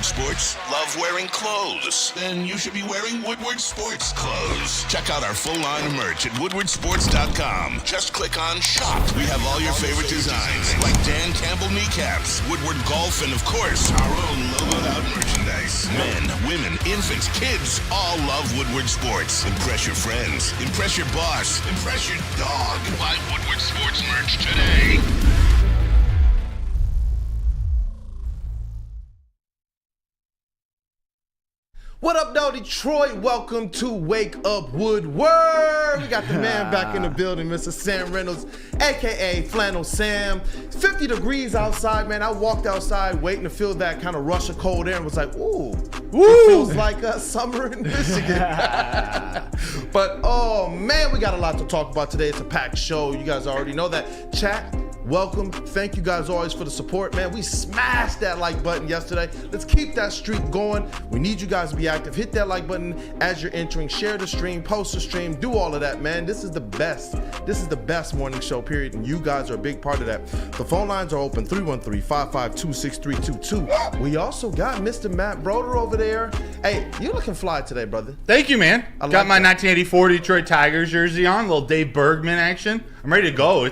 Woodward Sports? Love wearing clothes? Then you should be wearing Woodward Sports clothes. Check out our full line of merch at woodwardsports.com. Just click on Shop. We have all your favorite designs, like Dan Campbell kneecaps, Woodward Golf, and of course, our own logoed out merchandise. Men, women, infants, kids all love Woodward Sports. Impress your friends. Impress your boss. Impress your dog. Buy Woodward Sports merch today. What up, though, Detroit? Welcome to Wake Up Woodward. We got the man back in the building, Mr. Sam Reynolds, a.k.a. Flannel Sam. It's 50 degrees outside, man. I walked outside waiting to feel that kind of rush of cold air and was like, ooh. It feels like summer in Michigan. But, oh, man, we got a lot to talk about today. It's a packed show. You guys already know that. Chat. Welcome. Thank you guys always for the support, man. We smashed that like button yesterday. Let's keep that streak going. We need you guys to be active. Hit that like button as you're entering. Share the stream, post the stream, do all of that, man. This is the best. This is the best morning show, period, and you guys are a big part of that. The phone lines are open, 313-552-6322. We also got Mr. Matt Broder over there. Hey, you looking fly today, brother. Thank you, man. Got my 1984 Detroit Tigers jersey on, a little Dave Bergman action. I'm ready to go.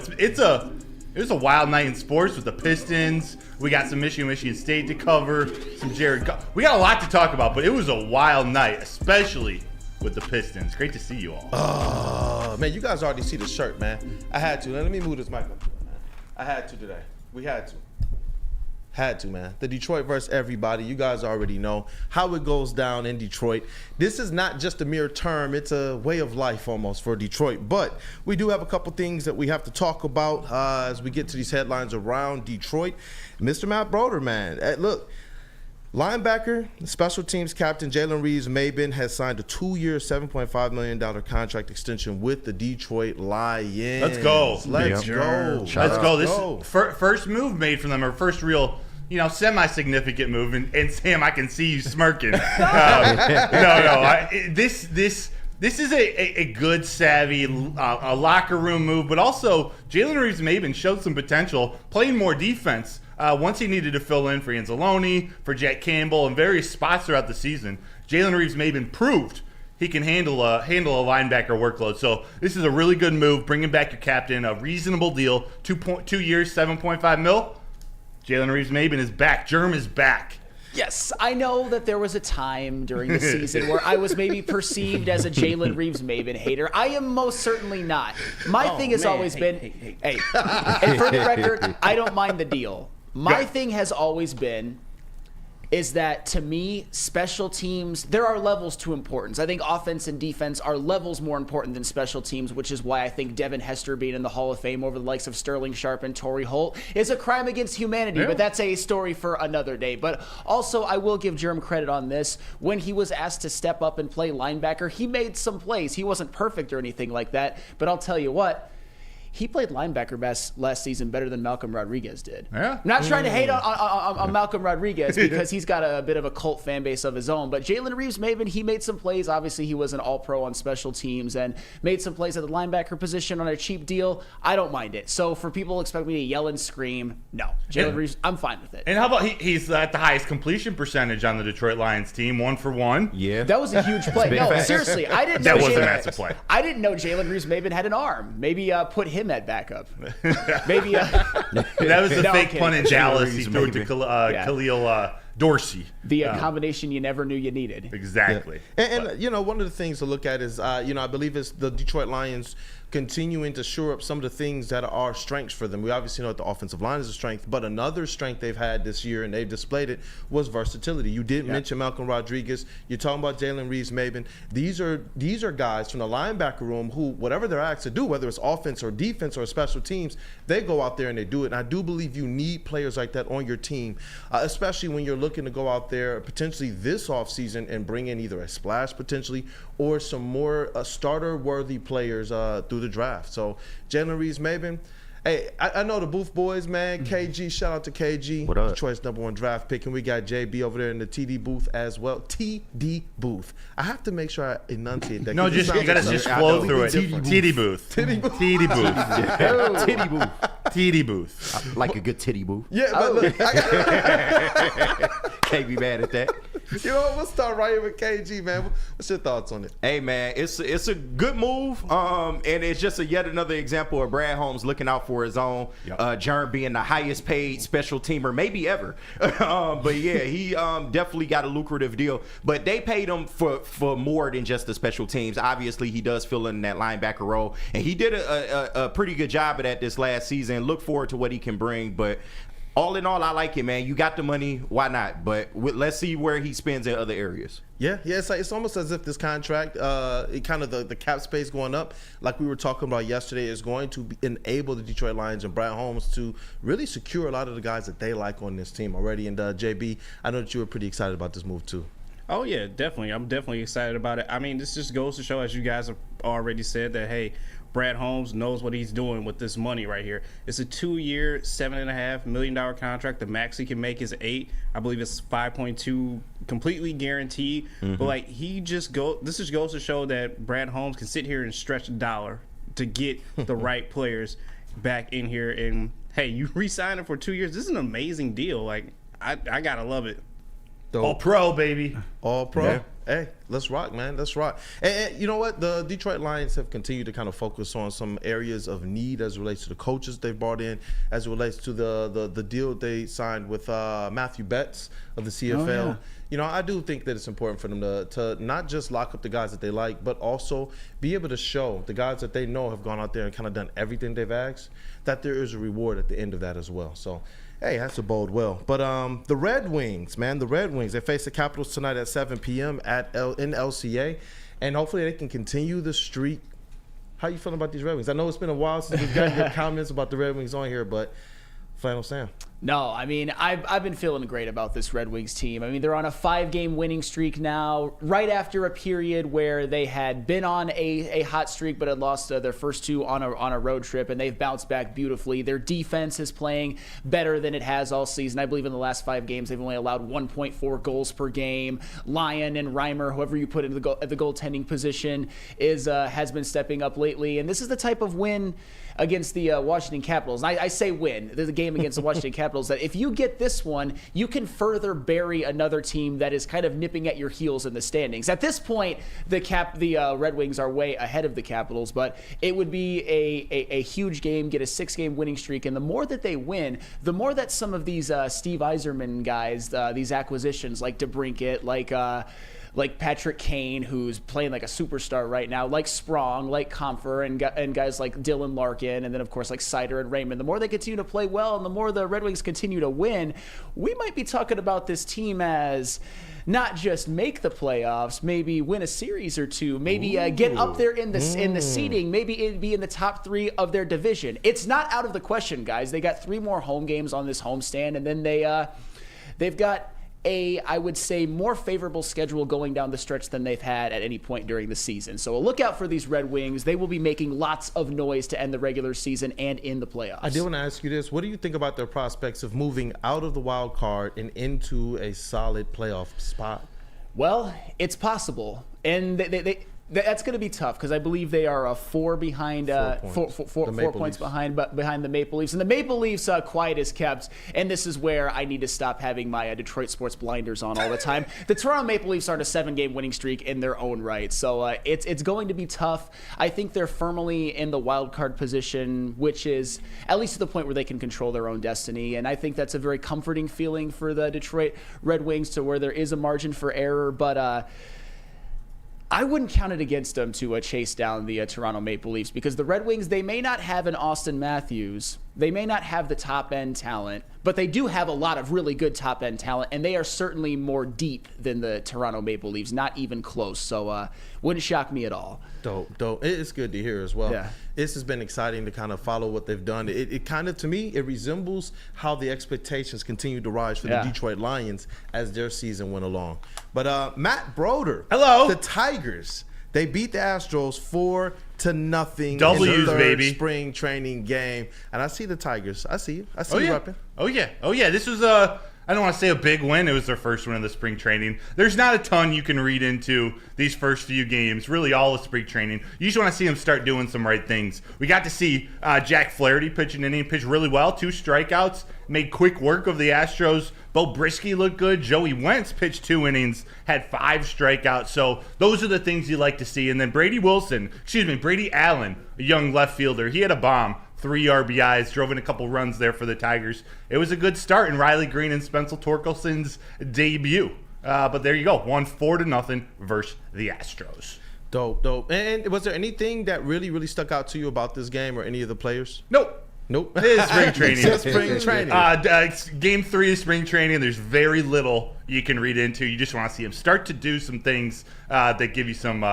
It was a wild night in sports with the Pistons. We got some Michigan State to cover, some Jared Goff. We got a lot to talk about, but it was a wild night, especially with the Pistons. Great to see you all. Oh, man, you guys already see the shirt, man. I had to. Let me move this mic up. I had to today. We had to. Had to, man. The Detroit versus everybody. You guys already know how it goes down in Detroit. This is not just a mere term. It's a way of life almost for Detroit. But we do have a couple things that we have to talk about as we get to these headlines around Detroit. Mr. Matt Broder, man. Look, linebacker, special teams captain Jalen Reeves-Maybin has signed a 2-year, $7.5 million contract extension with the Detroit Lions. Let's go. Let's go. Let's go. This first move made from them, or first real, semi-significant move. And Sam, I can see you smirking. This is a good, savvy, a locker room move, but also Jalen Reeves-Maybin showed some potential playing more defense. Once he needed to fill in for Anzalone, for Jack Campbell, and various spots throughout the season, Jalen Reeves-Maybin proved he can handle a linebacker workload. So this is a really good move, bringing back your captain, a reasonable deal, 2 years, $7.5 million. Jalen Reeves-Maybin is back. Germ is back. Yes, I know that there was a time during the season where I was maybe perceived as a Jalen Reeves-Maybin hater. I am most certainly not. My thing has always been, hey, and for the record, I don't mind the deal. My thing has always been is that, to me, special teams, there are levels to importance. I think offense and defense are levels more important than special teams, which is why I think Devin Hester being in the Hall of Fame over the likes of Sterling Sharp and Torrey Holt is a crime against humanity, but that's a story for another day. But also, I will give Germ credit on this. When he was asked to step up and play linebacker, he made some plays. He wasn't perfect or anything like that, but I'll tell you what, he played linebacker last season better than Malcolm Rodriguez did. Yeah. I'm not trying to hate on Malcolm Rodriguez because he's got a bit of a cult fan base of his own, but Jalen Reeves-Maybin, he made some plays. Obviously, he was an all-pro on special teams and made some plays at the linebacker position on a cheap deal. I don't mind it. So for people who expect me to yell and scream, no. Jalen Reeves, I'm fine with it. And how about he's at the highest completion percentage on the Detroit Lions team, 1 for 1. Yeah. That was a huge play. No, seriously, I didn't know that was a massive play. I didn't know Jalen Reeves-Maybin had an arm. Maybe put him at backup. Maybe that was a fake punt in Dallas. He threw it to Khalil Dorsey. The combination you never knew you needed. Exactly. Yeah. And one of the things to look at is, I believe it's the Detroit Lions continuing to shore up some of the things that are strengths for them. We obviously know that the offensive line is a strength, but another strength they've had this year, and they've displayed it, was versatility. You did mention Malcolm Rodriguez. You're talking about Jalen Reeves-Maybin. These are guys from the linebacker room who, whatever they're asked to do, whether it's offense or defense or special teams, they go out there and they do it. And I do believe you need players like that on your team, especially when you're looking to go out there potentially this offseason and bring in either a splash potentially or some more starter-worthy players through the draft. So Jalen Reeves-Maybin, hey, I know the Booth boys, man. KG, shout out to KG. What up? Detroit's #1 draft pick, and we got JB over there in the TD booth as well. TD booth. I have to make sure I enunciate that. No, you gotta just flow through it. TD booth. TD booth. TD booth. Titty booth. TD booth. Like a good titty booth. Yeah, but look, can't be mad at that. You know what? We'll start right here with KG, man. What's your thoughts on it? Hey, man, it's a good move, and it's just yet another example of Brad Holmes looking out for his own. Jern being the highest paid special teamer maybe ever. But yeah, he definitely got a lucrative deal. But they paid him for more than just the special teams. Obviously, he does fill in that linebacker role, and he did a pretty good job of that this last season. Look forward to what he can bring, but all in all, I like it, man. You got the money, why not? But let's see where he spends in other areas. Yeah, it's almost as if this contract, it kind of the cap space going up, like we were talking about yesterday, is going to enable the Detroit Lions and Brad Holmes to really secure a lot of the guys that they like on this team already. And JB, I know that you were pretty excited about this move too. Oh, yeah, definitely. I'm definitely excited about it. I mean, this just goes to show, as you guys have already said, that, hey, Brad Holmes knows what he's doing with this money right here. It's a 2-year, $7.5 million contract. The max he can make is $8 million. I believe it's 5.2 completely guaranteed. But like this just goes to show that Brad Holmes can sit here and stretch a dollar to get the right players back in here. And hey, you re-sign him for 2 years. This is an amazing deal. Like I gotta love it. All pro, baby. All pro. Yeah. Hey, let's rock, man. Let's rock. And you know what? The Detroit Lions have continued to kind of focus on some areas of need as it relates to the coaches they've brought in, as it relates to the deal they signed with Matthew Betts of the CFL. Oh, yeah. You know, I do think that it's important for them to not just lock up the guys that they like, but also be able to show the guys that they know have gone out there and kind of done everything they've asked, that there is a reward at the end of that as well. So, hey, that's a bode well. But the Red Wings, man, they face the Capitals tonight at 7 p.m. in LCA, and hopefully they can continue the streak. How you feeling about these Red Wings? I know it's been a while since we've gotten your comments about the Red Wings on here, but Flannel Sam. No, I mean, I've been feeling great about this Red Wings team. I mean, they're on a 5-game winning streak now, right after a period where they had been on a hot streak but had lost their first 2 on a road trip, and they've bounced back beautifully. Their defense is playing better than it has all season. I believe in the last 5 games, they've only allowed 1.4 goals per game. Lyon and Reimer, whoever you put at the goaltending position, has been stepping up lately. And this is the type of win against the Washington Capitals. And I say win. There's a game against the Washington Capitals that if you get this one, you can further bury another team that is kind of nipping at your heels in the standings. At this point, the Red Wings are way ahead of the Capitals, but it would be a huge game, get a 6-game winning streak, and the more that they win, the more that some of these Steve Yzerman guys, these acquisitions like DeBrincat, like Patrick Kane, who's playing like a superstar right now, like Sprong, like Comfer, and guys like Dylan Larkin, and then, of course, like Sider and Raymond. The more they continue to play well and the more the Red Wings continue to win, we might be talking about this team as not just make the playoffs, maybe win a series or two, maybe get up there in the seeding, maybe it'd be in the top 3 of their division. It's not out of the question, guys. They got 3 more home games on this homestand, and then they've got I would say, more favorable schedule going down the stretch than they've had at any point during the season. So look out for these Red Wings. They will be making lots of noise to end the regular season and in the playoffs. I did want to ask you this. What do you think about their prospects of moving out of the wild card and into a solid playoff spot? Well, it's possible. And that's going to be tough because I believe they are 4 behind, 4 points behind the Maple Leafs. And the Maple Leafs quiet is kept. And this is where I need to stop having my Detroit sports blinders on all the time. The Toronto Maple Leafs are on a 7-game winning streak in their own right. So it's going to be tough. I think they're firmly in the wild card position, which is at least to the point where they can control their own destiny. And I think that's a very comforting feeling for the Detroit Red Wings, to where there is a margin for error. But I wouldn't count it against them to chase down the Toronto Maple Leafs, because the Red Wings, they may not have an Austin Matthews. They may not have the top-end talent, but they do have a lot of really good top-end talent, and they are certainly more deep than the Toronto Maple Leafs, not even close. So wouldn't shock me at all. Dope. It's good to hear as well. Yeah. This has been exciting to kind of follow what they've done. It kind of, to me, it resembles how the expectations continue to rise for the Detroit Lions as their season went along. But Matt Broder, hello, the Tigers, they beat the Astros 4-0 W's, in the third baby. spring training game. And I see the Tigers. I see you. I see you repping. Oh yeah. This was I don't want to say a big win. It was their first win in the spring training. There's not a ton you can read into these first few games, really all of spring training. You just want to see them start doing some right things. We got to see Jack Flaherty pitch an inning, pitch really well, 2 strikeouts, made quick work of the Astros. Bo Brisky looked good. Joey Wentz pitched 2 innings, had 5 strikeouts. So those are the things you like to see. And then Brady Allen, a young left fielder, he had a bomb. 3 RBIs, drove in a couple runs there for the Tigers. It was a good start in Riley Green and Spencer Torkelson's debut. But there you go, won 4-0 versus the Astros. Dope. And was there anything that really stuck out to you about this game or any of the players? Nope. It is spring training. It's just spring training. Game 3 of spring training. There's very little you can read into. You just want to see him start to do some things that give you some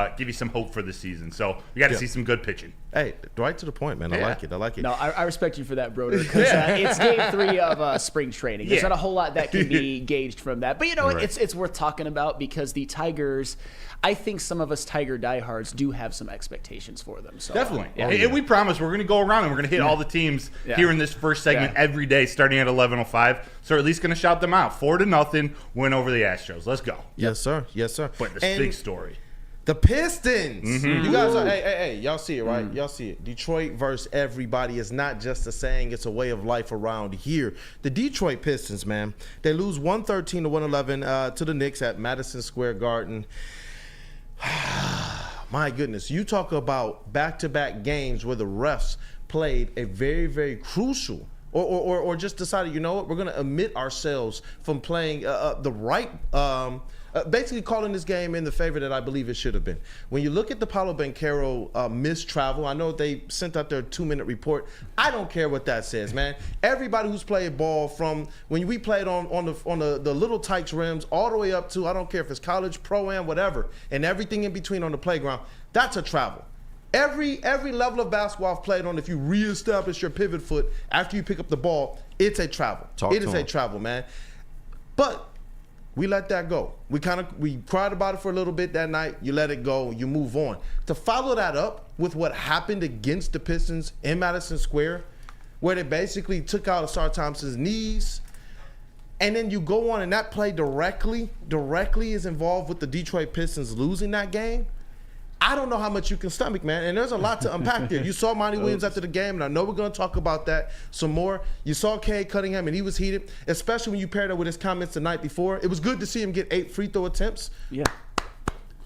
hope for the season. So we got to see some good pitching. Hey, right to the point, man. I like it. No, I respect you for that, Broder, because it's game 3 of spring training. There's not a whole lot that can be gauged from that. But, it's worth talking about because the Tigers, I think some of us Tiger diehards do have some expectations for them. So definitely. And we promise we're going to go around and we're going to hit all the teams here in this first segment every day starting at 11:05. So we're at least going to shout them out. 4-0 win over the Astros. Let's go. Yes, sir. But this big story. The Pistons. You guys are, hey, y'all see it, right? Y'all see it. Detroit versus everybody is not just a saying, it's a way of life around here. The Detroit Pistons, man, they lose 113-111 to the Knicks at Madison Square Garden. My goodness, you talk about back-to-back games where the refs played a very, very crucial or just decided, you know what, we're going to omit ourselves from playing the right basically calling this game in the favor that I believe it should have been. When you look at the Paolo Banchero missed travel, I know they sent out their 2-minute report. I don't care what that says, man. Everybody who's played ball from when we played on the little Tykes rims all the way up to, I don't care if it's college, pro-am, whatever, and everything in between on the playground, that's a travel. Every level of basketball I've played on, if you reestablish your pivot foot after you pick up the ball, it's a travel. It is a travel, man. But we let that go. We cried about it for a little bit that night. You let it go. You move on. To follow that up with what happened against the Pistons in Madison Square, where they basically took out Asar Thompson's knees, and then you go on and that play directly is involved with the Detroit Pistons losing that game. I don't know how much you can stomach, man. And there's a lot to unpack there. You saw Monty Williams after the game, and I know we're going to talk about that some more. You saw Cade Cunningham, and he was heated, especially when you paired that with his comments the night before. It was good to see him get 8 free throw attempts. Yeah.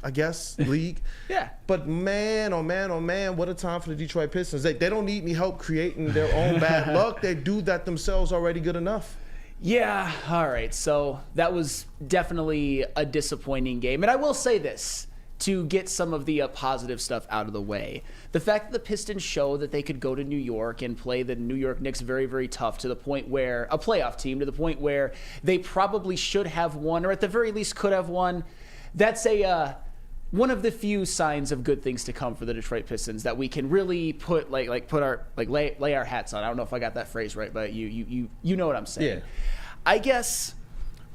I guess, league. Yeah. But man, oh man, what a time for the Detroit Pistons. They don't need any help creating their own bad luck. They do that themselves already good enough. Yeah, all right. So that was definitely a disappointing game. And I will say this, to get some of the positive stuff out of the way. The fact that the Pistons show that they could go to New York and play the New York Knicks very, very tough to the point where, a playoff team, to the point where they probably should have won, or at the very least could have won, that's one of the few signs of good things to come for the Detroit Pistons that we can really lay our hats on. I don't know if I got that phrase right, but you know what I'm saying. Yeah. I guess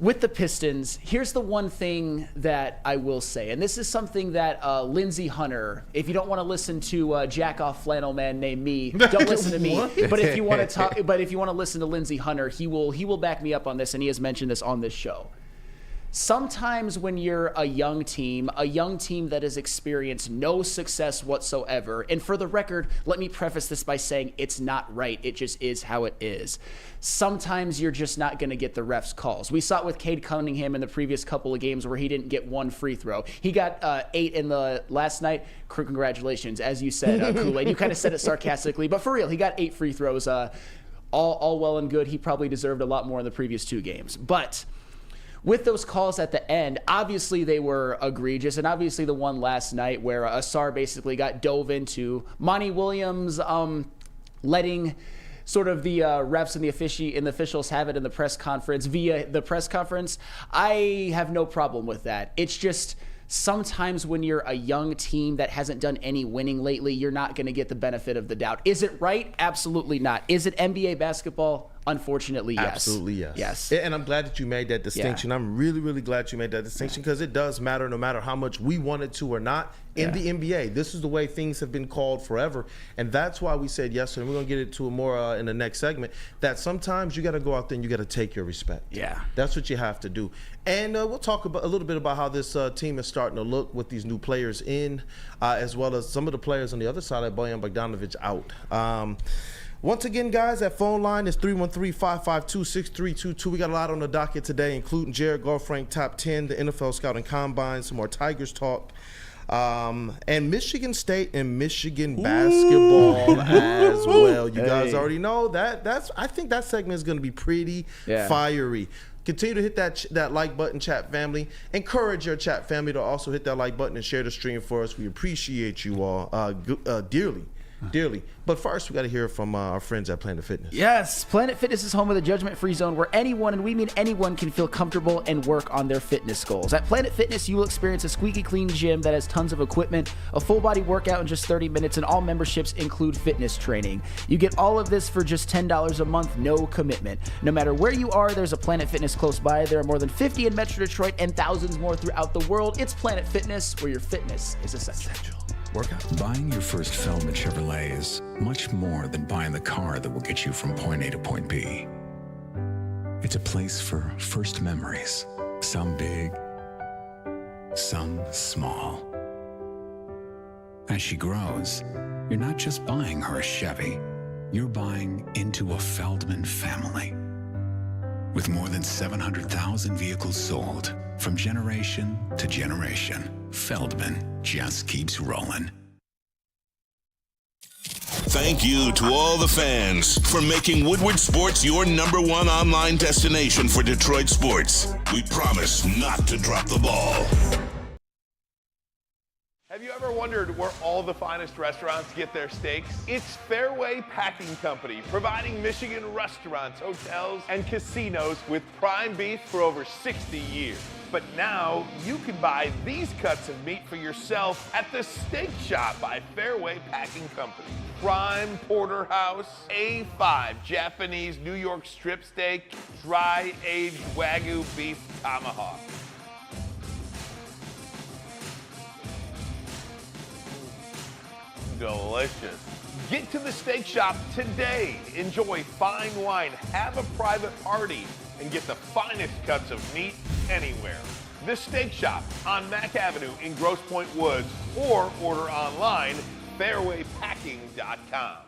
with the Pistons, here's the one thing that I will say, and this is something that Lindsey Hunter, if you don't want to listen to jack-off flannel man named me, don't listen to me. But if you want to listen to Lindsey Hunter, he will back me up on this, and he has mentioned this on this show. Sometimes when you're a young team that has experienced no success whatsoever, and for the record, let me preface this by saying it's not right. It just is how it is. Sometimes you're just not going to get the refs' calls. We saw it with Cade Cunningham in the previous couple of games where he didn't get 1 free throw. He got 8 in the last night. Congratulations, as you said, Kool-Aid. You kind of said it sarcastically, but for real, he got 8 free throws. All well and good. He probably deserved a lot more in the previous 2 games. But with those calls at the end, obviously they were egregious, and obviously the one last night where Asar basically got dove into, Monty Williams letting sort of the refs and the officials have it in the press conference via the press conference. I have no problem with that. It's just sometimes when you're a young team that hasn't done any winning lately, you're not going to get the benefit of the doubt. Is it right? Absolutely not. Is it NBA basketball? Unfortunately, yes. Absolutely, yes. Yes. And I'm glad that you made that distinction. I'm really, really glad you made that distinction because it does matter no matter how much we wanted to or not in the NBA. This is the way things have been called forever. And that's why we said yesterday, and we're going to get into it more in the next segment, that sometimes you got to go out there and you got to take your respect. Yeah. That's what you have to do. And we'll talk about a little bit about how this team is starting to look with these new players in, as well as some of the players on the other side, like Bojan Bogdanovic out. Once again, guys, that phone line is 313-552-6322. We got a lot on the docket today, including Jared Goff ranked top 10, the NFL Scouting Combine, some more Tigers talk, and Michigan State and Michigan basketball as well. You guys already know that. I think that segment is going to be pretty fiery. Continue to hit that like button, chat family. Encourage your chat family to also hit that like button and share the stream for us. We appreciate you all dearly. But first, we got to hear from our friends at Planet Fitness. Yes, Planet Fitness is home of the judgment-free zone where anyone, and we mean anyone, can feel comfortable and work on their fitness goals. At Planet Fitness, you will experience a squeaky clean gym that has tons of equipment, a full-body workout in just 30 minutes, and all memberships include fitness training. You get all of this for just $10 a month, no commitment. No matter where you are, there's a Planet Fitness close by. There are more than 50 in Metro Detroit and thousands more throughout the world. It's Planet Fitness, where your fitness is essential. Workout. Buying your first Feldman Chevrolet is much more than buying the car that will get you from point A to point B. It's a place for first memories, some big, some small. As she grows, you're not just buying her a Chevy, you're buying into a Feldman family. With more than 700,000 vehicles sold, from generation to generation, Feldman just keeps rolling. Thank you to all the fans for making Woodward Sports your #1 online destination for Detroit sports. We promise not to drop the ball. Have you ever wondered where all the finest restaurants get their steaks? It's Fairway Packing Company, providing Michigan restaurants, hotels, and casinos with prime beef for over 60 years. But now you can buy these cuts of meat for yourself at the Steak Shop by Fairway Packing Company. Prime porterhouse, A5 Japanese New York strip steak, dry aged Wagyu beef tomahawk. Delicious. Get to the Steak Shop today. Enjoy fine wine, have a private party, and get the finest cuts of meat anywhere. The Steak Shop on Mack Avenue in Grosse Pointe Woods, or order online, fairwaypacking.com.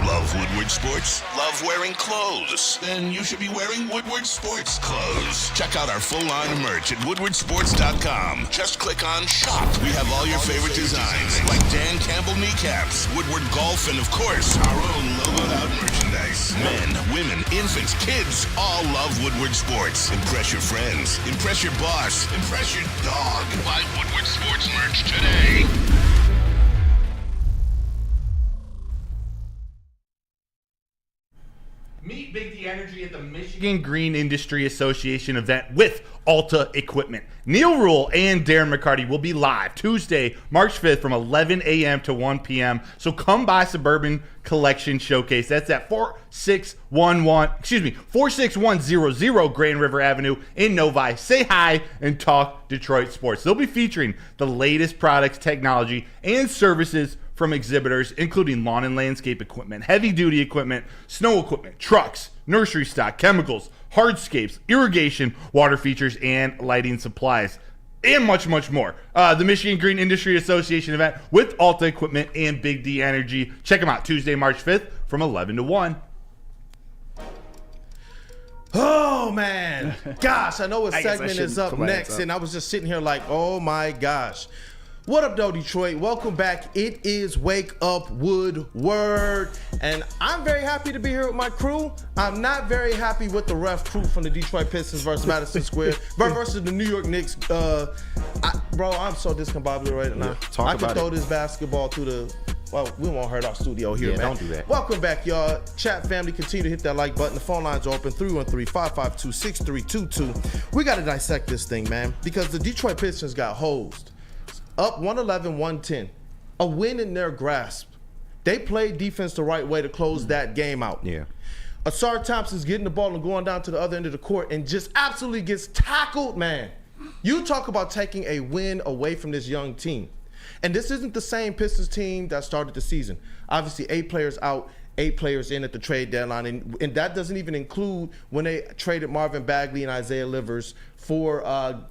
Love Woodward Sports? Love wearing clothes? Then you should be wearing Woodward Sports clothes. Check out our full line of merch at woodwardsports.com. Just click on shop. We have all your favorite designs, like Dan Campbell kneecaps, Woodward golf, and of course, our own logoed out merchandise. Men, women, infants, kids all love Woodward Sports. Impress your friends. Impress your boss. Impress your dog. Buy Woodward Sports merch today. Meet Big D Energy at the Michigan Green Industry Association event with Alta Equipment. Neil Rule and Darren McCarty will be live Tuesday, March 5th from 11 a.m. to 1 p.m. So come by Suburban Collection Showcase. That's at 46100 Grand River Avenue in Novi. Say hi and talk Detroit sports. They'll be featuring the latest products, technology, and services from exhibitors, including lawn and landscape equipment, heavy-duty equipment, snow equipment, trucks, nursery stock, chemicals, hardscapes, irrigation, water features, and lighting supplies, and much, much more. The Michigan Green Industry Association event with Alta Equipment and Big D Energy. Check them out Tuesday, March 5th from 11 to 1. Oh, man. Gosh, I know what I guess I segment is shouldn't up put my hands next, up. and I was just sitting here like, oh, my gosh. What up, though, Detroit? Welcome back. It is Wake Up Woodward, and I'm very happy to be here with my crew. I'm not very happy with the ref crew from the Detroit Pistons versus Madison Square versus the New York Knicks. Bro, I'm so discombobulated right now. I can throw this basketball through the... Well, we won't hurt our studio here, man. Don't do that. Welcome back, y'all. Chat family, continue to hit that like button. The phone lines are open, 313-552-6322. We got to dissect this thing, man, because the Detroit Pistons got hosed. Up 111-110. A win in their grasp. They played defense the right way to close that game out. Yeah. Asar Thompson's getting the ball and going down to the other end of the court and just absolutely gets tackled, man. You talk about taking a win away from this young team. And this isn't the same Pistons team that started the season. Obviously, 8 players out, 8 players in at the trade deadline. And that doesn't even include when they traded Marvin Bagley and Isaiah Livers for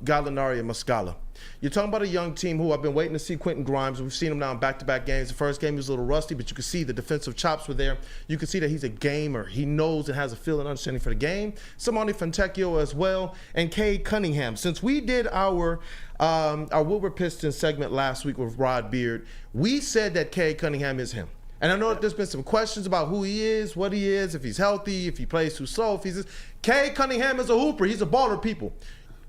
Gallinari and Muscala. You're talking about a young team who I've been waiting to see Quentin Grimes. We've seen him now in back-to-back games. The first game he was a little rusty, but you could see the defensive chops were there. You could see that he's a gamer. He knows and has a feel and understanding for the game. Simone Fontecchio as well, and Cade Cunningham. Since we did our Woodward Pistons segment last week with Rod Beard, we said that Cade Cunningham is him. And I know that there's been some questions about who he is, what he is, if he's healthy, if he plays too slow, if he's Cade Cunningham is a hooper. He's a baller, people.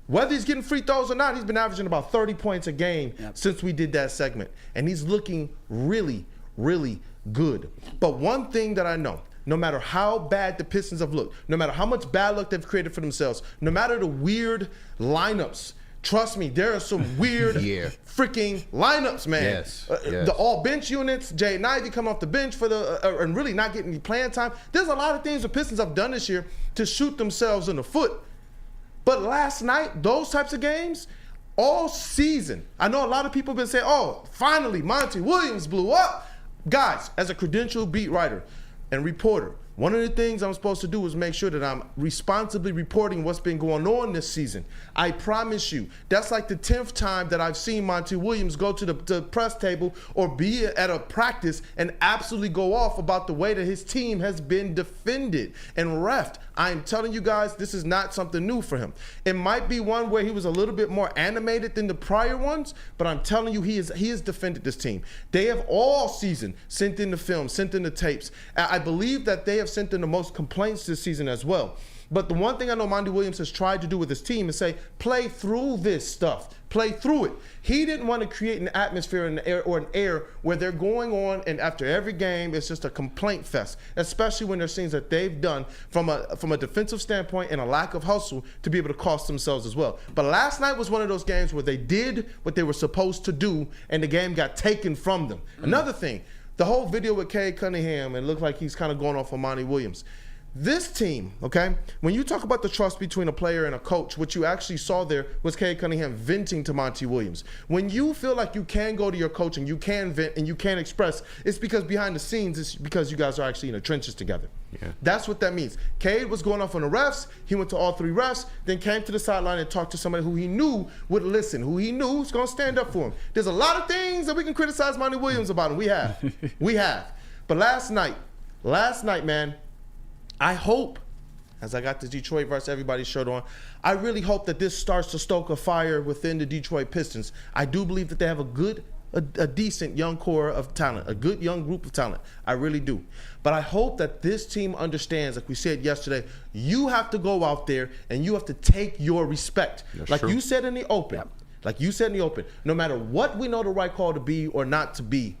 Whether he's getting free throws or not, he's been averaging about 30 points a game since we did that segment. And he's looking really, really good. But one thing that I know, no matter how bad the Pistons have looked, no matter how much bad luck they've created for themselves, no matter the weird lineups, trust me, there are some weird freaking lineups, man. Yes. The all bench units, Jaden Ivey coming off the bench for and really not getting any playing time. There's a lot of things the Pistons have done this year to shoot themselves in the foot. But last night, those types of games, all season, I know a lot of people have been saying, oh, finally, Monty Williams blew up. Guys, as a credentialed beat writer and reporter, one of the things I'm supposed to do is make sure that I'm responsibly reporting what's been going on this season. I promise you, that's like the 10th time that I've seen Monty Williams go to the press table or be at a practice and absolutely go off about the way that his team has been defended and reffed. I'm telling you guys, this is not something new for him. It might be one where he was a little bit more animated than the prior ones, but I'm telling you, he has defended this team. They have all season sent in the film, sent in the tapes. I believe that they have sent in the most complaints this season as well. But the one thing I know Monty Williams has tried to do with his team is say, play through this stuff. Play through it. He didn't want to create an atmosphere in the air or an air where they're going on and after every game it's just a complaint fest, especially when there's things that they've done from a defensive standpoint and a lack of hustle to be able to cost themselves as well. But last night was one of those games where they did what they were supposed to do and the game got taken from them. Another thing, the whole video with Cade Cunningham, and it looked like he's kind of going off on Monty Williams. This team, okay, when you talk about the trust between a player and a coach, what you actually saw there was Cade Cunningham venting to Monty Williams. When you feel like you can go to your coach and you can vent and you can express, it's because behind the scenes, it's because you guys are actually in the trenches together. Yeah. That's what that means. Cade was going off on the refs. He went to all 3 refs, then came to the sideline and talked to somebody who he knew would listen, who he knew was going to stand up for him. There's a lot of things that we can criticize Monty Williams about, and we have. We have. But last night, man, I hope, as I got the Detroit versus everybody shirt on, I really hope that this starts to stoke a fire within the Detroit Pistons. I do believe that they have a decent young core of talent, a good young group of talent. I really do. But I hope that this team understands, like we said yesterday, you have to go out there and you have to take your respect. That's like true. you said in the open. Yep. Like you said in the open, no matter what we know the right call to be or not to be,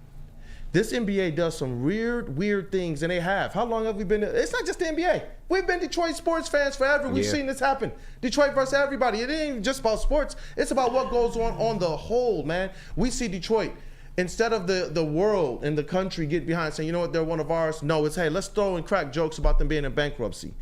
this NBA does some weird things, and they have. How long have we been? It's not just the NBA. We've been Detroit sports fans forever. We've seen this happen. Detroit versus everybody. It ain't just about sports. It's about what goes on the whole, man. We see Detroit. Instead of the world and the country get behind saying, you know what, they're one of ours. No, it's, hey, let's throw and crack jokes about them being in bankruptcy.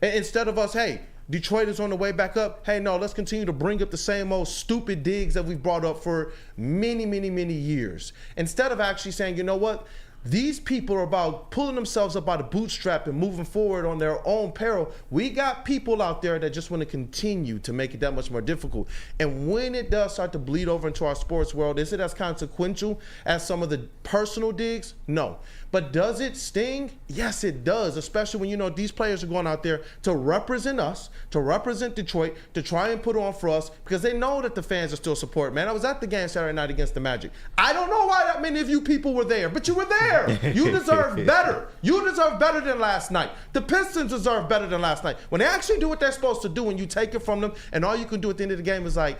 And instead of us, hey, Detroit is on the way back up. Hey, no, let's continue to bring up the same old stupid digs that we've brought up for many years. Instead of actually saying, you know what? These people are about pulling themselves up by the bootstrap and moving forward on their own peril. We got people out there that just want to continue to make it that much more difficult. And when it does start to bleed over into our sports world, is it as consequential as some of the personal digs? No. But does it sting? Yes, it does, especially when you know these players are going out there to represent us, to represent Detroit, to try and put on for us because they know that the fans are still supporting. Man, I was at the game Saturday night against the Magic. I don't know why that many of you people were there, but you were there. You deserve better. You deserve better than last night. The Pistons deserve better than last night. When they actually do what they're supposed to do and you take it from them and all you can do at the end of the game is like,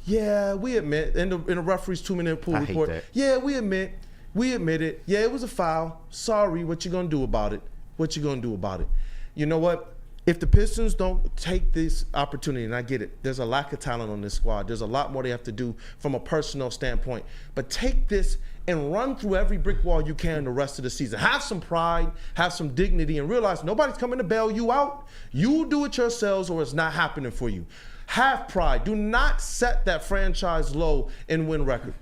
yeah, we admit, in the referee's 2-minute pool report, yeah, we admit it. Yeah, it was a foul. Sorry, what you gonna do about it? You know what? If the Pistons don't take this opportunity, and I get it, there's a lack of talent on this squad. There's a lot more they have to do from a personnel standpoint. But take this and run through every brick wall you can the rest of the season. Have some pride, have some dignity, and realize nobody's coming to bail you out. You do it yourselves or it's not happening for you. Have pride. Do not set that franchise low in win record.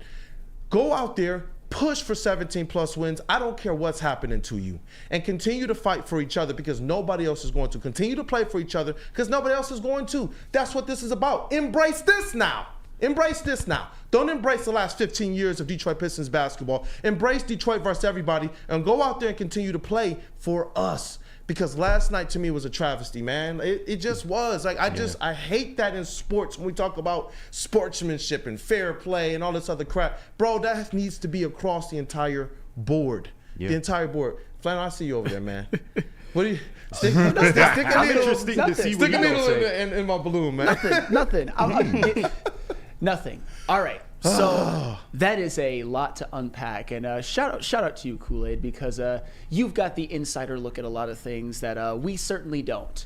Go out there, push for 17-plus wins. I don't care what's happening to you. And continue to fight for each other because nobody else is going to. Continue to play for each other because nobody else is going to. That's what this is about. Embrace this now. Embrace this now. Don't embrace the last 15 years of Detroit Pistons basketball. Embrace Detroit versus everybody and go out there and continue to play for us. Because last night to me was a travesty, man. It just was. Like I hate that in sports when we talk about sportsmanship and fair play and all this other crap. Bro, that needs to be across the entire board. Yeah. The entire board. Flannel, I see you over there, man. What do you stick a needle? I'm interested to see what stick a needle in my balloon, man. Nothing. Nothing. All right. So that is a lot to unpack, and shout out to you, Kool-Aid, because you've got the insider look at a lot of things that we certainly don't.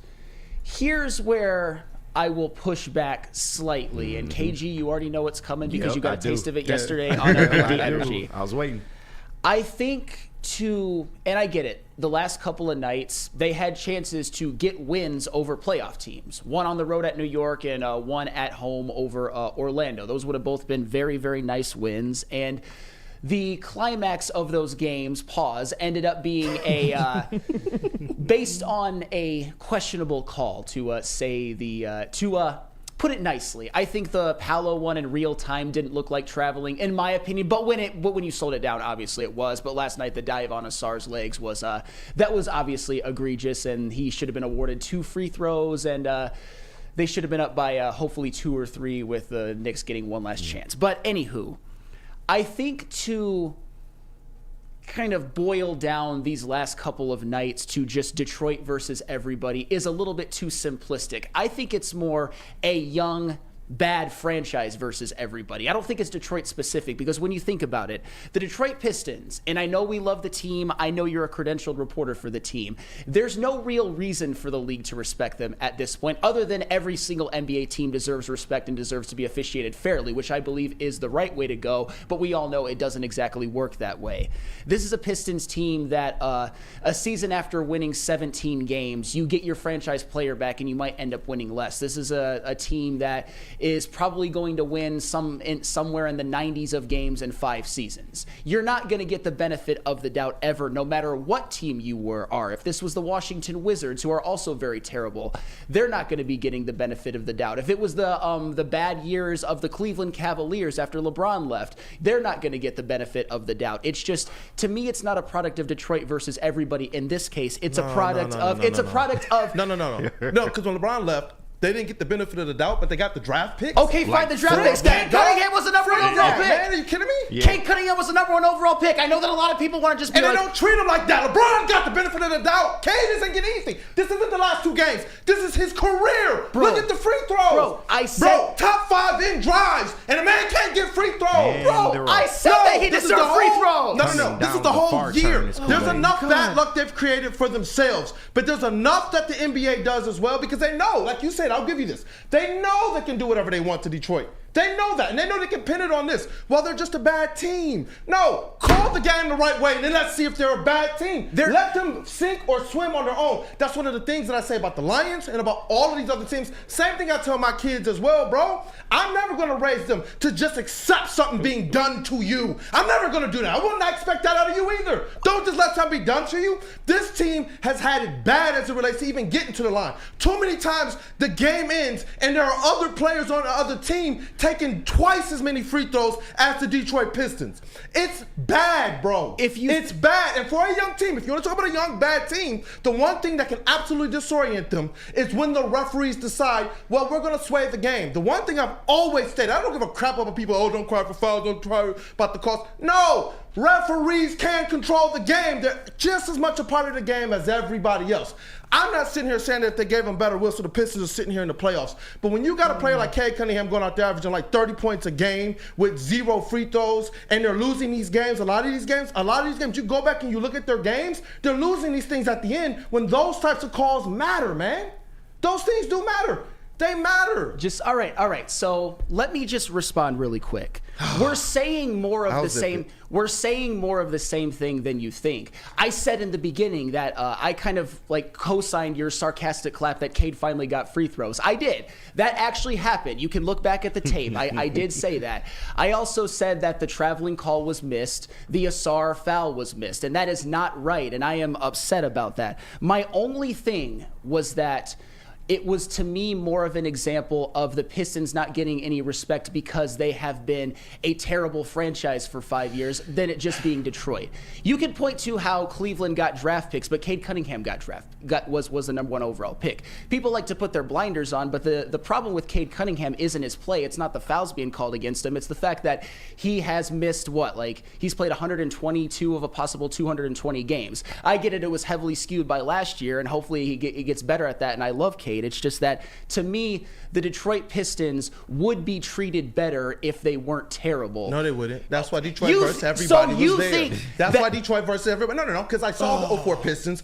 Here's where I will push back slightly, and KG, you already know what's coming because you got a taste of it yesterday on the energy. I was waiting. I think and I get it, the last couple of nights, they had chances to get wins over playoff teams. One on the road at New York and one at home over Orlando. Those would have both been very, very nice wins. And the climax of those games, ended up being based on a questionable call to put it nicely. I think the Paolo one in real time didn't look like traveling, in my opinion. But when you slowed it down, obviously it was. But last night, the dive on Asar's legs was obviously egregious, and he should have been awarded 2 free throws, and they should have been up by hopefully 2 or 3 with the Knicks getting one last chance. But anywho, I think to kind of boil down these last couple of nights to just Detroit versus everybody is a little bit too simplistic. I think it's more a young, bad franchise versus everybody. I don't think it's Detroit specific because when you think about it, the Detroit Pistons, and I know we love the team, I know you're a credentialed reporter for the team, there's no real reason for the league to respect them at this point other than every single NBA team deserves respect and deserves to be officiated fairly, which I believe is the right way to go, but we all know it doesn't exactly work that way. This is a Pistons team that a season after winning 17 games, you get your franchise player back and you might end up winning less. This is a team that is probably going to win somewhere in the 90s of games in 5 seasons. You're not going to get the benefit of the doubt ever, no matter what team you are. If this was the Washington Wizards, who are also very terrible, they're not going to be getting the benefit of the doubt. If it was the bad years of the Cleveland Cavaliers after LeBron left, they're not going to get the benefit of the doubt. It's just, to me, it's not a product of Detroit versus everybody. In this case, it's a product of. No, because when LeBron left, they didn't get the benefit of the doubt, but they got the draft picks. Okay, fine, the draft picks. Kate Cunningham was the number 1 overall pick. Man, are you kidding me? Yeah. Kate Cunningham was the number 1 overall pick. I know that a lot of people want to just be and they don't treat him like that. LeBron got the benefit of the doubt. Kate doesn't get anything. This isn't the last 2 games. This is his career. Bro, look at the free throws. Bro, I said. Top 5 in drives, and a man can't get free throws. Bro, I said that he deserved free throws. No. This is the whole year. There's enough bad luck they've created for themselves, but there's enough that the NBA does as well because they know, like you said, I'll give you this. They know they can do whatever they want to Detroit. They know that, and they know they can pin it on this. Well, they're just a bad team. No, call the game the right way, and then let's see if they're a bad team. Let them sink or swim on their own. That's one of the things that I say about the Lions and about all of these other teams. Same thing I tell my kids as well, bro. I'm never going to raise them to just accept something being done to you. I'm never going to do that. I would not expect that out of you either. Don't just let something be done to you. This team has had it bad as it relates to even getting to the line. Too many times the game ends, and there are other players on the other team taking twice as many free throws as the Detroit Pistons. It's bad, bro. It's bad. And for a young team, if you want to talk about a young, bad team, the one thing that can absolutely disorient them is when the referees decide, well, we're going to sway the game. The one thing I've always stated, I don't give a crap about people, don't cry for fouls, don't cry about the cost. No, referees can control the game. They're just as much a part of the game as everybody else. I'm not sitting here saying that if they gave them better whistle, the Pistons are sitting here in the playoffs. But when you got a player like Kate Cunningham going out there averaging like 30 points a game with 0 free throws, and they're losing these games, a lot of these games, you go back and you look at their games, they're losing these things at the end when those types of calls matter, man. Those things do matter. They matter. All right. So let me just respond really quick. We're saying more of the same. We're saying more of the same thing than you think. I said in the beginning that I kind of like co-signed your sarcastic clap that Cade finally got free throws. I did. That actually happened. You can look back at the tape. I did say that. I also said that the traveling call was missed. The Asar foul was missed. And that is not right. And I am upset about that. My only thing was that it was, to me, more of an example of the Pistons not getting any respect because they have been a terrible franchise for 5 years than it just being Detroit. You could point to how Cleveland got draft picks, but Cade Cunningham was the number 1 overall pick. People like to put their blinders on, but the problem with Cade Cunningham isn't his play. It's not the fouls being called against him. It's the fact that he has missed he's played 122 of a possible 220 games. I get it was heavily skewed by last year, and hopefully he gets better at that, and I love Cade. It's just that, to me, the Detroit Pistons would be treated better if they weren't terrible. No, they wouldn't. That's why Detroit versus everybody was there. That's why Detroit versus everybody. No, because I saw the 04 Pistons.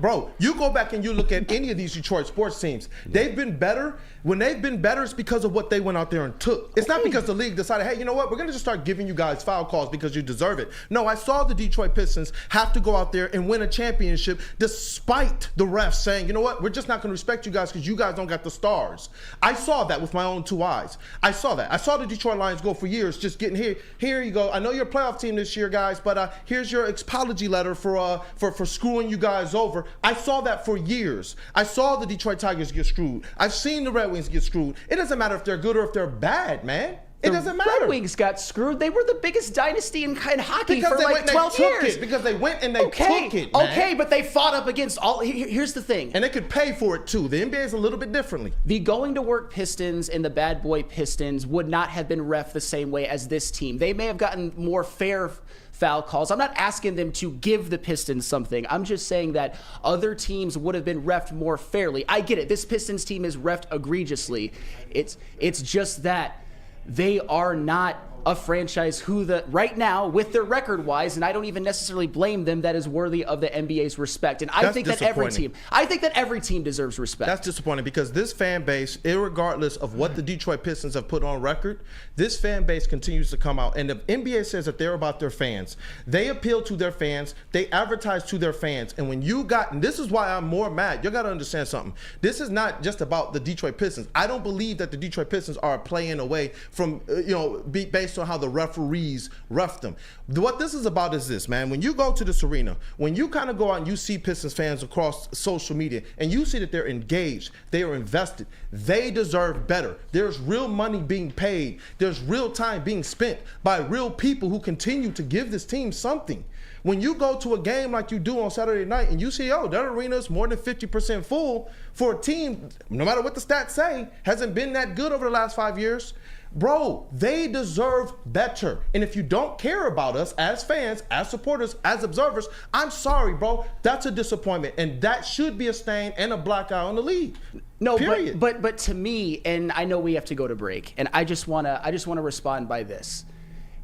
Bro, you go back and you look at any of these Detroit sports teams. They've been better. When they've been better, it's because of what they went out there and took. It's not because the league decided, hey, you know what? We're going to just start giving you guys foul calls because you deserve it. No, I saw the Detroit Pistons have to go out there and win a championship despite the refs saying, you know what? We're just not going to respect you guys because you guys don't got the stars. I saw that with my own 2 eyes. I saw that. I saw the Detroit Lions go for years just getting here you go. I know you're a playoff team this year, guys, but here's your apology letter for screwing you guys over. I saw that for years. I saw the Detroit Tigers get screwed. I've seen the Red Wings get screwed. It doesn't matter if they're good or if they're bad, man. It doesn't matter. The Red Wings got screwed. They were the biggest dynasty in hockey for like 12 years. Because they went and they took it, man. Okay, but they fought up against all. Here's the thing. And they could pay for it too. The NBA is a little bit differently. The going to work Pistons and the bad boy Pistons would not have been ref the same way as this team. They may have gotten more fair foul calls. I'm not asking them to give the Pistons something. I'm just saying that other teams would have been reffed more fairly. I get it. This Pistons team is reffed egregiously. It's just that they are not a franchise right now, with their record wise, and I don't even necessarily blame them, that is worthy of the NBA's respect. And I think that every team deserves respect. That's disappointing because this fan base, irregardless of what the Detroit Pistons have put on record, this fan base continues to come out. And the NBA says that they're about their fans. They appeal to their fans. They advertise to their fans. And when and this is why I'm more mad. You got to understand something. This is not just about the Detroit Pistons. I don't believe that the Detroit Pistons are playing away from, based on how the referees ref them. What this is about is this, man. When you go to this arena, when you kind of go out and you see Pistons fans across social media and you see that they're engaged, they are invested, they deserve better. There's real money being paid. There's real time being spent by real people who continue to give this team something. When you go to a game like you do on Saturday night and you see, that arena's more than 50% full for a team, no matter what the stats say, hasn't been that good over the last 5 years, bro, they deserve better. And if you don't care about us as fans, as supporters, as observers, I'm sorry, bro. That's a disappointment. And that should be a stain and a black eye on the league. No, period. But to me, and I know we have to go to break, and I just wanna respond by this.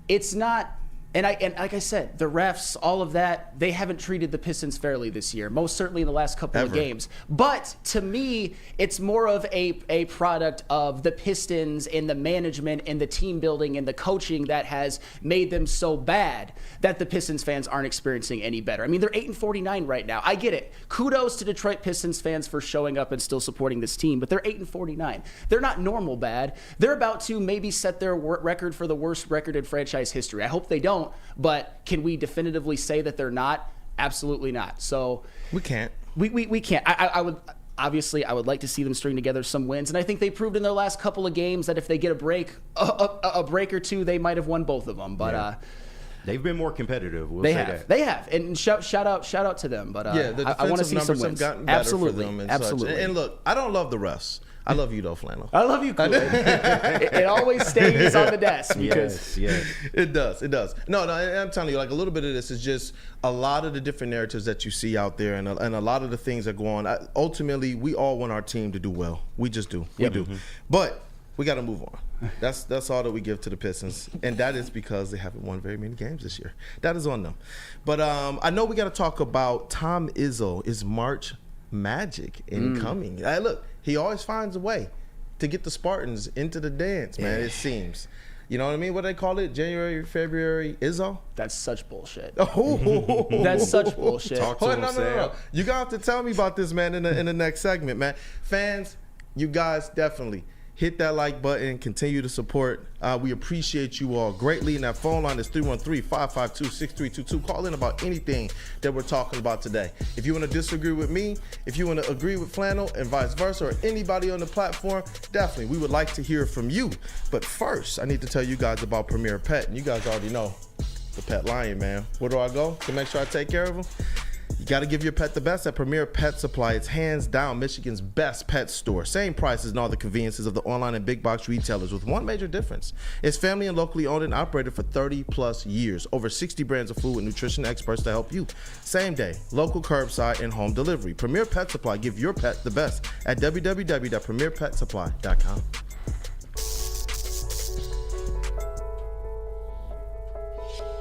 It's not. And like I said, the refs, all of that, they haven't treated the Pistons fairly this year, most certainly in the last couple of games. But to me, it's more of a product of the Pistons and the management and the team building and the coaching that has made them so bad that the Pistons fans aren't experiencing any better. I mean, they're 8-49 right now. I get it. Kudos to Detroit Pistons fans for showing up and still supporting this team, but they're 8-49. They're not normal bad. They're about to maybe set their record for the worst record in franchise history. I hope they don't. But can we definitively say that they're not? Absolutely not. So we can't. We can't. I would obviously like to see them string together some wins, and I think they proved in their last couple of games that if they get a break or two, they might have won both of them. But they've been more competitive. They have, and shout out to them. But I want to see some wins. Have gotten better for them and absolutely. Such. And look, I don't love the refs. I love you though, Flannel. I love you, Kool-Aid. It always stays on the desk because yes. It does. No, I'm telling you, like a little bit of this is just a lot of the different narratives that you see out there, and a lot of the things that go on. Ultimately, we all want our team to do well. We just do. We do. But we got to move on. That's all that we give to the Pistons, and that is because they haven't won very many games this year. That is on them. But I know we got to talk about Tom Izzo is March magic in coming. Hey, look, he always finds a way to get the Spartans into the dance, man, it seems. You know what I mean? What do they call it? January, February, Izzo? That's such bullshit. Oh, That's such bullshit. Talk to him, Sam. No. You got to tell me about this, man, in the next segment, man. Fans, you guys definitely hit that like button. Continue to support. We appreciate you all greatly. And that phone line is 313-552-6322. Call in about anything that we're talking about today. If you want to disagree with me, if you want to agree with Flannel and vice versa, or anybody on the platform, definitely, we would like to hear from you. But first, I need to tell you guys about Premier Pet. And you guys already know the Pet Lion, man. Where do I go to make sure I take care of him? You got to give your pet the best at Premier Pet Supply. It's hands down Michigan's best pet store. Same prices and all the conveniences of the online and big box retailers, with one major difference. It's family and locally owned and operated for 30 plus years. Over 60 brands of food and nutrition experts to help you. Same day, local curbside and home delivery. Premier Pet Supply. Give your pet the best at www.premierpetsupply.com.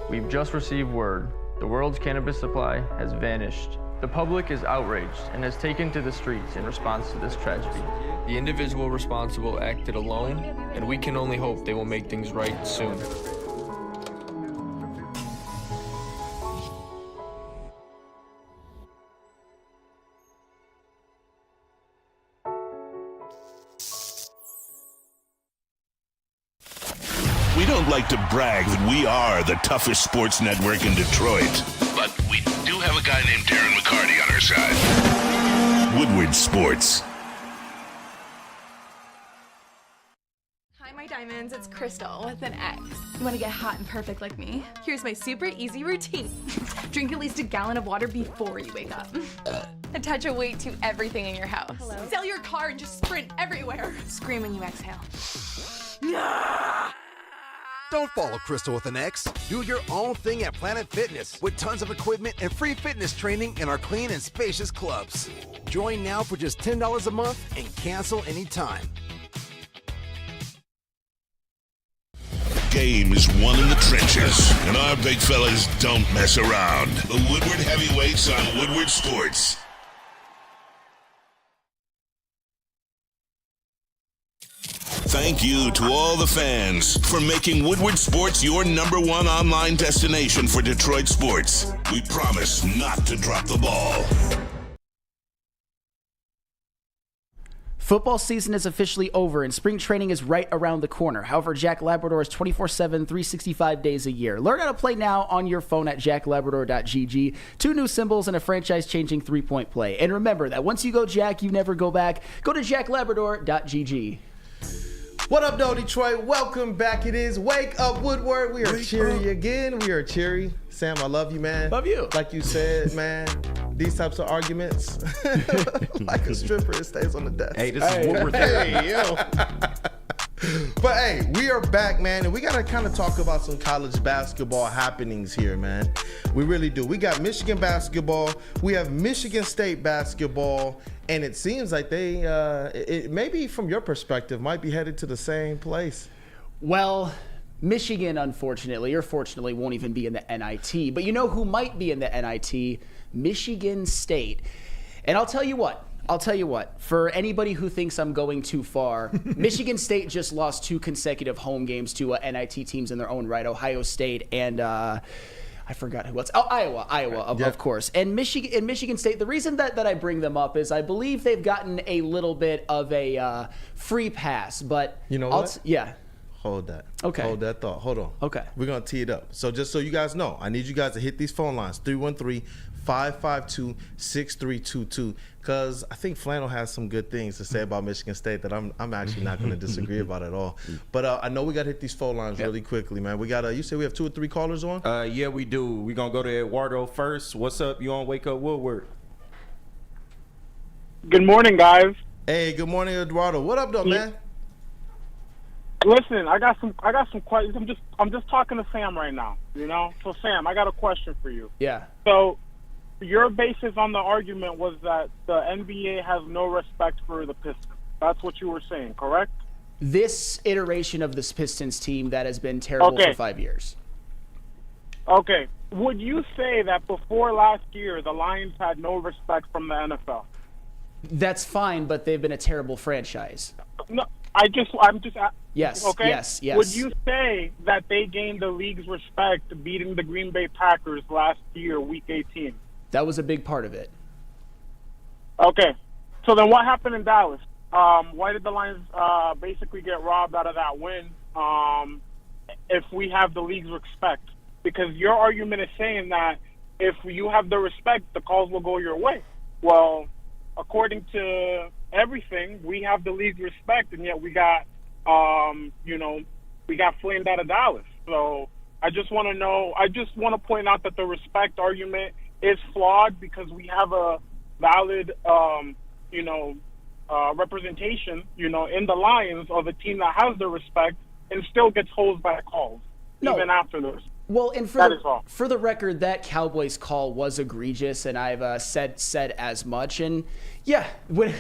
We've just received word. The world's cannabis supply has vanished. The public is outraged and has taken to the streets in response to this tragedy. The individual responsible acted alone, and we can only hope they will make things right soon. We don't like to brag that we are the toughest sports network in Detroit, but we do have a guy named Darren McCarty on our side. Woodward Sports. Hi, my diamonds. It's Crystal with an X. You want to get hot and perfect like me? Here's my super easy routine. Drink at least a gallon of water before you wake up. Attach a weight to everything in your house. Hello? Sell your car and just sprint everywhere. Scream when you exhale. Don't follow Crystal with an X. Do your own thing at Planet Fitness with tons of equipment and free fitness training in our clean and spacious clubs. Join now for just $10 a month and cancel anytime. Game is won in the trenches, and our big fellas don't mess around. The Woodward Heavyweights on Woodward Sports. Thank you to all the fans for making Woodward Sports your #1 online destination for Detroit sports. We promise not to drop the ball. Football season is officially over and spring training is right around the corner. However, Jack Labrador is 24/7, 365 days a year. Learn how to play now on your phone at jacklabrador.gg. 2 new symbols and a franchise-changing 3-point play. And remember that once you go Jack, you never go back. Go to jacklabrador.gg. What up, though, Detroit? Welcome back. It is Wake Up Woodward. We are cheery again. We are cheery. Sam, I love you, man. Love you. Like you said, man, these types of arguments, like a stripper, it stays on the desk. Hey, this is Woodward. Hey, yo. But hey, we are back, man, and we got to kind of talk about some college basketball happenings here, man. We really do. We got Michigan basketball. We have Michigan State basketball, and it seems like they, maybe from your perspective, might be headed to the same place. Well, Michigan, unfortunately, or fortunately, won't even be in the NIT. But you know who might be in the NIT? Michigan State. And I'll tell you what, for anybody who thinks I'm going too far, Michigan State just lost 2 consecutive home games to NIT teams in their own right, Ohio State and I forgot who else. Oh, Iowa, of course. And Michigan State, the reason that I bring them up is I believe they've gotten a little bit of a free pass, but you know what? Yeah. Hold that. Okay. Hold that thought. Hold on. Okay. We're going to tee it up. So just so you guys know, I need you guys to hit these phone lines, 313-552-6322, because I think Flannel has some good things to say about Michigan State that I'm actually not going to disagree about at all. But I know we got to hit these phone lines really quickly, man. We got you say we have 2 or 3 callers on? Yeah, we do. We're going to go to Eduardo first. What's up? You on Wake Up Woodward? Good morning, guys. Hey, good morning, Eduardo. What up, though, man? Listen, I got some questions. I'm just talking to Sam right now, you know? So Sam, I got a question for you. Yeah. So your basis on the argument was that the NBA has no respect for the Pistons. That's what you were saying, correct? This iteration of this Pistons team that has been terrible for 5 years. Okay. Would you say that before last year the Lions had no respect from the NFL? That's fine, but they've been a terrible franchise. No, I'm just. Yes. Okay. Yes. Would you say that they gained the league's respect beating the Green Bay Packers last year, Week 18? That was a big part of it. Okay. So then, what happened in Dallas? Why did the Lions basically get robbed out of that win? If we have the league's respect, because your argument is saying that if you have the respect, the calls will go your way. Well, according to everything, we have the league's respect, and yet we got, we got flamed out of Dallas. So I just want to know. I just want to point out that the respect argument is flawed because we have a valid, representation, in the Lions of a team that has the respect and still gets hosed by calls even after this. Well, and That is all. for the record, that Cowboys call was egregious, and I've said as much. And yeah, there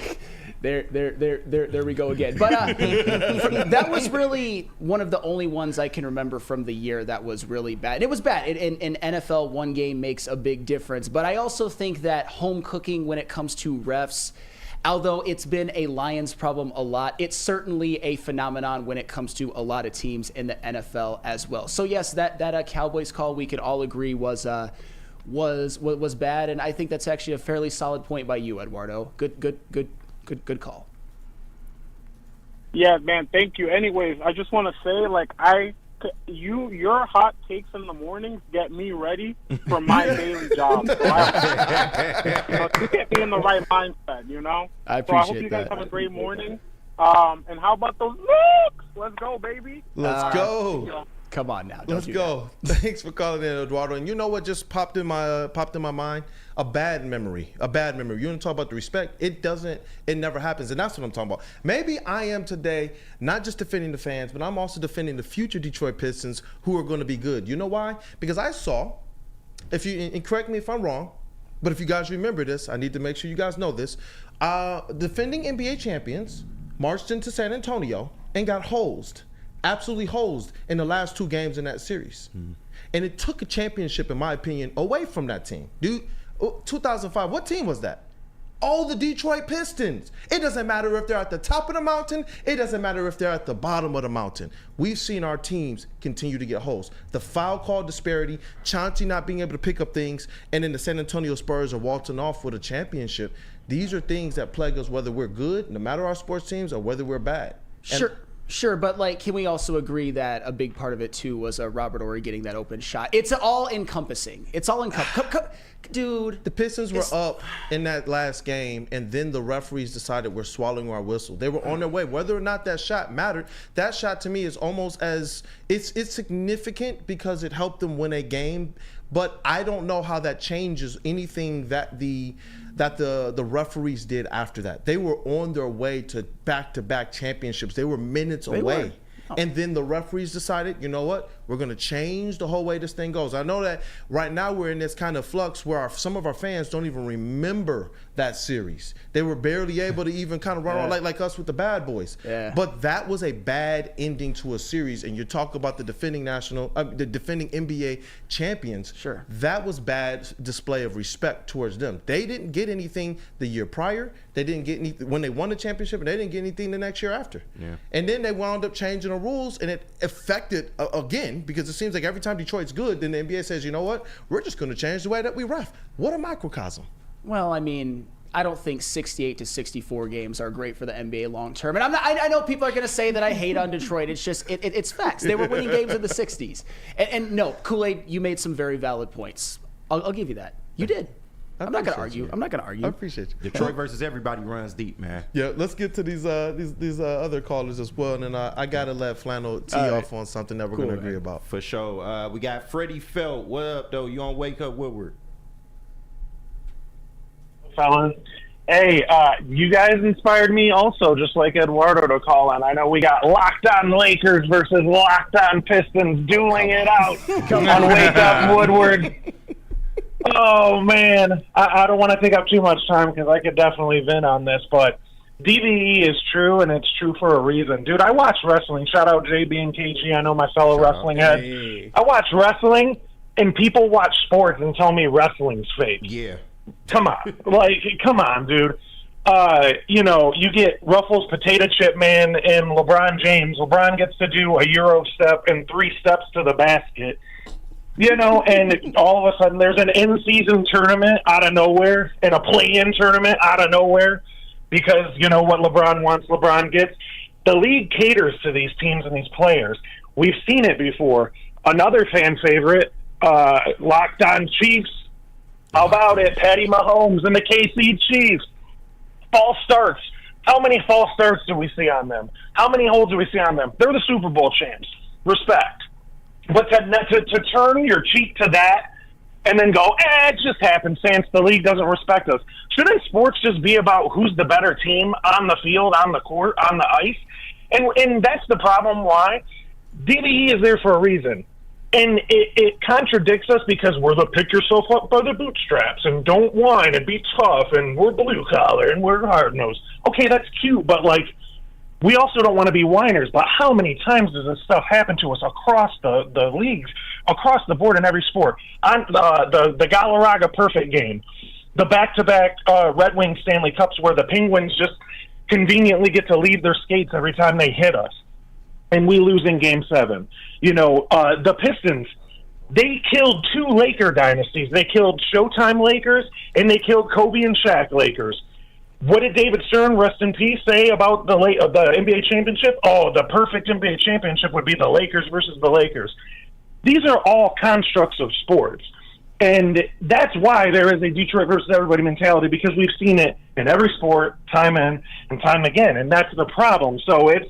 we go again. But that was really one of the only ones I can remember from the year that was really bad. It was bad. In NFL, one game makes a big difference. But I also think that home cooking when it comes to refs, although it's been a Lions problem a lot, it's certainly a phenomenon when it comes to a lot of teams in the NFL as well. So yes, that Cowboys call we could all agree was bad, and I think that's actually a fairly solid point by you, Eduardo. Good call. Yeah, man. Thank you. Anyways, I just want to say, your hot takes in the mornings get me ready for my daily job. So to get me in the right mindset, I appreciate So I hope you guys that. have a great morning. And how about those Knicks? Let's go, baby. Let's go. Come on now. Let's go. Thanks for calling in, Eduardo. And you know what just popped in my mind? A bad memory. You want to talk about the respect? It never happens. And that's what I'm talking about. Maybe I am today not just defending the fans, but I'm also defending the future Detroit Pistons who are going to be good. You know why? Because I saw, and correct me if I'm wrong, but if you guys remember this, I need to make sure you guys know this. Defending NBA champions marched into San Antonio and got hosed. Absolutely hosed in the last two games in that series. And it took a championship, in my opinion, away from that team. Dude, 2005, what team was that? Oh, the Detroit Pistons. It doesn't matter if they're at the top of the mountain. It doesn't matter if they're at the bottom of the mountain. We've seen our teams continue to get hosed. The foul call disparity, Chauncey not being able to pick up things, and then the San Antonio Spurs are waltzing off with a championship. These are things that plague us whether we're good, no matter our sports teams, or whether we're bad. Sure, but can we also agree that a big part of it too was Robert Horry getting that open shot? It's all encompassing. Dude, the Pistons were up in that last game, and then the referees decided we're swallowing our whistle. They were on their way. Whether or not that shot mattered, that shot to me is almost as it's significant because it helped them win a game. But I don't know how that changes anything that the referees did after that. They were on their way to back-to-back championships. They were minutes away. And then the referees decided, you know what? We're going to change the whole way this thing goes. I know that right now we're in this kind of flux where some of our fans don't even remember that series. They were barely able to even kind of run around like us with the bad boys. Yeah. But that was a bad ending to a series. And you talk about the defending NBA champions. Sure. That was bad display of respect towards them. They didn't get anything the year prior. They didn't get anything when they won the championship, and they didn't get anything the next year after. Yeah. And then they wound up changing the rules, and it affected again, because it seems like every time Detroit's good, then the NBA says, you know what, we're just going to change the way that we ref. What a microcosm. Well, I mean, I don't think 68 to 64 games are great for the NBA long term. And I know people are going to say that I hate on Detroit. It's just it's facts. They were winning games in the 60s. And no, Kool-Aid, you made some very valid points. I'll give you that. You did. I'm not going to argue. I appreciate you. Detroit versus everybody runs deep, man. Yeah, let's get to these other callers as well, and then I gotta let Flannel tee off on something that we're gonna agree about. For sure. We got Freddie Felt. What up, though? You on Wake Up Woodward? Fellas. Hey, you guys inspired me also, just like Eduardo, to call in. I know we got Locked On Lakers versus Locked On Pistons dueling it out on Wake Up Woodward. Oh, man. I don't want to take up too much time because I could definitely vent on this, but DVE is true, and it's true for a reason. Dude, I watch wrestling. Shout out JB and KG. I know my fellow wrestling heads. Hey. I watch wrestling, and people watch sports and tell me wrestling's fake. Yeah. Come on. Come on, dude. you get Ruffles Potato Chip Man and LeBron James. LeBron gets to do a Euro step and 3 steps to the basket. And all of a sudden there's an in-season tournament out of nowhere and a play-in tournament out of nowhere because, what LeBron wants, LeBron gets. The league caters to these teams and these players. We've seen it before. Another fan favorite, Locked On Chiefs. How about it? Patty Mahomes and the KC Chiefs. False starts. How many false starts do we see on them? How many holds do we see on them? They're the Super Bowl champs. Respect. But to turn your cheek to that and then go, it just happenstance, the league doesn't respect us. Shouldn't sports just be about who's the better team on the field, on the court, on the ice? And that's the problem why DBE is there for a reason. And it contradicts us because we're the pick yourself up by the bootstraps and don't whine and be tough and we're blue collar and we're hard nosed. Okay, that's cute, but we also don't want to be whiners. But how many times does this stuff happen to us across the leagues, across the board in every sport? On the Galarraga perfect game, the back-to-back Red Wings Stanley Cups where the Penguins just conveniently get to leave their skates every time they hit us. And we lose in Game 7. The Pistons, they killed 2 Laker dynasties. They killed Showtime Lakers, and they killed Kobe and Shaq Lakers. What did David Stern, rest in peace, say about the NBA championship? Oh, the perfect NBA championship would be the Lakers versus the Lakers. These are all constructs of sports. And that's why there is a Detroit versus everybody mentality, because we've seen it in every sport, time in and time again. And that's the problem. So it's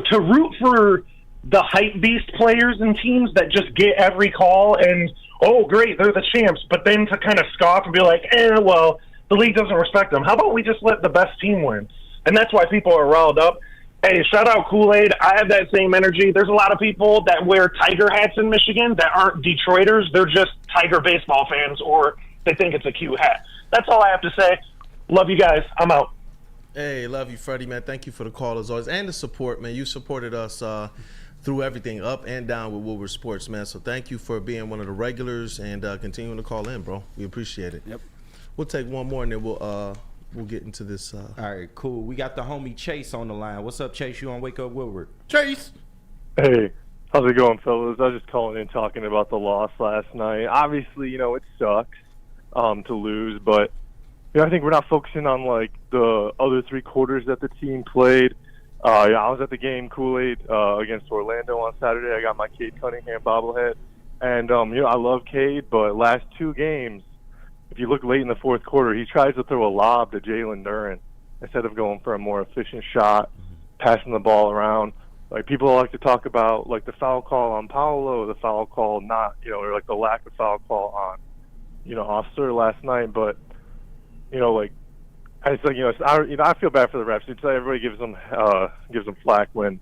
to root for the hype beast players and teams that just get every call and, oh, great, they're the champs, but then to kind of scoff and be like, well, the league doesn't respect them. How about we just let the best team win? And that's why people are riled up. Hey, shout out Kool-Aid. I have that same energy. There's a lot of people that wear Tiger hats in Michigan that aren't Detroiters. They're just Tiger baseball fans, or they think it's a cute hat. That's all I have to say. Love you guys. I'm out. Hey, love you, Freddie, man. Thank you for the call as always and the support, man. You supported us through everything, up and down with Woodward Sports, man. So thank you for being one of the regulars and continuing to call in, bro. We appreciate it. Yep. We'll take one more and then we'll get into this. All right, cool. We got the homie Chase on the line. What's up, Chase? You on Wake Up Woodward? Chase. Hey, how's it going, fellas? I was just calling in talking about the loss last night. Obviously, it sucks to lose, but I think we're not focusing on the other 3 quarters that the team played. I was at the game, Kool-Aid, against Orlando on Saturday. I got my Cade Cunningham bobblehead, and I love Cade, but last 2 games, if you look late in the fourth quarter, he tries to throw a lob to Jalen Duren instead of going for a more efficient shot, passing the ball around. People like to talk about the foul call on Paolo, the foul call not, or the lack of foul call on, Officer last night. But I feel bad for the refs. Everybody gives them flack when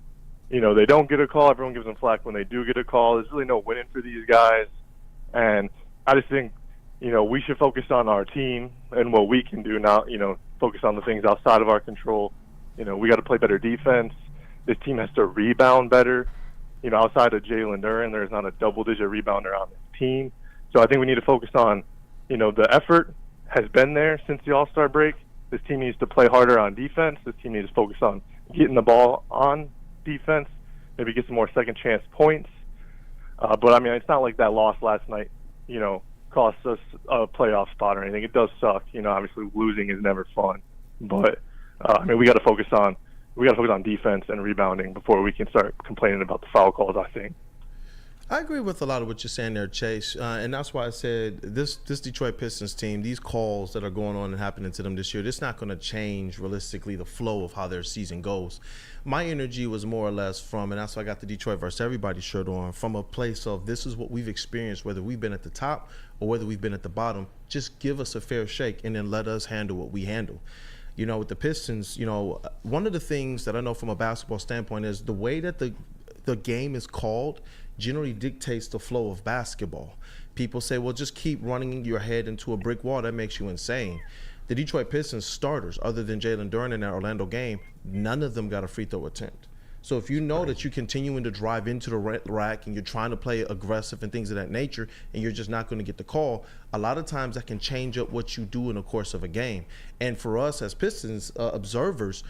they don't get a call. Everyone gives them flack when they do get a call. There's really no winning for these guys, and I just think we should focus on our team and what we can do, not focus on the things outside of our control. We got to play better defense. This team has to rebound better. Outside of Jalen Duren, there's not a double-digit rebounder on this team. So I think we need to focus on, the effort has been there since the All-Star break. This team needs to play harder on defense. This team needs to focus on getting the ball on defense, maybe get some more second-chance points. But, it's not like that loss last night, cost us a playoff spot or anything. It does suck. Obviously losing is never fun. But, we got to focus on defense and rebounding before we can start complaining about the foul calls, I think. I agree with a lot of what you're saying there, Chase, and that's why I said this Detroit Pistons team, these calls that are going on and happening to them this year, it's not going to change realistically the flow of how their season goes. My energy was more or less from, and that's why I got the Detroit versus everybody shirt on, from a place of this is what we've experienced, whether we've been at the top or whether we've been at the bottom. Just give us a fair shake and then let us handle what we handle. With the Pistons, one of the things that I know from a basketball standpoint is the way that the game is called generally dictates the flow of basketball. People say, well, just keep running your head into a brick wall. That makes you insane. The Detroit Pistons starters, other than Jalen Duren in that Orlando game, none of them got a free throw attempt. So if you know that you're continuing to drive into the rack and you're trying to play aggressive and things of that nature, and you're just not going to get the call, a lot of times that can change up what you do in the course of a game. And for us as Pistons observers,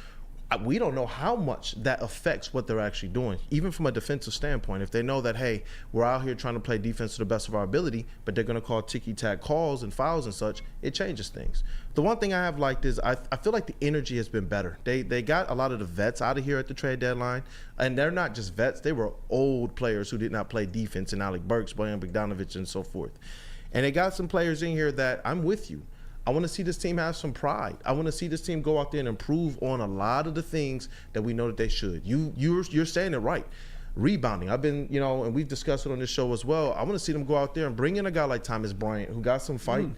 we don't know how much that affects what they're actually doing, even from a defensive standpoint. If they know that, hey, we're out here trying to play defense to the best of our ability, but they're going to call ticky-tack calls and fouls and such, it changes things. The one thing I have liked is I feel like the energy has been better. They got a lot of the vets out of here at the trade deadline, and they're not just vets. They were old players who did not play defense, and Alec Burks, Bojan Bogdanovic, and so forth. And they got some players in here that I'm with you. I want to see this team have some pride. I want to see this team go out there and improve on a lot of the things that we know that they should. You're saying it right. Rebounding. I've been, and we've discussed it on this show as well. I want to see them go out there and bring in a guy like Thomas Bryant who got some fight.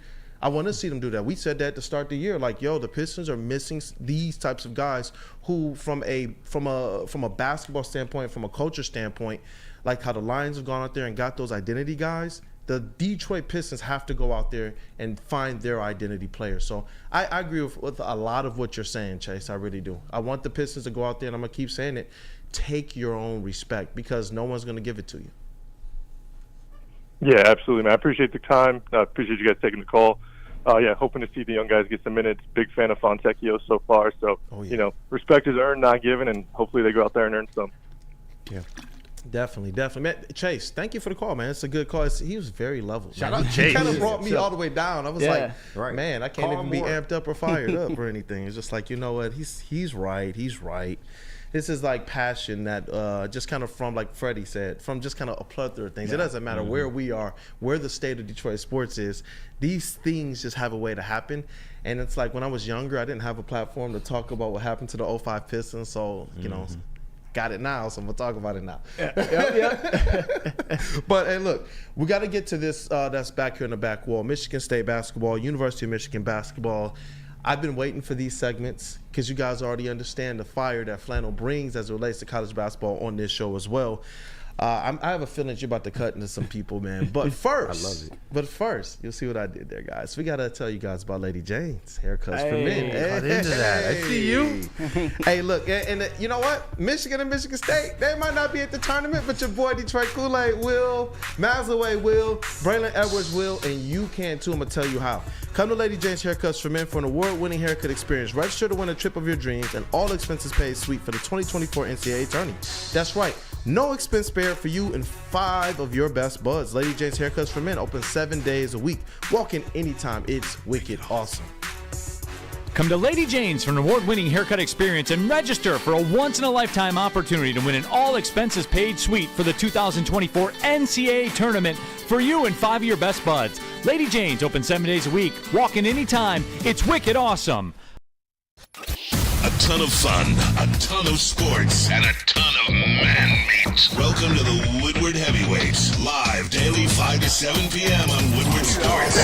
I want to see them do that. We said that to start the year, like, the Pistons are missing these types of guys who, from a basketball standpoint, from a culture standpoint, like how the Lions have gone out there and got those identity guys. The Detroit Pistons have to go out there and find their identity players. So I agree with a lot of what you're saying, Chase. I really do. I want the Pistons to go out there, and I'm going to keep saying it, take your own respect, because no one's going to give it to you. Yeah, absolutely, man. I appreciate the time. I appreciate you guys taking the call. Hoping to see the young guys get some minutes. Big fan of Fontecchio so far. So, respect is earned, not given, and hopefully they go out there and earn some. Yeah. Definitely. Man, Chase, thank you for the call, man. It's a good call. He was very level. Shout out He Chase. kind of brought me all the way down. I was man, I can't even be amped up or fired up or anything. It's just like, you know what? He's right. This is like passion that just kind of from, like Freddie said, from just kind of a plethora of things. It doesn't matter where we are, where the state of Detroit sports is. These things just have a way to happen. And it's like when I was younger, I didn't have a platform to talk about what happened to the 05 Pistons. So, got it now, so I'm going to talk about it now. But, hey, look, we got to get to this that's back here in the back wall. Michigan State basketball, University of Michigan basketball. I've been waiting for these segments because you guys already understand the fire that Flannel brings as it relates to college basketball on this show as well. I have a feeling that you're about to cut into some people, man. But first, I love it. But first, you'll see what I did there, guys. We got to tell you guys about Lady Jane's haircuts for men. Cut into that. I see you. Hey, look, and you know what? Michigan and Michigan State, they might not be at the tournament, but your boy Detroit Kool-Aid will, Masloway will, Braylon Edwards will, and you can too. I'm going to tell you how. Come to Lady Jane's Haircuts for Men for an award-winning haircut experience. Register to win a trip of your dreams and all expenses paid suite for the 2024 NCAA tourney. That's right. No expense spared for you and 5 of your best buds. Lady Jane's Haircuts for Men open 7 days a week. Walk in anytime. It's wicked awesome. Come to Lady Jane's for an award-winning haircut experience and register for a once-in-a-lifetime opportunity to win an all-expenses-paid suite for the 2024 NCAA tournament for you and 5 of your best buds. Lady Jane's open 7 days a week. Walk in anytime. It's wicked awesome. A ton of fun, a ton of sports, and a ton of man meat. Welcome to the Woodward Heavyweights, live daily 5 to 7 p.m. on Woodward Sports.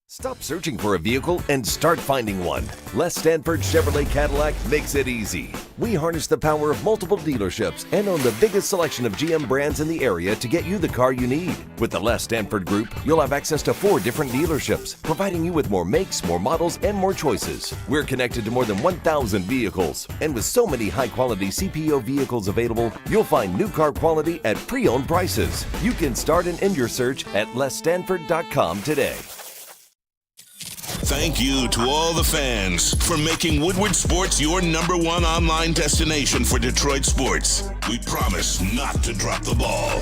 Stop searching for a vehicle and start finding one. Les Stanford Chevrolet Cadillac makes it easy. We harness the power of multiple dealerships and own the biggest selection of GM brands in the area to get you the car you need. With the Les Stanford Group, you'll have access to 4 different dealerships, providing you with more makes, more models, and more choices. We're connected to more than 1,000 vehicles. And with so many high-quality CPO vehicles available, you'll find new car quality at pre-owned prices. You can start and end your search at lesstanford.com today. Thank you to all the fans for making Woodward Sports your #1 online destination for Detroit sports. We promise not to drop the ball.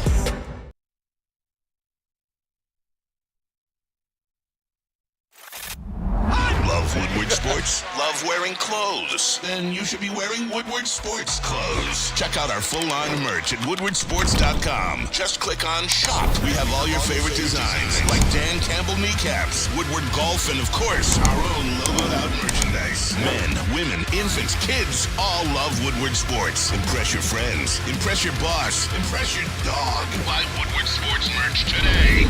Love Woodward Sports? Love wearing clothes? Then you should be wearing Woodward Sports clothes. Check out our full line of merch at woodwardsports.com. Just click on shop. We have all your favorite designs, like Dan Campbell kneecaps, Woodward golf, and of course, our own logoed out merchandise. Men, women, infants, kids all love Woodward Sports. Impress your friends. Impress your boss. Impress your dog. Buy Woodward Sports merch today.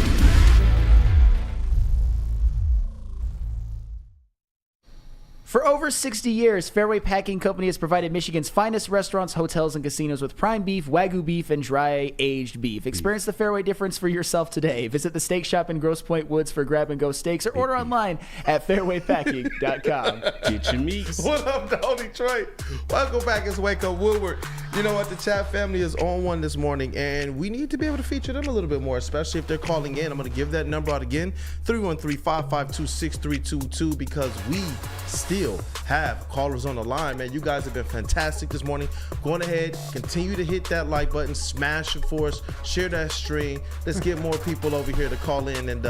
For over 60 years, Fairway Packing Company has provided Michigan's finest restaurants, hotels, and casinos with prime beef, Wagyu beef, and dry-aged beef. Experience the Fairway difference for yourself today. Visit the steak shop in Grosse Pointe Woods for grab-and-go steaks or order online at fairwaypacking.com. Get your meats. What up, dog, Detroit? Welcome back. It's Wake Up Woodward. You know what? The chat family is on one this morning, and we need to be able to feature them a little bit more, especially if they're calling in. I'm going to give that number out again, 313-552-6322, because we still have callers on the line, man. You guys have been fantastic this morning. Go on ahead, continue to hit that like button, smash it for us, share that stream. Let's get more people over here to call in and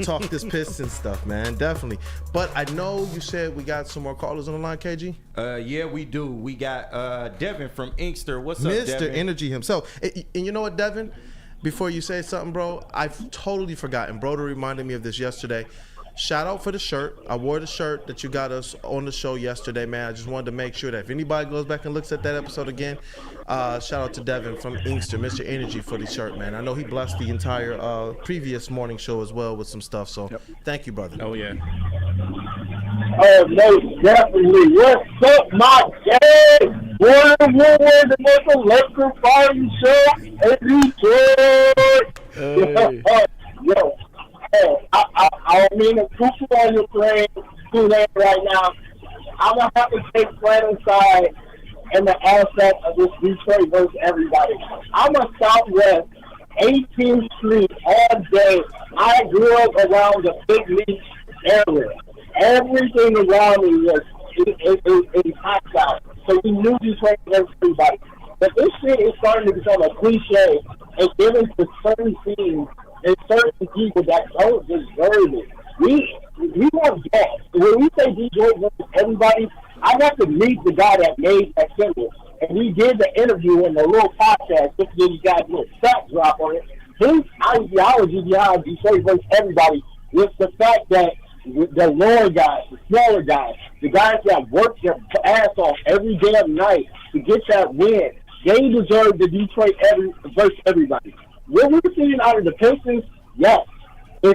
talk this Pistons stuff, man. Definitely. But I know you said we got some more callers on the line, KG. Yeah, we do. We got Devin from Inkster. What's up, Mr. Devin? Energy himself. And you know what, Devin? Before you say something, bro, I've totally forgotten. Broder reminded me of this yesterday. Shout out for the shirt. I wore the shirt that you got us on the show yesterday, man. I just wanted to make sure that if anybody goes back and looks at that episode again, shout out to Devin from Inkster, Mr. Energy, for the shirt, man. I know he blessed the entire previous morning show as well with some stuff, so thank you, brother. Oh, yeah. Oh, no, definitely. What's up, my gang? Woodward, the most electrifying show in Detroit. Yo. I mean, a crucial on your playing too late right now. I'm going to have to take Flannel side in the aspect of this Detroit versus everybody. I'm a Southwest 18th Street all day. I grew up around the big league area. Everything around me was in hot south. So we knew Detroit versus everybody. But this shit is starting to become a cliche and given to certain teams and certain people that don't deserve it. We want Goff. When we say Detroit versus everybody, I want to meet the guy that made that symbol. And we did the interview in the little podcast, just to give you guys a little stat drop on it. His ideology behind Detroit versus everybody was the fact that the lower guys, the smaller guys, the guys that work their ass off every damn night to get that win, they deserve the Detroit versus everybody. What we're seeing out of the Pistons, yes, we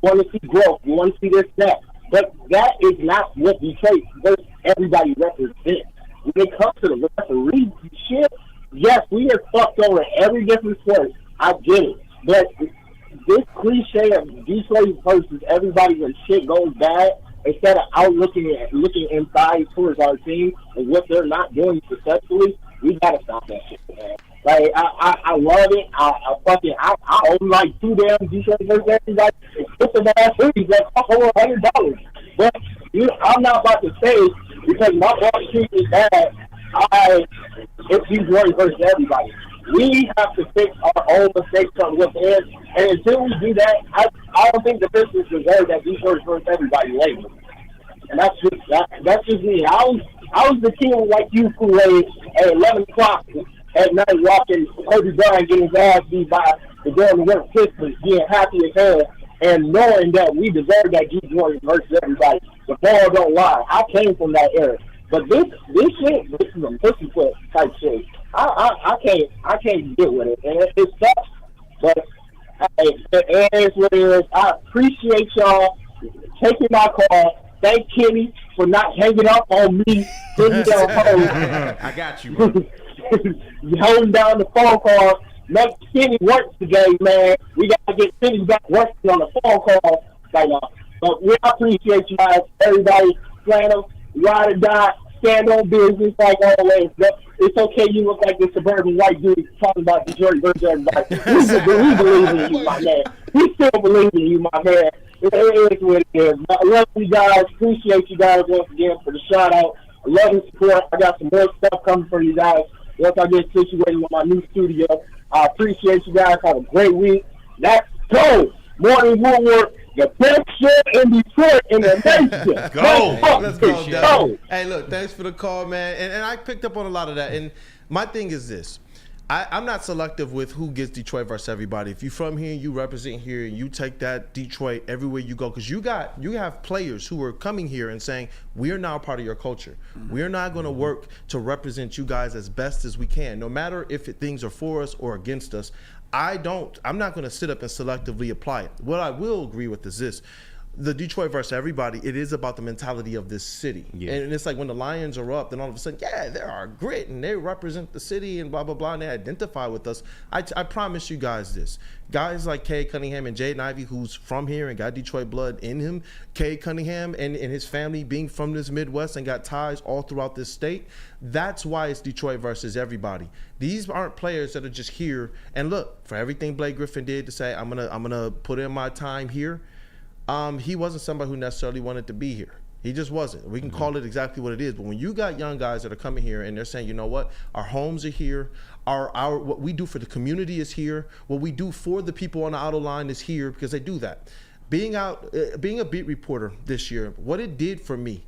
want to see growth. We want to see this, that. But that is not what Detroit versus everybody represents. When it comes to the referee shit, yes, we are fucked over every different sport. I get it. But this cliche of Detroit versus everybody when shit goes bad, instead of looking inside towards our team and what they're not doing successfully, we gotta stop that shit, man. Like, I love it. I own like 2 damn Detroit versus everybody. It's a bad hoodies that cost over $100. But I'm not about to say because my boss treats me bad. It's Detroit versus everybody. We have to fix our own mistakes from within, and until we do that, I don't think the Pistons deserve that Detroit versus everybody label. And that's just me. I was the kid like you Kool-Aid at 11 o'clock at night watching Kobe Bryant getting his ass beat by the Golden State Pistons, being happy as hell, and knowing that we deserve that Detroit versus everybody. The ball don't lie. I came from that era. But this shit, this is a pussyfoot type shit. I can't deal with it, and it sucks. But hey, it is what it is. I appreciate y'all taking my call. Thank Kenny for not hanging up on me. I got you, bro. Holding down the phone call. Make Kenny work today, man. We got to get Kenny back working on the phone call right now. But we appreciate you guys, everybody. Flannel, ride or die, stand on business like always. But it's okay, you look like the suburban white dude talking about Detroit versus everybody. We believe in you, my man. We still believe in you, my man. It is what it is. I love you guys. Appreciate you guys once again for the shout out. I love the support. I got some more stuff coming for you guys once I get situated with my new studio. I appreciate you guys. Have a great week. Let's go. Morning Woodward, the best show in Detroit in the nation. Let's go, Devin. Hey, look, thanks for the call, man. And I picked up on a lot of that. And my thing is this. I'm not selective with who gets Detroit versus everybody. If you're from here, you represent here, and you take that Detroit everywhere you go, because you have players who are coming here and saying, we are now part of your culture. We're not going to work to represent you guys as best as we can, no matter if things are for us or against us. I'm not going to sit up and selectively apply it. What I will agree with is this. the Detroit versus everybody, it is about the mentality of this city. Yeah. And it's like when the Lions are up, then all of a sudden, yeah, they are grit and they represent the city and blah, blah, blah, and they identify with us. I promise you guys this. Guys like Cade Cunningham and Jaden Ivey, who's from here and got Detroit blood in him, Cade Cunningham and his family being from this Midwest and got ties all throughout this state, that's why it's Detroit versus everybody. These aren't players that are just here. And look, for everything Blake Griffin did to say, I'm gonna put in my time here, he wasn't somebody who necessarily wanted to be here. He just wasn't. We can call it exactly what it is. But when you got young guys that are coming here and they're saying, you know what, our homes are here, our what we do for the community is here, what we do for the people on the outer line is here, because they do that. Being a beat reporter this year, what it did for me,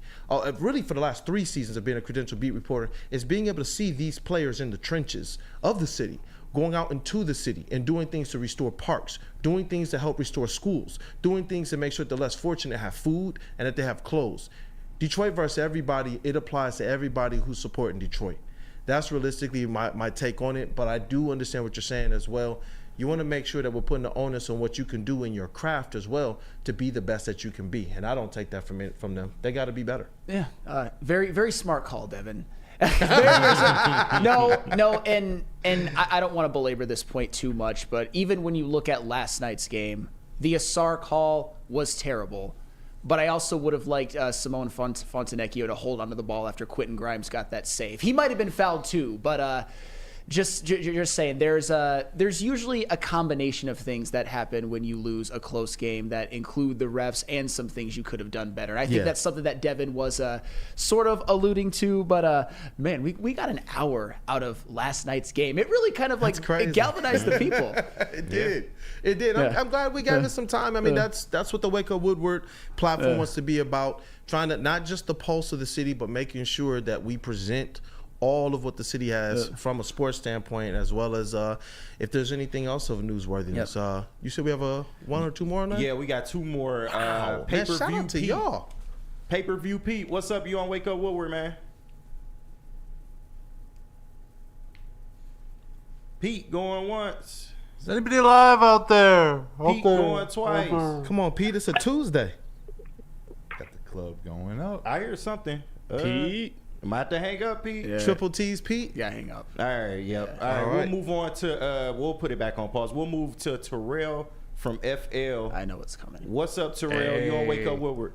really for the last 3 seasons of being a credentialed beat reporter, is being able to see these players in the trenches of the city, going out into the city and doing things to restore parks, doing things to help restore schools, doing things to make sure the less fortunate have food and that they have clothes. Detroit versus everybody, it applies to everybody who's supporting Detroit. That's realistically my take on it, but I do understand what you're saying as well. You want to make sure that we're putting the onus on what you can do in your craft as well to be the best that you can be. And I don't take that from them. They got to be better. Yeah. Very, very smart call, Devin. No, and I don't want to belabor this point too much, but even when you look at last night's game, the Asar call was terrible. But I also would have liked Simone Fontenecchio to hold onto the ball after Quentin Grimes got that save. He might have been fouled too, but just saying, there's usually a combination of things that happen when you lose a close game that include the refs and some things you could have done better. And I think that's something that Devin was sort of alluding to. But man, we got an hour out of last night's game. It really kind of it galvanized the people. It did. It did. I'm glad we gave it some time. I mean, that's what the Wake Up Woodward platform wants to be about, trying to not just the pulse of the city, but making sure that we present all of what the city has from a sports standpoint, as well as if there's anything else of newsworthiness. You said we have 1 or 2 more on that? Yeah, we got 2 more. Pay-per-view shout out to y'all. Pay-per-view Pete, what's up? You on Wake Up Woodward, man? Pete going once. Is anybody alive out there? Pete going twice. Come on, Pete, it's a Tuesday. Got the club going up. I hear something. Pete. I'm about to hang up, Pete. Yeah. Triple T's, Pete? Yeah, hang up. All right, yep. All right, we'll move on to, we'll put it back on pause. We'll move to Terrell from FL. I know what's coming. What's up, Terrell? You on Wake Up Woodward?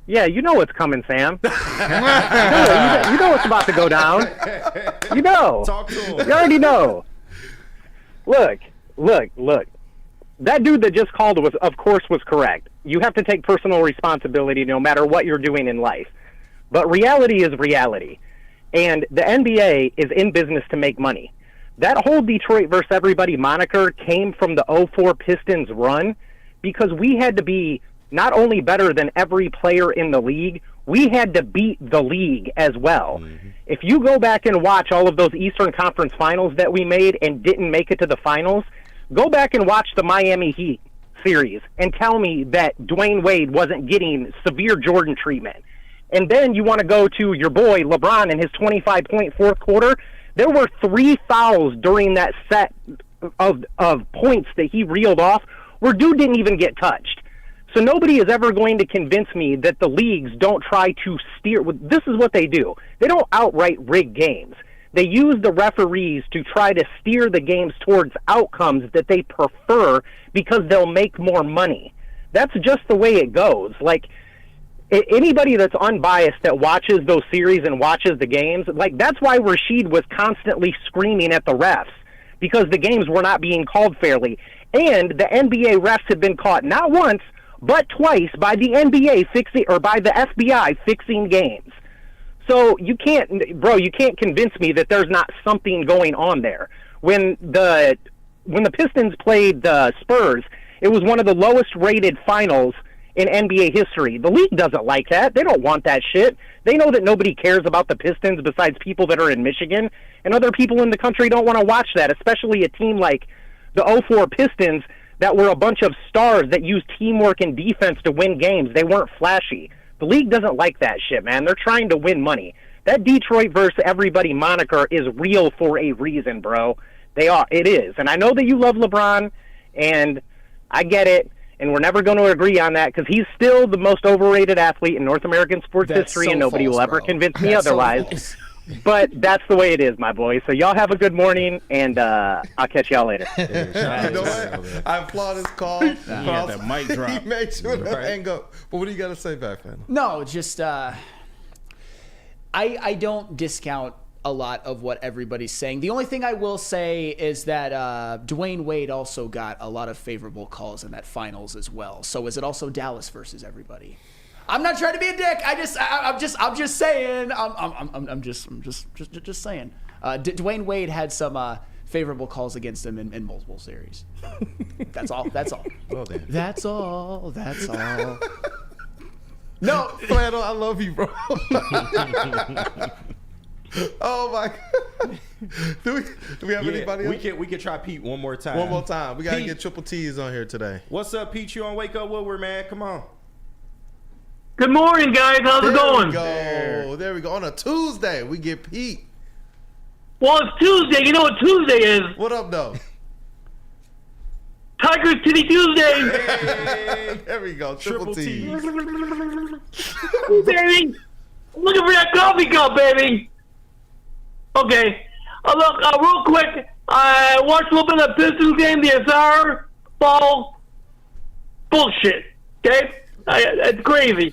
Yeah, you know what's coming, Sam. you know what's about to go down. You know. Talk to him. You already know. Look. That dude that just called was correct. You have to take personal responsibility no matter what you're doing in life. But reality is reality. And the NBA is in business to make money. That whole Detroit versus everybody moniker came from the 04 Pistons run, because we had to be not only better than every player in the league, we had to beat the league as well. Mm-hmm. If you go back and watch all of those Eastern Conference finals that we made and didn't make it to the finals, go back and watch the Miami Heat series and tell me that Dwayne Wade wasn't getting severe Jordan treatment. And then you want to go to your boy LeBron in his 25-point fourth quarter. There were 3 fouls during that set of points that he reeled off where dude didn't even get touched. So nobody is ever going to convince me that the leagues don't try to steer. This is what they do. They don't outright rig games. They use the referees to try to steer the games towards outcomes that they prefer because they'll make more money. That's just the way it goes. Like, anybody that's unbiased that watches those series and watches the games, like, that's why Rashid was constantly screaming at the refs, because the games were not being called fairly. And the NBA refs had been caught not once, but twice by the NBA by the FBI fixing games. So you can't convince me that there's not something going on there. When the Pistons played the Spurs, it was one of the lowest rated finals in NBA history. The league doesn't like that. They don't want that shit. They know that nobody cares about the Pistons besides people that are in Michigan, and other people in the country don't want to watch that, especially a team like the 04 Pistons that were a bunch of stars that used teamwork and defense to win games. They weren't flashy. The league doesn't like that shit, man. They're trying to win money. That Detroit versus everybody moniker is real for a reason, bro. It is. And I know that you love LeBron, and I get it. and we're never going to agree on that because he's still the most overrated athlete in North American sports history, and nobody will ever convince me otherwise. But that's the way it is, my boy. So y'all have a good morning, and I'll catch y'all later. You know what? I applaud his call. That mic drop. He made sure to hang up. But what do you got to say back, man? No, just I don't discount a lot of what everybody's saying. The only thing I will say is that Dwayne Wade also got a lot of favorable calls in that finals as well. So is it also Dallas versus everybody? I'm not trying to be a dick. I'm just saying. I'm just saying. Dwayne Wade had some favorable calls against him in multiple series. That's all. Well then. That's all. No, Flannel, I love you, bro. Oh my God. Do we have anybody else? We can try Pete one more time. One more time. We gotta Pete. get Triple T's on here today. What's up, Pete? You on Wake Up Woodward, man? Come on. Good morning, guys. How's it going? There we go. On a Tuesday, we get Pete. Well, it's Tuesday. You know what Tuesday is? What up, though? Tigers Titty Tuesday. Hey, there we go. Triple T. Baby, I'm looking for that coffee cup, baby. Okay. Look, real quick, I watched a little bit of the Pistons game, the SR ball. Bullshit. Okay? It's crazy.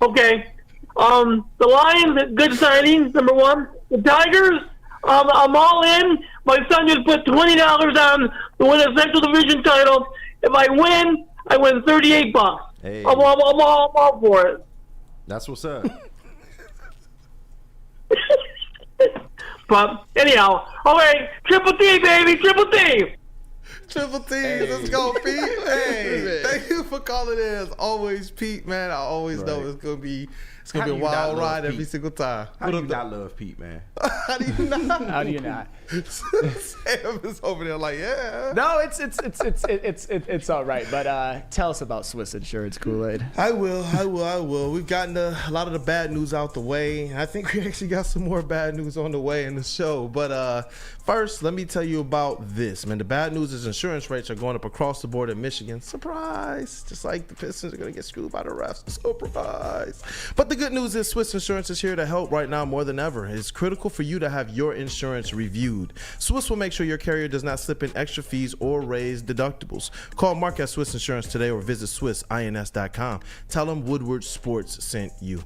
Okay. The Lions, good signing, number one. The Tigers, I'm all in. My son just put $20 on to win a Central Division title. If I win $38. Hey. I'm all for it. That's what's up. But anyhow, all right, Triple T, baby, Triple T. Triple T, let's go, Pete. Hey, thank you for calling in. As always, Pete, man. I always know it's gonna be a wild ride every single time. How do you not love Pete, man? How do you not? How do you not? Sam is over there like, yeah. No, it's all right. But tell us about Swiss Insurance, Kool-Aid. I will. We've gotten a lot of the bad news out the way. I think we actually got some more bad news on the way in the show. But first, let me tell you about this, man. The bad news is insurance rates are going up across the board in Michigan. Surprise! Just like the Pistons are going to get screwed by the refs. Surprise! But the good news is Swiss Insurance is here to help right now more than ever. It's critical for you to have your insurance reviewed. Swiss will make sure your carrier does not slip in extra fees or raise deductibles. Call Mark at Swiss Insurance today or visit SwissINS.com. Tell them Woodward Sports sent you.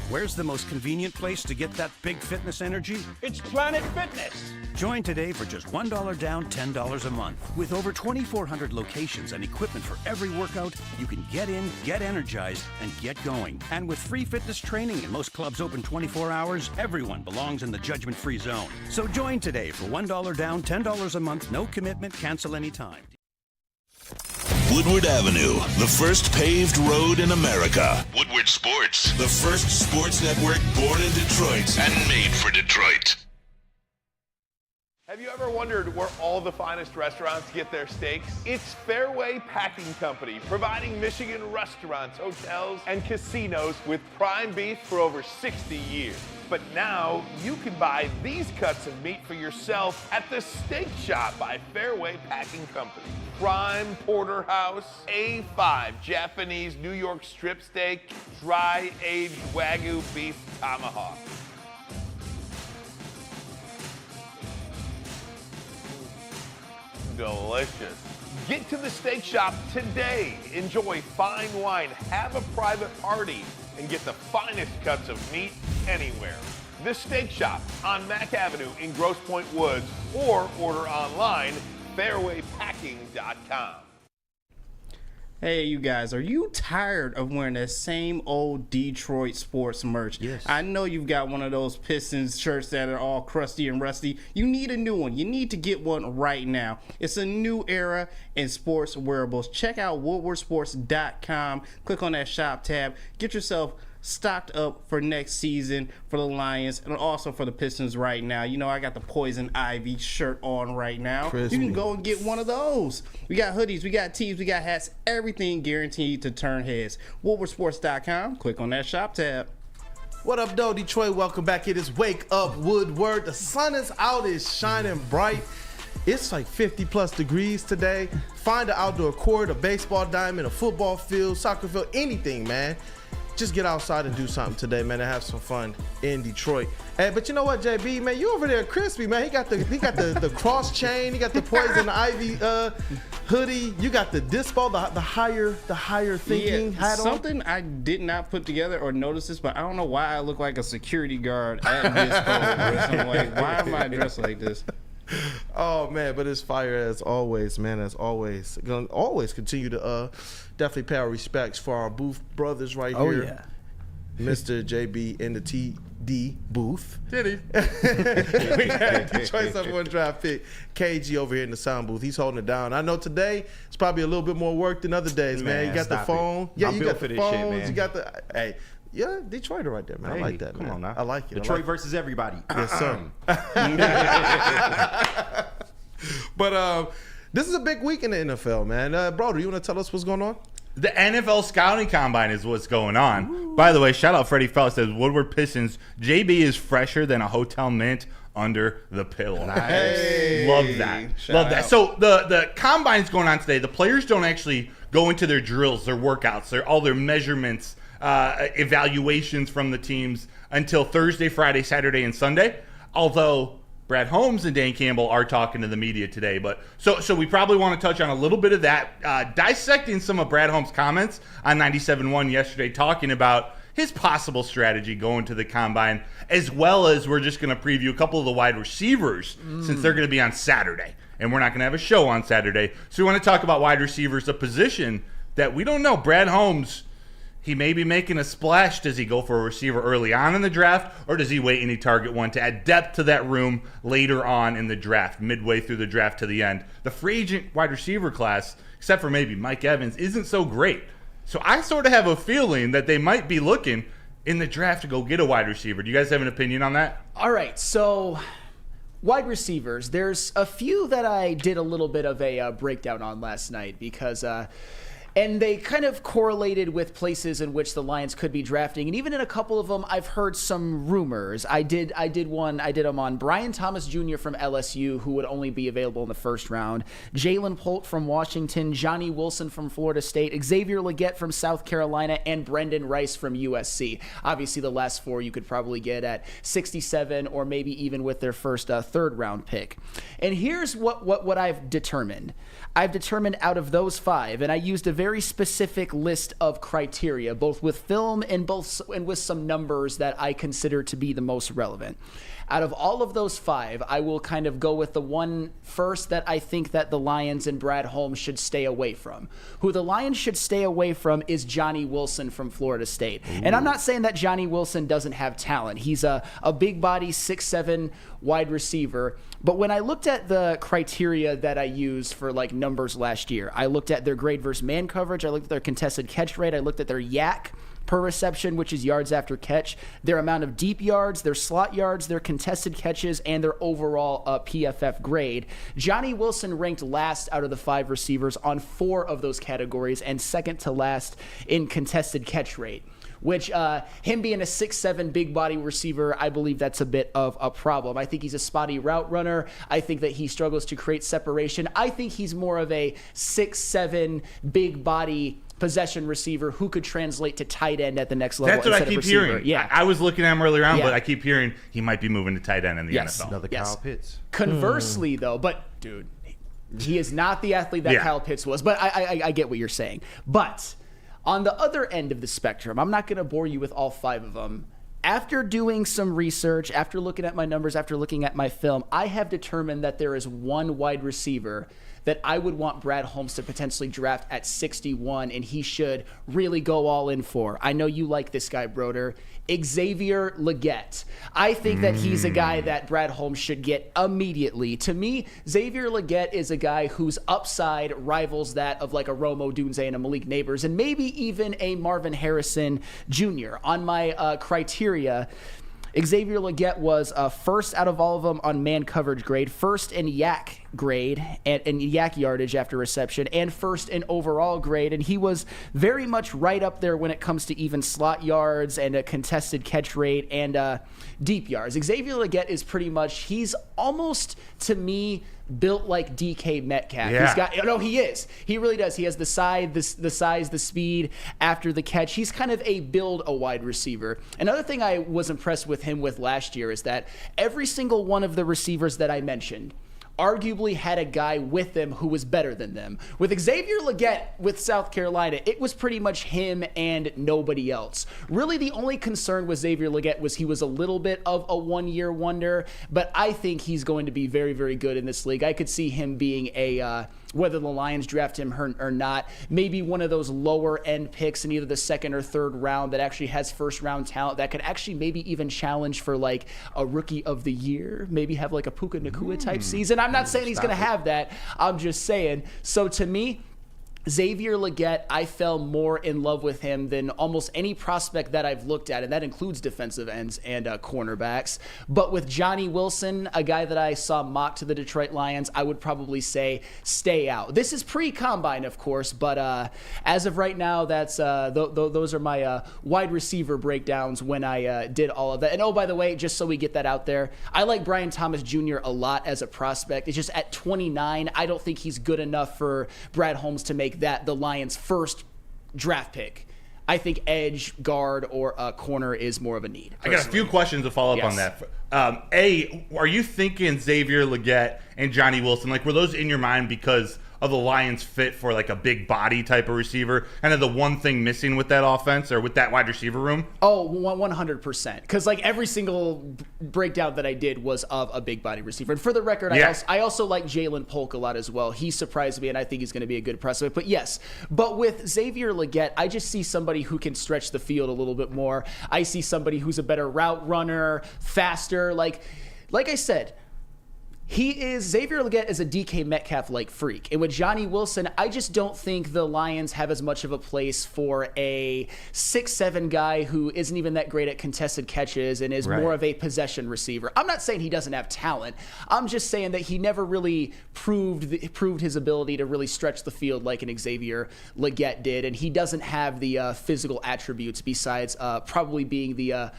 Where's the most convenient place to get that big fitness energy? It's Planet Fitness. Join today for just $1 down, $10 a month. With over 2,400 locations and equipment for every workout, you can get in, get energized, and get going. And with free fitness training and most clubs open 24 hours, everyone belongs in the judgment-free zone. So join today for $1 down, $10 a month, no commitment, cancel anytime. Woodward Avenue, the first paved road in America. Woodward Sports, the first sports network born in Detroit and made for Detroit. Have you ever wondered where all the finest restaurants get their steaks? It's Fairway Packing Company, providing Michigan restaurants, hotels, and casinos with prime beef for over 60 years. But now you can buy these cuts of meat for yourself at the Steak Shop by Fairway Packing Company. Prime porterhouse, A5 Japanese New York strip steak, dry aged Wagyu beef tomahawk. Delicious. Get to the Steak Shop today. Enjoy fine wine, have a private party, and get the finest cuts of meat anywhere. The Steak Shop on Mack Avenue in Grosse Pointe Woods, or order online, fairwaypacking.com. Hey, you guys, are you tired of wearing that same old Detroit sports merch? Yes. I know you've got one of those Pistons shirts that are all crusty and rusty. You need a new one. You need to get one right now. It's a new era in sports wearables. Check out woodwardsports.com. Click on that shop tab. Get yourself stocked up for next season for the Lions and also for the Pistons right now. You know, I got the Poison Ivy shirt on right now. Christmas. You can go and get one of those. We got hoodies, we got tees, we got hats, everything guaranteed to turn heads. woodwardsports.com. Click on that shop tab. What up, though, Detroit? Welcome back. It is Wake Up Woodward. The sun is out, it's shining bright. It's like 50 plus degrees today. Find an outdoor court, a baseball diamond, a football field, soccer field, anything, man. Just get outside and do something today, man, and have some fun in Detroit. Hey, but you know what, JB, man, you over there crispy, man. He got the cross chain, he got the poison ivy hoodie, you got the dispo, the higher thinking hat on. Something I did not put together or notice this, but I don't know why I look like a security guard at dispo or something. Like, why am I dressed like this? Oh man, but it's fire as always, man. As always, gonna always continue to definitely pay our respects for our booth brothers right here. Oh yeah, Mr. JB in the TD booth. Did he? We got Detroit's #1 draft pick KG over here in the sound booth. He's holding it down. I know today it's probably a little bit more work than other days, man. You got the phone. Yeah, you got the phones. You got the Yeah, Detroiter right there, man. I like that, man. Come on now. I like it. Detroit versus everybody. Yes, sir. But this is a big week in the NFL, man. Bro, do you want to tell us what's going on? The NFL Scouting Combine is what's going on. Ooh. By the way, shout out Freddie Fells says Woodward Pistons. JB is fresher than a hotel mint under the pillow. Nice. Love that. Love that. So the Combine's going on today. The players don't actually go into their drills, their workouts, all their measurements, evaluations from the teams until Thursday, Friday, Saturday, and Sunday. Although Brad Holmes and Dan Campbell are talking to the media today. But so we probably want to touch on a little bit of that, dissecting some of Brad Holmes' comments on 97.1 yesterday, talking about his possible strategy going to the Combine, as well as we're just going to preview a couple of the wide receivers since they're going to be on Saturday. And we're not going to have a show on Saturday. So we want to talk about wide receivers, a position that we don't know. Brad Holmes, he may be making a splash. Does he go for a receiver early on in the draft, or does he wait and he target one to add depth to that room later on in the draft, midway through the draft to the end? The free agent wide receiver class, except for maybe Mike Evans, isn't so great. So I sort of have a feeling that they might be looking in the draft to go get a wide receiver. Do you guys have an opinion on that? All right, so wide receivers, there's a few that I did a little bit of a breakdown on last night because and they kind of correlated with places in which the Lions could be drafting. And even in a couple of them, I've heard some rumors. I did them on Brian Thomas Jr. from LSU, who would only be available in the first round, Jalen Polt from Washington, Johnny Wilson from Florida State, Xavier Legette from South Carolina, and Brendan Rice from USC. Obviously, the last four you could probably get at 67 or maybe even with their first third round pick. And here's what I've determined. I've determined out of those five, and I used a very specific list of criteria, both with film and with some numbers that I consider to be the most relevant. Out of all of those five, I will kind of go with the one first that I think that the Lions and Brad Holmes should stay away from. Who the Lions should stay away from is Johnny Wilson from Florida State. Ooh. And I'm not saying that Johnny Wilson doesn't have talent. He's a big body, 6'7" wide receiver. But when I looked at the criteria that I used for like numbers last year, I looked at their grade versus man coverage, I looked at their contested catch rate, I looked at their yak per reception, which is yards after catch, their amount of deep yards, their slot yards, their contested catches, and their overall PFF grade. Johnny Wilson ranked last out of the five receivers on 4 of those categories and second to last in contested catch rate, which him being a 6'7" big body receiver, I believe that's a bit of a problem. I think he's a spotty route runner. I think that he struggles to create separation. I think he's more of a 6'7" big body possession receiver who could translate to tight end at the next level. That's what I keep hearing. Yeah, I was looking at him earlier on, but I keep hearing he might be moving to tight end in the NFL. Another Kyle Pitts. Conversely, though, but dude, he is not the athlete that Kyle Pitts was. But I get what you're saying. But on the other end of the spectrum, I'm not going to bore you with all 5 of them. After doing some research, after looking at my numbers, after looking at my film, I have determined that there is one wide receiver that I would want Brad Holmes to potentially draft at 61, and he should really go all in for. I know you like this guy, Broder. Xavier Legette. I think that he's a guy that Brad Holmes should get immediately. To me, Xavier Legette is a guy whose upside rivals that of like a Romo Dunze and a Malik Neighbors, and maybe even a Marvin Harrison Jr. On my criteria, Xavier Legette was first out of all of them on man coverage grade, first in yak grade and yak yardage after reception, and first in overall grade. And he was very much right up there when it comes to even slot yards and a contested catch rate and deep yards. Xavier Legette is pretty much, he's almost, to me, built like DK Metcalf. Yeah. He is. He really does. He has the size, the speed after the catch. He's kind of a wide receiver. Another thing I was impressed with him with last year is that every single one of the receivers that I mentioned arguably had a guy with them who was better than them. With Xavier Legette with South Carolina, it was pretty much him and nobody else. Really, the only concern with Xavier Legette was he was a little bit of a one-year wonder, but I think he's going to be very, very good in this league. I could see him being whether the Lions draft him or not, maybe one of those lower end picks in either the second or third round that actually has first round talent that could actually maybe even challenge for like a rookie of the year, maybe have like a Puka Nacua type season. I'm not saying he's going to have that. I'm just saying. So to me, Xavier Legette, I fell more in love with him than almost any prospect that I've looked at, and that includes defensive ends and cornerbacks. But with Johnny Wilson, a guy that I saw mocked to the Detroit Lions, I would probably say stay out. This is pre-combine, of course, but as of right now, that's those are my wide receiver breakdowns when I did all of that. And oh, by the way, just so we get that out there, I like Brian Thomas Jr. a lot as a prospect. It's just at 29, I don't think he's good enough for Brad Holmes to make that the Lions' first draft pick. I think edge, guard, or corner is more of a need. Personally. I got a few questions to follow up on that. Are you thinking Xavier Legette and Johnny Wilson, like were those in your mind because of the Lions' fit for like a big body type of receiver, kind of the one thing missing with that offense or with that wide receiver room? Oh, 100%. Because like every single breakdown that I did was of a big body receiver. And for the record, I also like Jalen Polk a lot as well. He surprised me, and I think he's going to be a good prospect. But yes, with Xavier Legette, I just see somebody who can stretch the field a little bit more. I see somebody who's a better route runner, faster. Like I said, Xavier Legette is a DK Metcalf-like freak. And with Johnny Wilson, I just don't think the Lions have as much of a place for a 6'7" guy who isn't even that great at contested catches and is more of a possession receiver. I'm not saying he doesn't have talent. I'm just saying that he never really proved his ability to really stretch the field like an Xavier Legette did. And he doesn't have the physical attributes besides probably being the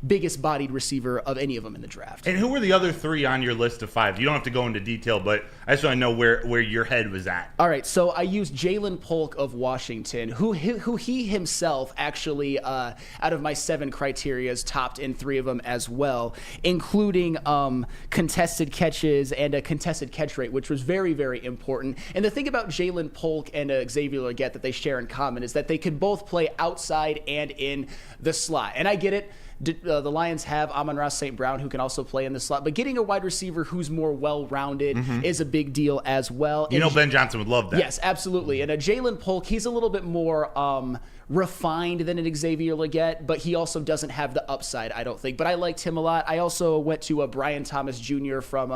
biggest bodied receiver of any of them in the draft. And who were the other three on your list of five? You don't have to go into detail, but I just want to know where your head was at. All right, so I used Jalen Polk of Washington, who he himself actually, out of my 7 criterias, topped in 3 of them as well, including contested catches and a contested catch rate, which was very, very important. And the thing about Jalen Polk and Xavier Legette that they share in common is that they can both play outside and in the slot. And I get it. The Lions have Amon-Ra St. Brown, who can also play in the slot. But getting a wide receiver who's more well-rounded is a big deal as well. Ben Johnson would love that. Yes, absolutely. And Jalen Polk, he's a little bit more refined than an Xavier Legette, but he also doesn't have the upside, I don't think. But I liked him a lot. I also went to Brian Thomas Jr. from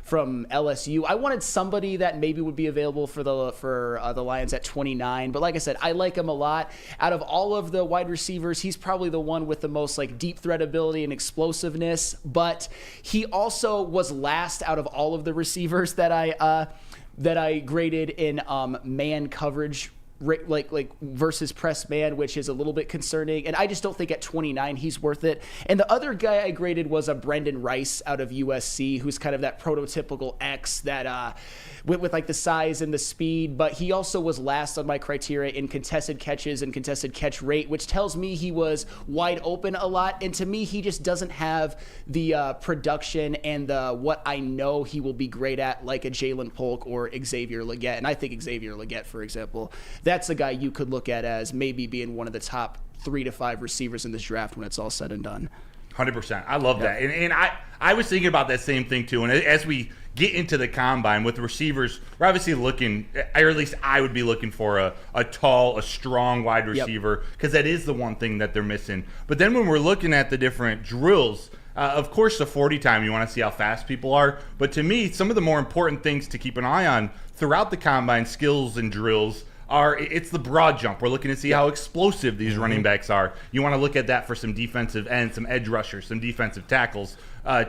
LSU. I wanted somebody that maybe would be available for the Lions at 29. But like I said, I like him a lot. Out of all of the wide receivers, he's probably the one with the most like deep threat ability and explosiveness. But he also was last out of all of the receivers that I graded in man coverage, like versus press man, which is a little bit concerning. And I just don't think at 29 he's worth it. And the other guy I graded was a Brendan Rice out of USC, who's kind of that prototypical X that with like the size and the speed, but he also was last on my criteria in contested catches and contested catch rate, which tells me he was wide open a lot. And to me, he just doesn't have the production and what I know he will be great at, like a Jalen Polk or Xavier Legette. And I think Xavier Legette, for example, that's a guy you could look at as maybe being one of the top 3 to 5 receivers in this draft when it's all said and done. 100%. I love that. And I was thinking about that same thing too. And as we get into the combine with receivers, we're obviously looking, or at least I would be looking for a tall, a strong wide receiver, because that is the one thing that they're missing. But then when we're looking at the different drills, of course, the 40 time, you want to see how fast people are. But to me, some of the more important things to keep an eye on throughout the combine skills and drills it's the broad jump. We're looking to see how explosive these running backs are. You want to look at that for some defensive ends, some edge rushers, some defensive tackles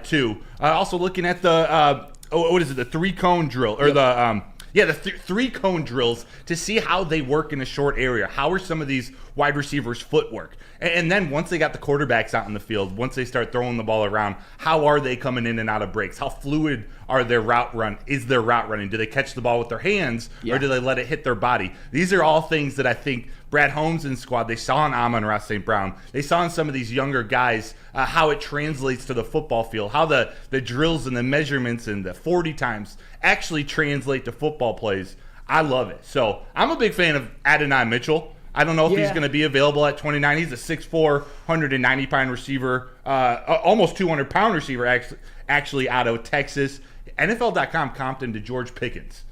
too. Also looking at the the 3-cone drill or the 3-cone drills to see how they work in a short area. How are some of these wide receivers' footwork. And then once they got the quarterbacks out in the field, once they start throwing the ball around, how are they coming in and out of breaks? How fluid are their route run? Is their route running? Do they catch the ball with their hands or do they let it hit their body? These are all things that I think Brad Holmes and squad, they saw in Amon-Ra St. Brown. They saw in some of these younger guys how it translates to the football field, how the drills and the measurements and the 40 times actually translate to football plays. I love it. So I'm a big fan of Adonai Mitchell. I don't know if he's going to be available at 29. He's a 6'4", 190-pound receiver, almost 200-pound receiver actually out of Texas. NFL.com comped him to George Pickens.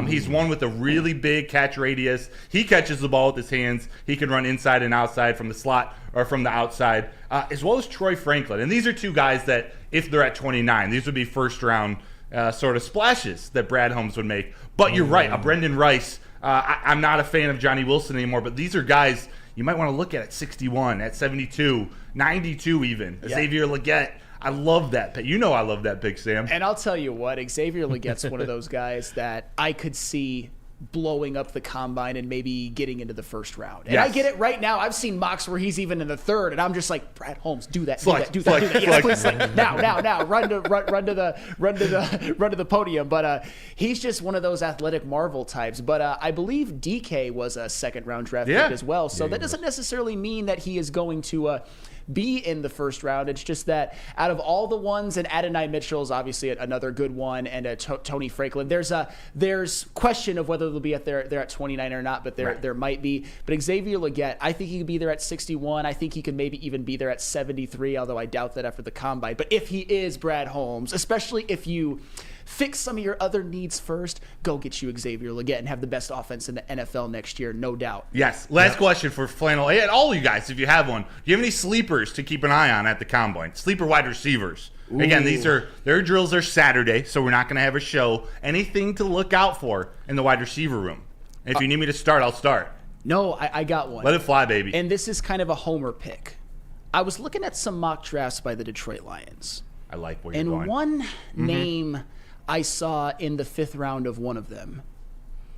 He's one with a really big catch radius. He catches the ball with his hands. He can run inside and outside from the slot or from the outside, as well as Troy Franklin. And these are two guys that, if they're at 29, these would be first-round sort of splashes that Brad Holmes would make. But you're right, a Brendan Rice. I'm not a fan of Johnny Wilson anymore, but these are guys you might want to look at 61, at 72, 92 even. Yeah. Xavier Legette. I love that pick. You know I love that pick, Sam. And I'll tell you what, Xavier Legette's one of those guys that I could see blowing up the combine and maybe getting into the first round. And I get it right now. I've seen mocks where he's even in the third, and I'm just like, Brad Holmes, do that, do that. Yes, please, like, now, run to the podium. But he's just one of those athletic marvel types. But I believe DK was a second round draft pick as well. So that doesn't necessarily mean that he is going to be in the first round. It's just that out of all the ones, and Adonai Mitchell's obviously another good one, and Tony Franklin, there's question of whether they'll be they're at 29 or not, but there might be. But Xavier Legette, I think he could be there at 61. I think he could maybe even be there at 73, although I doubt that after the combine. But if he is Brad Holmes, especially if you fix some of your other needs first, go get you Xavier Legette and have the best offense in the NFL next year, no doubt. Yes. Last question for Flannel. And all you guys, if you have one, do you have any sleepers to keep an eye on at the combine? Sleeper wide receivers. Ooh. Again, their drills are Saturday, so we're not going to have a show. Anything to look out for in the wide receiver room? And if you need me to start, I'll start. No, I got one. Let it fly, baby. And this is kind of a homer pick. I was looking at some mock drafts by the Detroit Lions. I like where you're going. And one name I saw in the 5th round of one of them,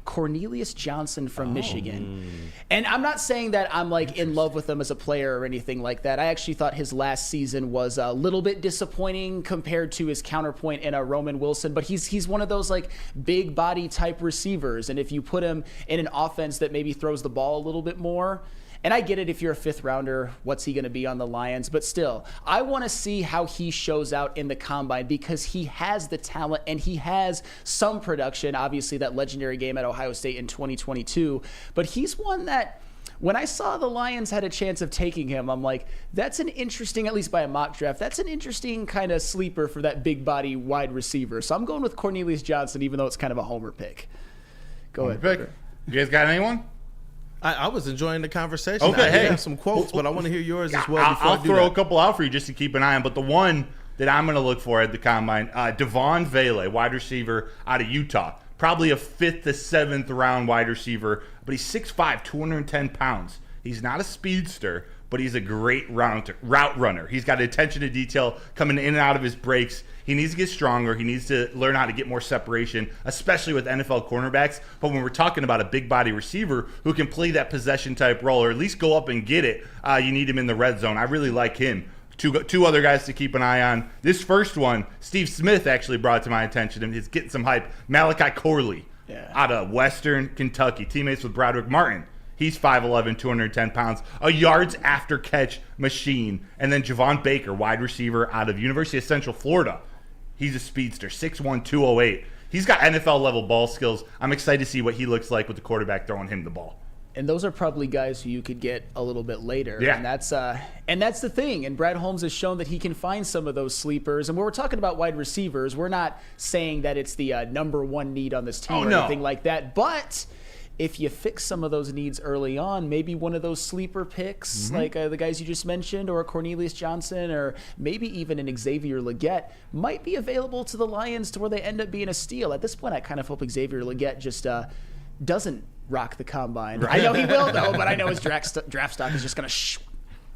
Cornelius Johnson from Michigan. And I'm not saying that I'm like in love with him as a player or anything like that. I actually thought his last season was a little bit disappointing compared to his counterpoint in a Roman Wilson, but he's one of those like big body type receivers. And if you put him in an offense that maybe throws the ball a little bit more, and I get it, if you're a 5th rounder, what's he going to be on the Lions? But still, I want to see how he shows out in the combine because he has the talent and he has some production. Obviously, that legendary game at Ohio State in 2022. But he's one that, when I saw the Lions had a chance of taking him, I'm like, that's an interesting, at least by a mock draft, that's an interesting kind of sleeper for that big body wide receiver. So I'm going with Cornelius Johnson, even though it's kind of a homer pick. Go ahead. Pick. You guys got anyone? I was enjoying the conversation. Okay, I have some quotes, but I want to hear yours as well. I'll throw a couple out for you just to keep an eye on. But the one that I'm going to look for at the combine, Devon Vele, wide receiver out of Utah. Probably a 5th to 7th round wide receiver, but he's 6'5", 210 pounds. He's not a speedster, but he's a great route runner. He's got attention to detail coming in and out of his breaks. He needs to get stronger. He needs to learn how to get more separation, especially with NFL cornerbacks. But when we're talking about a big body receiver who can play that possession type role or at least go up and get it, you need him in the red zone. I really like him. Two other guys to keep an eye on. This first one, Steve Smith actually brought to my attention, and he's getting some hype. Malachi Corley out of Western Kentucky, teammates with Broderick Martin. He's 5'11", 210 pounds, a yards after catch machine. And then Javon Baker, wide receiver out of University of Central Florida. He's a speedster, 6'1", 208. He's got NFL level ball skills. I'm excited to see what he looks like with the quarterback throwing him the ball. And those are probably guys who you could get a little bit later. Yeah. And that's the thing. And Brad Holmes has shown that he can find some of those sleepers. And when we're talking about wide receivers, we're not saying that it's the number one need on this team or anything like that. But if you fix some of those needs early on, maybe one of those sleeper picks, like the guys you just mentioned, or a Cornelius Johnson, or maybe even an Xavier Legette, might be available to the Lions to where they end up being a steal. At this point, I kind of hope Xavier Legette just doesn't rock the combine. Right. I know he will, though, but I know his draft stock is just going to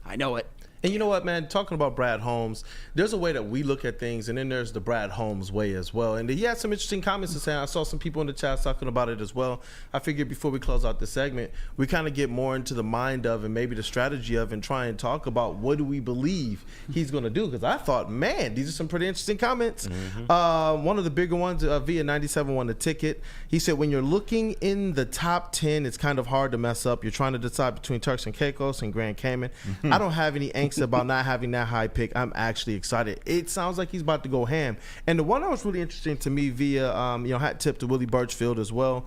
I know it. And you know what, man? Talking about Brad Holmes, there's a way that we look at things, and then there's the Brad Holmes way as well. And he had some interesting comments to say. I saw some people in the chat talking about it as well. I figured before we close out this segment, we kind of get more into the mind of and maybe the strategy of and try and talk about what do we believe he's going to do. Because I thought, man, these are some pretty interesting comments. One of the bigger ones, via 97 won the ticket. He said, when you're looking in the top 10, it's kind of hard to mess up. You're trying to decide between Turks and Caicos and Grand Cayman. I don't have any angst about not having that high pick. I'm actually excited. It sounds like he's about to go ham. And the one that was really interesting to me via hat tip to Willie Birchfield as well.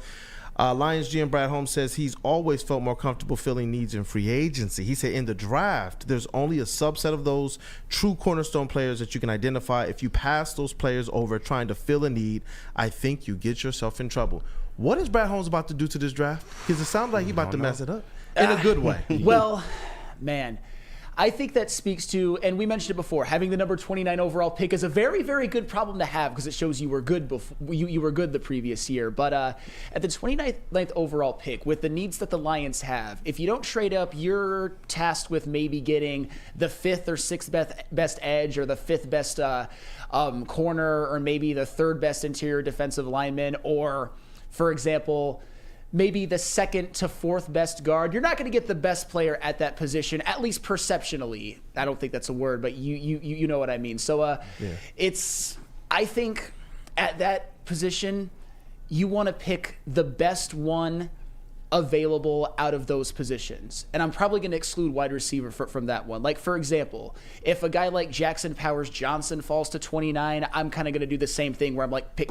Lions GM Brad Holmes says he's always felt more comfortable filling needs in free agency. He said in the draft, there's only a subset of those true cornerstone players that you can identify. If you pass those players over trying to fill a need, I think you get yourself in trouble. What is Brad Holmes about to do to this draft? Because it sounds like he's about to mess it up in a good way. Well, man, I think that speaks to, and we mentioned it before, having the number 29 overall pick is a very, very good problem to have because it shows you were good before you were good the previous year. But at the 29th overall pick, with the needs that the Lions have, if you don't trade up, you're tasked with maybe getting the 5th or 6th best edge or the 5th best corner or maybe the 3rd best interior defensive lineman or, for example, maybe the 2nd to 4th best guard. You're not going to get the best player at that position, at least perceptionally. I don't think that's a word, but you know what I mean. So I think at that position, you want to pick the best one available out of those positions. And I'm probably going to exclude wide receiver from that one. Like, for example, if a guy like Jackson Powers Johnson falls to 29, I'm kind of going to do the same thing where I'm like, pick.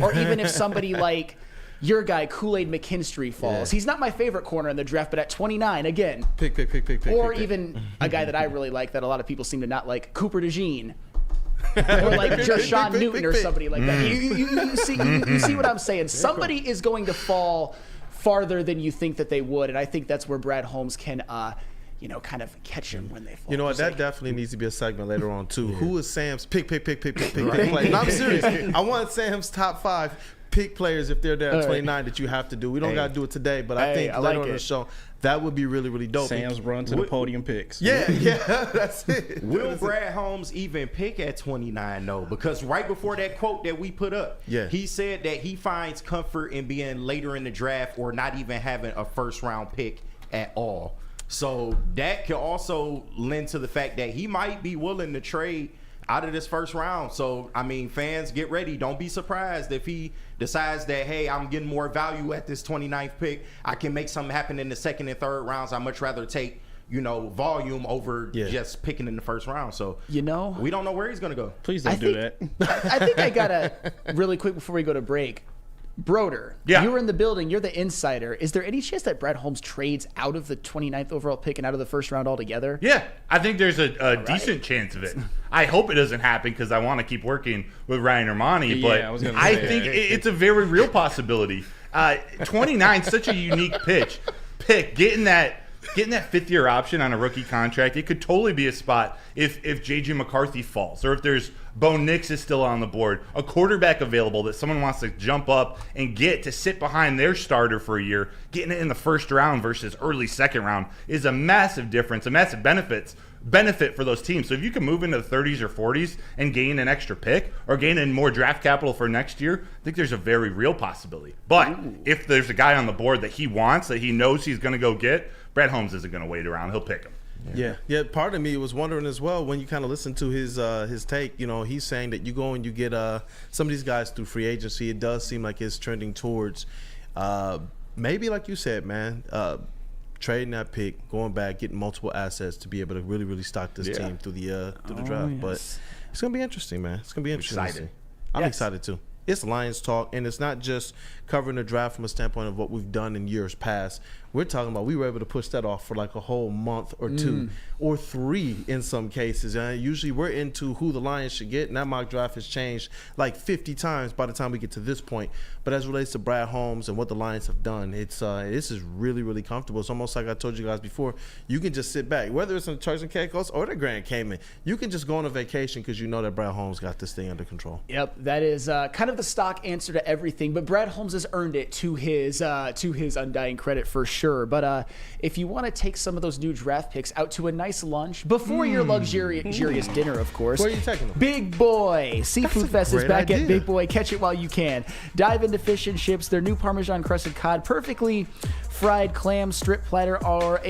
Or even if somebody like your guy, Kool-Aid McKinstry, falls. He's not my favorite corner in the draft, but at 29, again. Pick. Or even a guy that I really like that a lot of people seem to not like, Cooper DeJean. Or like Joshon Newton or somebody like that. You see what I'm saying? Somebody is going to fall farther than you think that they would, and I think that's where Brad Holmes can kind of catch them when they fall. You know what? That definitely needs to be a segment later on, too. Who is Sam's pick play? No, I'm serious. I want Sam's top 5 pick players if they're there at 29 that you have to do. We don't got to do it today, but I think later on the show, that would be really, really dope. Sam's run to the podium picks. Yeah, that's it. Will Brad Holmes even pick at 29, though? Because right before that quote that we put up, he said that he finds comfort in being later in the draft or not even having a first-round pick at all. So that can also lend to the fact that he might be willing to trade out of this first round. So, I mean, fans, get ready. Don't be surprised if he decides that, hey, I'm getting more value at this 29th pick. I can make something happen in the 2nd and 3rd rounds. I'd much rather take, volume over just picking in the first round. So, we don't know where he's going to go. Please don't do that. I think I got to, really quick before we go to break, Broder, you were in the building. You're the insider. Is there any chance that Brad Holmes trades out of the 29th overall pick and out of the first round altogether? Yeah, I think there's a decent chance of it. I hope it doesn't happen because I want to keep working with Ryan Ermani, but I think it's a very real possibility. 29 is such a unique pick. Getting that 5th-year option on a rookie contract, it could totally be a spot if J.J. McCarthy falls or if there's Bo Nix is still on the board, a quarterback available that someone wants to jump up and get to sit behind their starter for a year. Getting it in the first round versus early second round is a massive difference, a massive benefit for those teams. So if you can move into the 30s or 40s and gain an extra pick or gain in more draft capital for next year, I think there's a very real possibility. But if there's a guy on the board that he wants, that he knows he's going to go get, Brad Holmes isn't going to wait around. He'll pick him. Yeah. Part of me was wondering as well when you kind of listen to his take. He's saying that you go and you get some of these guys through free agency. It does seem like it's trending towards maybe, like you said, man, trading that pick, going back, getting multiple assets to be able to really, really stock this team through the draft. Yes. But it's gonna be interesting, man. It's gonna be interesting. I'm excited too. It's Lions talk, and it's not just covering the draft from a standpoint of what we've done in years past. We're talking about we were able to push that off for like a whole month or 2 or 3 in some cases. And usually we're into who the Lions should get, and that mock draft has changed like 50 times by the time we get to this point. But as it relates to Brad Holmes and what the Lions have done, this is really, really comfortable. It's almost like I told you guys before. You can just sit back, whether it's in the Turks and Caicos or the Grand Cayman. You can just go on a vacation because you know that Brad Holmes got this thing under control. Yep, that is kind of have the stock answer to everything, but Brad Holmes has earned it to his undying credit for sure. But if you want to take some of those new draft picks out to a nice lunch before your luxurious dinner, of course. Where are you taking them? Big Boy Seafood Fest is great back idea. at Big Boy. Catch it while you can. Dive into fish and chips, their new Parmesan crusted cod, perfectly fried clam strip platter, or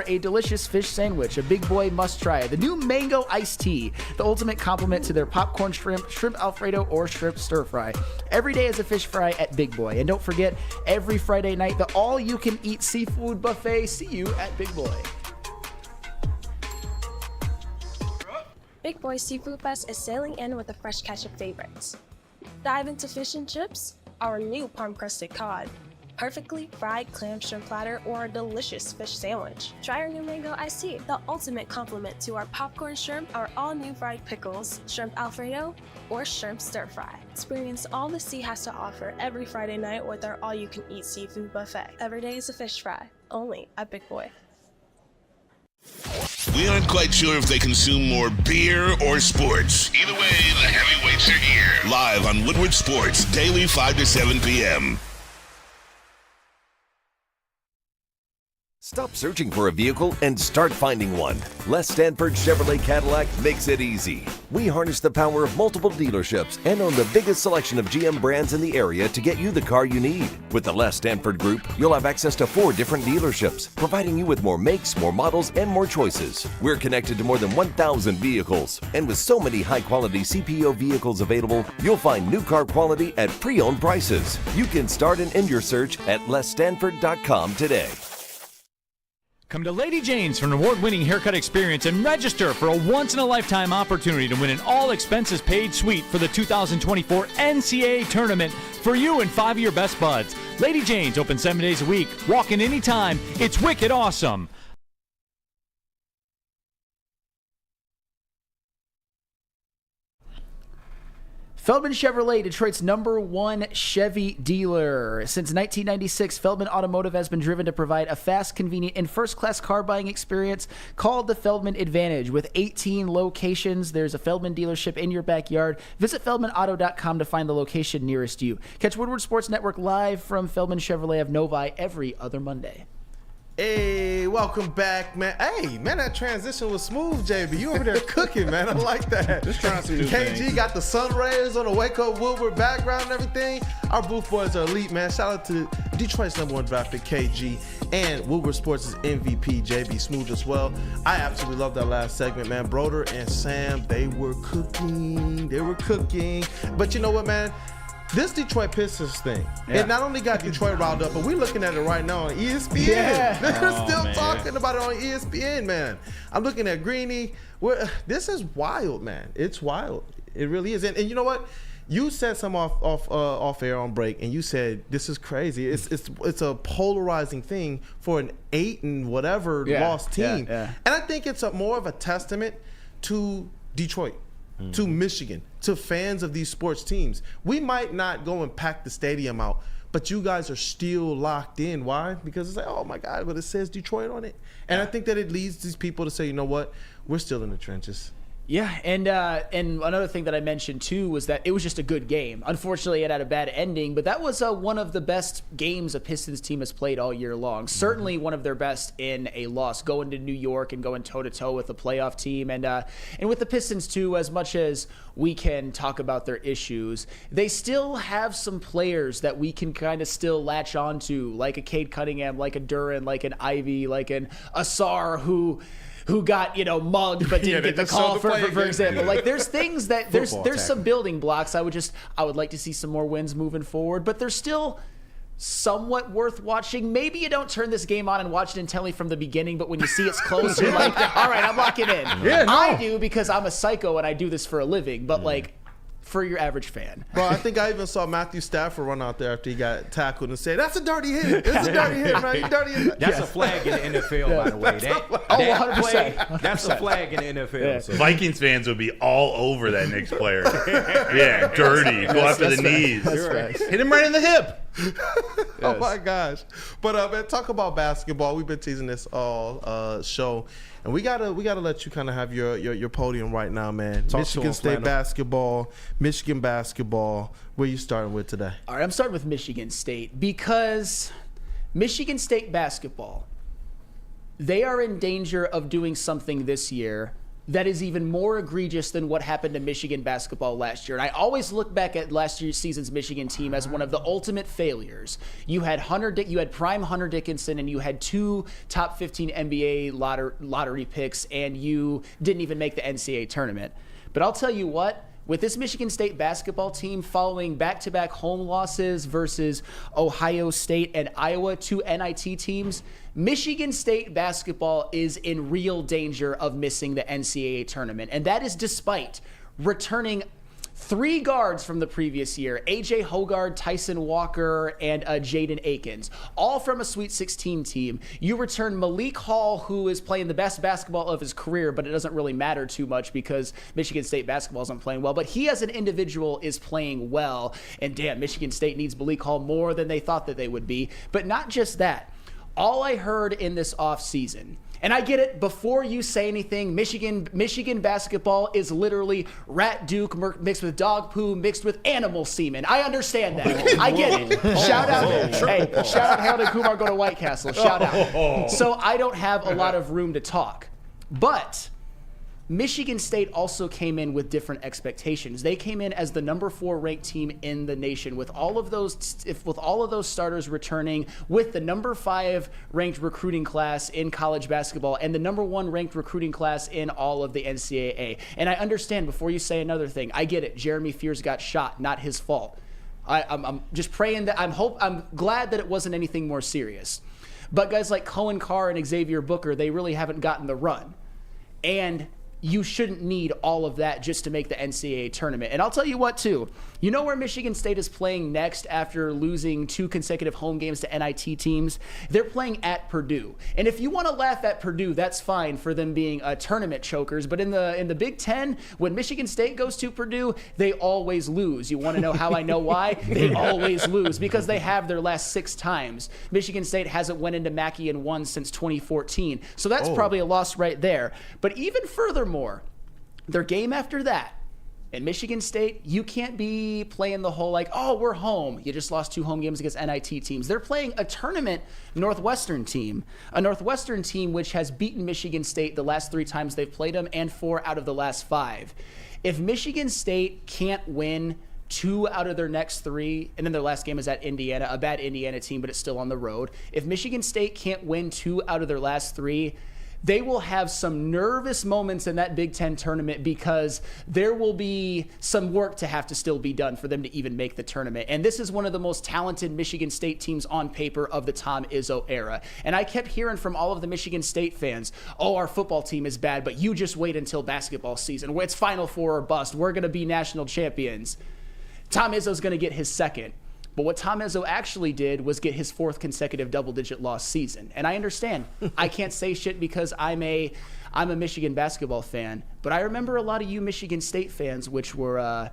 a delicious fish sandwich. A Big Boy must try. The new mango iced tea, the ultimate complement to their popcorn shrimp, shrimp Alfredo, or shrimp stir fry. Every day is a fish fry at Big Boy. And don't forget, every Friday night, the all-you-can-eat seafood buffet. See you at Big Boy. Big Boy Seafood Fest is sailing in with a fresh catch of favorites. Dive into fish and chips, our new parm-crusted cod, perfectly fried clam shrimp platter, or a delicious fish sandwich. Try our new mango iced tea, the ultimate complement to our popcorn shrimp, our all-new fried pickles, shrimp Alfredo, or shrimp stir fry. Experience all the sea has to offer every Friday night with our all-you-can-eat seafood buffet. Every day is a fish fry, only at Big Boy. We aren't quite sure if they consume more beer or sports. Either way, the heavyweights are here. Live on Woodward Sports, daily 5 to 7 p.m. Stop searching for a vehicle and start finding one. Les Stanford Chevrolet Cadillac makes it easy. We harness the power of multiple dealerships and own the biggest selection of GM brands in the area to get you the car you need. With the Les Stanford Group, you'll have access to 4 different dealerships, providing you with more makes, more models, and more choices. We're connected to more than 1,000 vehicles. And with so many high-quality CPO vehicles available, you'll find new car quality at pre-owned prices. You can start and end your search at lesstanford.com today. Come to Lady Jane's for an award-winning haircut experience and register for a once-in-a-lifetime opportunity to win an all-expenses-paid suite for the 2024 NCAA tournament for you and 5 of your best buds. Lady Jane's open 7 days a week. Walk in anytime. It's wicked awesome. Feldman Chevrolet, Detroit's #1 Chevy dealer. Since 1996, Feldman Automotive has been driven to provide a fast, convenient, and first-class car buying experience called the Feldman Advantage. With 18 locations, there's a Feldman dealership in your backyard. Visit feldmanauto.com to find the location nearest you. Catch Woodward Sports Network live from Feldman Chevrolet of Novi every other Monday. Hey, welcome back, man. Hey, man, that transition was smooth, JB. You over there cooking, man. I like that. Just trying some new KG things. got the sun rays on the Wake Up Woodward background and everything. Our booth boys are elite, man. Shout out to Detroit's #1 draft pick, KG, and Woodward Sports' MVP, JB Smooth as well. I absolutely love that last segment, man. Broder and Sam, they were cooking. But you know what, man? This Detroit Pistons thing, it not only got Detroit riled up, but we're looking at it right now on ESPN. Yeah. They're still talking about it on ESPN, man. I'm looking at Greeny. This is wild, man. It's wild. It really is. And you know what? You said some off air on break, and you said this is crazy. It's a polarizing thing for an 8 and whatever lost team. And I think it's more of a testament to Detroit, to Michigan, to fans of these sports teams. We might not go and pack the stadium out, but you guys are still locked in. Why? Because it's like, oh my God, but it says Detroit on it. And I think that it leads these people to say, you know what? We're still in the trenches. Yeah, and another thing that I mentioned too was that it was just a good game. Unfortunately, it had a bad ending, but that was one of the best games a Pistons team has played all year long. Certainly one of their best in a loss, going to New York and going toe-to-toe with a playoff team. And with the Pistons too, as much as we can talk about their issues, they still have some players that we can kind of still latch on to, like a Cade Cunningham, like a Duran, like an Ivy, like an Asar, who got, mugged but didn't get the call, for example. Like, there's things that there's some building blocks. I would like to see some more wins moving forward, but they're still somewhat worth watching. Maybe you don't turn this game on and watch it intently from the beginning, but when you see it's close, you're like, all right, I'm locking in. Yeah, no. I do, because I'm a psycho and I do this for a living, but for your average fan. Bro, I think I even saw Matthew Stafford run out there after he got tackled and say, that's a dirty hit. It's a dirty hit, man. You dirty hit. That's a flag in the NFL, by the way. That 100%. play, that's a flag in the NFL. Yeah. So. Vikings fans would be all over that Knicks player. Yeah, dirty. Go after the knees. That's right. Hit him right in the hip. Oh my gosh! But man, talk about basketball. We've been teasing this all show, and we gotta let you kind of have your podium right now, man. Michigan State basketball, Michigan basketball. Where you starting with today? All right, I'm starting with Michigan State because Michigan State basketball, they are in danger of doing something this year that is even more egregious than what happened to Michigan basketball last year. And I always look back at last year's season's Michigan team as one of the ultimate failures. You had prime Hunter Dickinson, and you had 2 top 15 NBA lottery picks, and you didn't even make the NCAA tournament. But I'll tell you what, with this Michigan State basketball team following back-to-back home losses versus Ohio State and Iowa, 2 NIT teams, Michigan State basketball is in real danger of missing the NCAA tournament. And that is despite returning 3 guards from the previous year, A.J. Hoggard, Tyson Walker, and Jaden Akins, all from a Sweet 16 team. You return Malik Hall, who is playing the best basketball of his career, but it doesn't really matter too much because Michigan State basketball isn't playing well. But he as an individual is playing well. And damn, Michigan State needs Malik Hall more than they thought that they would be. But not just that. All I heard in this offseason, and I get it, before you say anything, Michigan basketball is literally rat duke mixed with dog poo mixed with animal semen. I understand that. I get it. Shout out Harold and Kumar go to White Castle. Shout out. So I don't have a lot of room to talk. But Michigan State also came in with different expectations. They came in as the number 4 ranked team in the nation with all of those starters returning, with the number 5 ranked recruiting class in college basketball and the number 1 ranked recruiting class in all of the NCAA. And I understand, before you say another thing, I get it. Jeremy Fears got shot, not his fault. I'm just praying that I'm glad that it wasn't anything more serious. But guys like Cohen Carr and Xavier Booker, they really haven't gotten the run. And you shouldn't need all of that just to make the NCAA tournament. And I'll tell you what, too. You know where Michigan State is playing next after losing 2 consecutive home games to NIT teams? They're playing at Purdue. And if you want to laugh at Purdue, that's fine for them being tournament chokers. But in the Big Ten, when Michigan State goes to Purdue, they always lose. You want to know how I know why? They always lose because they have their last 6 times. Michigan State hasn't went into Mackey and won since 2014. So that's probably a loss right there. But even furthermore, their game after that, in Michigan State, you can't be playing the whole we're home. You just lost 2 home games against NIT teams. They're playing a tournament Northwestern team, a Northwestern team which has beaten Michigan State the last 3 times they've played them and 4 out of the last 5. If Michigan State can't win 2 out of their next 3, and then their last game is at Indiana, a bad Indiana team, but it's still on the road. If Michigan State can't win 2 out of their last 3, they will have some nervous moments in that Big Ten tournament because there will be some work to have to still be done for them to even make the tournament. And this is one of the most talented Michigan State teams on paper of the Tom Izzo era. And I kept hearing from all of the Michigan State fans, our football team is bad, but you just wait until basketball season. It's Final Four or bust. We're going to be national champions. Tom Izzo's going to get his 2nd. But what Tom Izzo actually did was get his 4th consecutive double-digit loss season. And I understand. I can't say shit because I'm a Michigan basketball fan. But I remember a lot of you Michigan State fans which were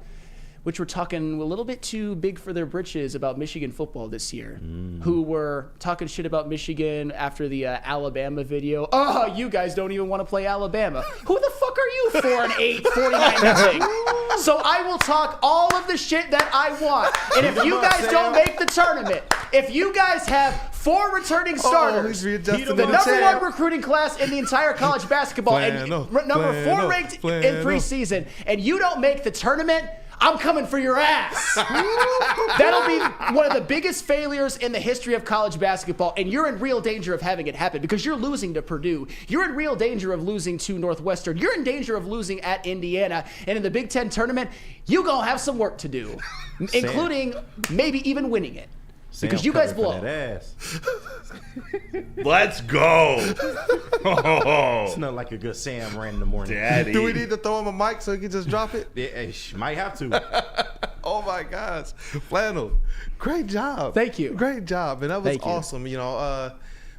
talking a little bit too big for their britches about Michigan football this year, who were talking shit about Michigan after the Alabama video. Oh, you guys don't even want to play Alabama. Who the fuck are you, 4-8, 49-0? So I will talk all of the shit that I want. And if you guys don't make the tournament, if you guys have 4 returning starters, the number 1 recruiting class in the entire college basketball, and number 4 ranked in preseason, and you don't make the tournament, I'm coming for your ass. That'll be one of the biggest failures in the history of college basketball, and you're in real danger of having it happen because you're losing to Purdue. You're in real danger of losing to Northwestern. You're in danger of losing at Indiana. And in the Big Ten tournament, you're going to have some work to do, including maybe even winning it. Because you guys blow. Let's go. It's not like a good Sam ran in the morning. Daddy. Do we need to throw him a mic so he can just drop it? Yeah, might have to. Oh my gosh. Flannel, great job. Thank you. Great job. And that was awesome.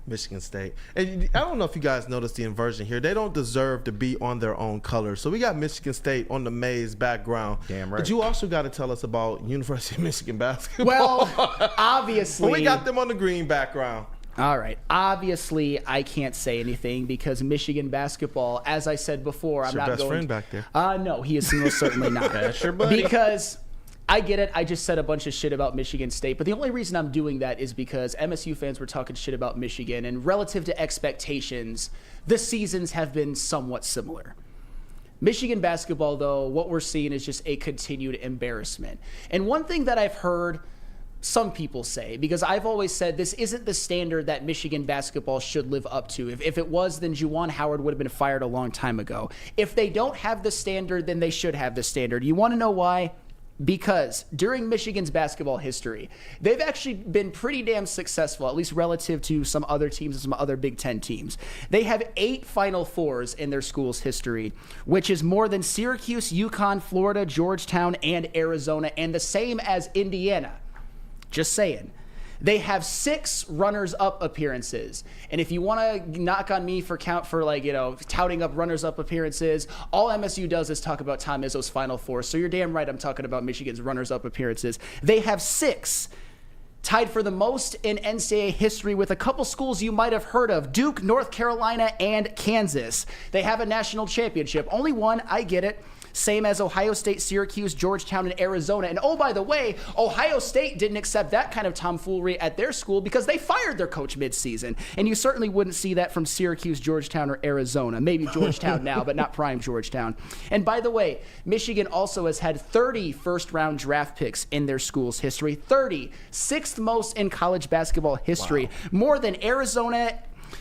Michigan State. And I don't know if you guys noticed the inversion here. They don't deserve to be on their own colors. So we got Michigan State on the maize background. Damn right. But you also got to tell us about University of Michigan basketball. Well, obviously. But we got them on the green background. All right. Obviously, I can't say anything because Michigan basketball, as I said before, I'm your not best going. friend back there. No, he is most certainly not. That's your buddy. Because I get it. I just said a bunch of shit about Michigan State, but the only reason I'm doing that is because MSU fans were talking shit about Michigan, and relative to expectations, the seasons have been somewhat similar. Michigan basketball, though, what we're seeing is just a continued embarrassment. And one thing that I've heard some people say, because I've always said this isn't the standard that Michigan basketball should live up to. If it was, then Juwan Howard would have been fired a long time ago. If they don't have the standard, then they should have the standard. You want to know why? Because during Michigan's basketball history, they've actually been pretty damn successful, at least relative to some other teams and some other Big Ten teams. They have 8 Final Fours in their school's history, which is more than Syracuse, UConn, Florida, Georgetown, and Arizona, and the same as Indiana. Just saying. They have 6 runners-up appearances. And if you want to knock on me for touting up runners-up appearances, all MSU does is talk about Tom Izzo's Final Four. So you're damn right I'm talking about Michigan's runners-up appearances. They have 6, tied for the most in NCAA history with a couple schools you might have heard of, Duke, North Carolina, and Kansas. They have a national championship. Only one, I get it. Same as Ohio State, Syracuse, Georgetown, and Arizona. And oh, by the way, Ohio State didn't accept that kind of tomfoolery at their school because they fired their coach midseason. And you certainly wouldn't see that from Syracuse, Georgetown, or Arizona. Maybe Georgetown now, but not prime Georgetown. And by the way, Michigan also has had 30 first-round draft picks in their school's history. 30. 6th most in college basketball history. Wow. More than Arizona,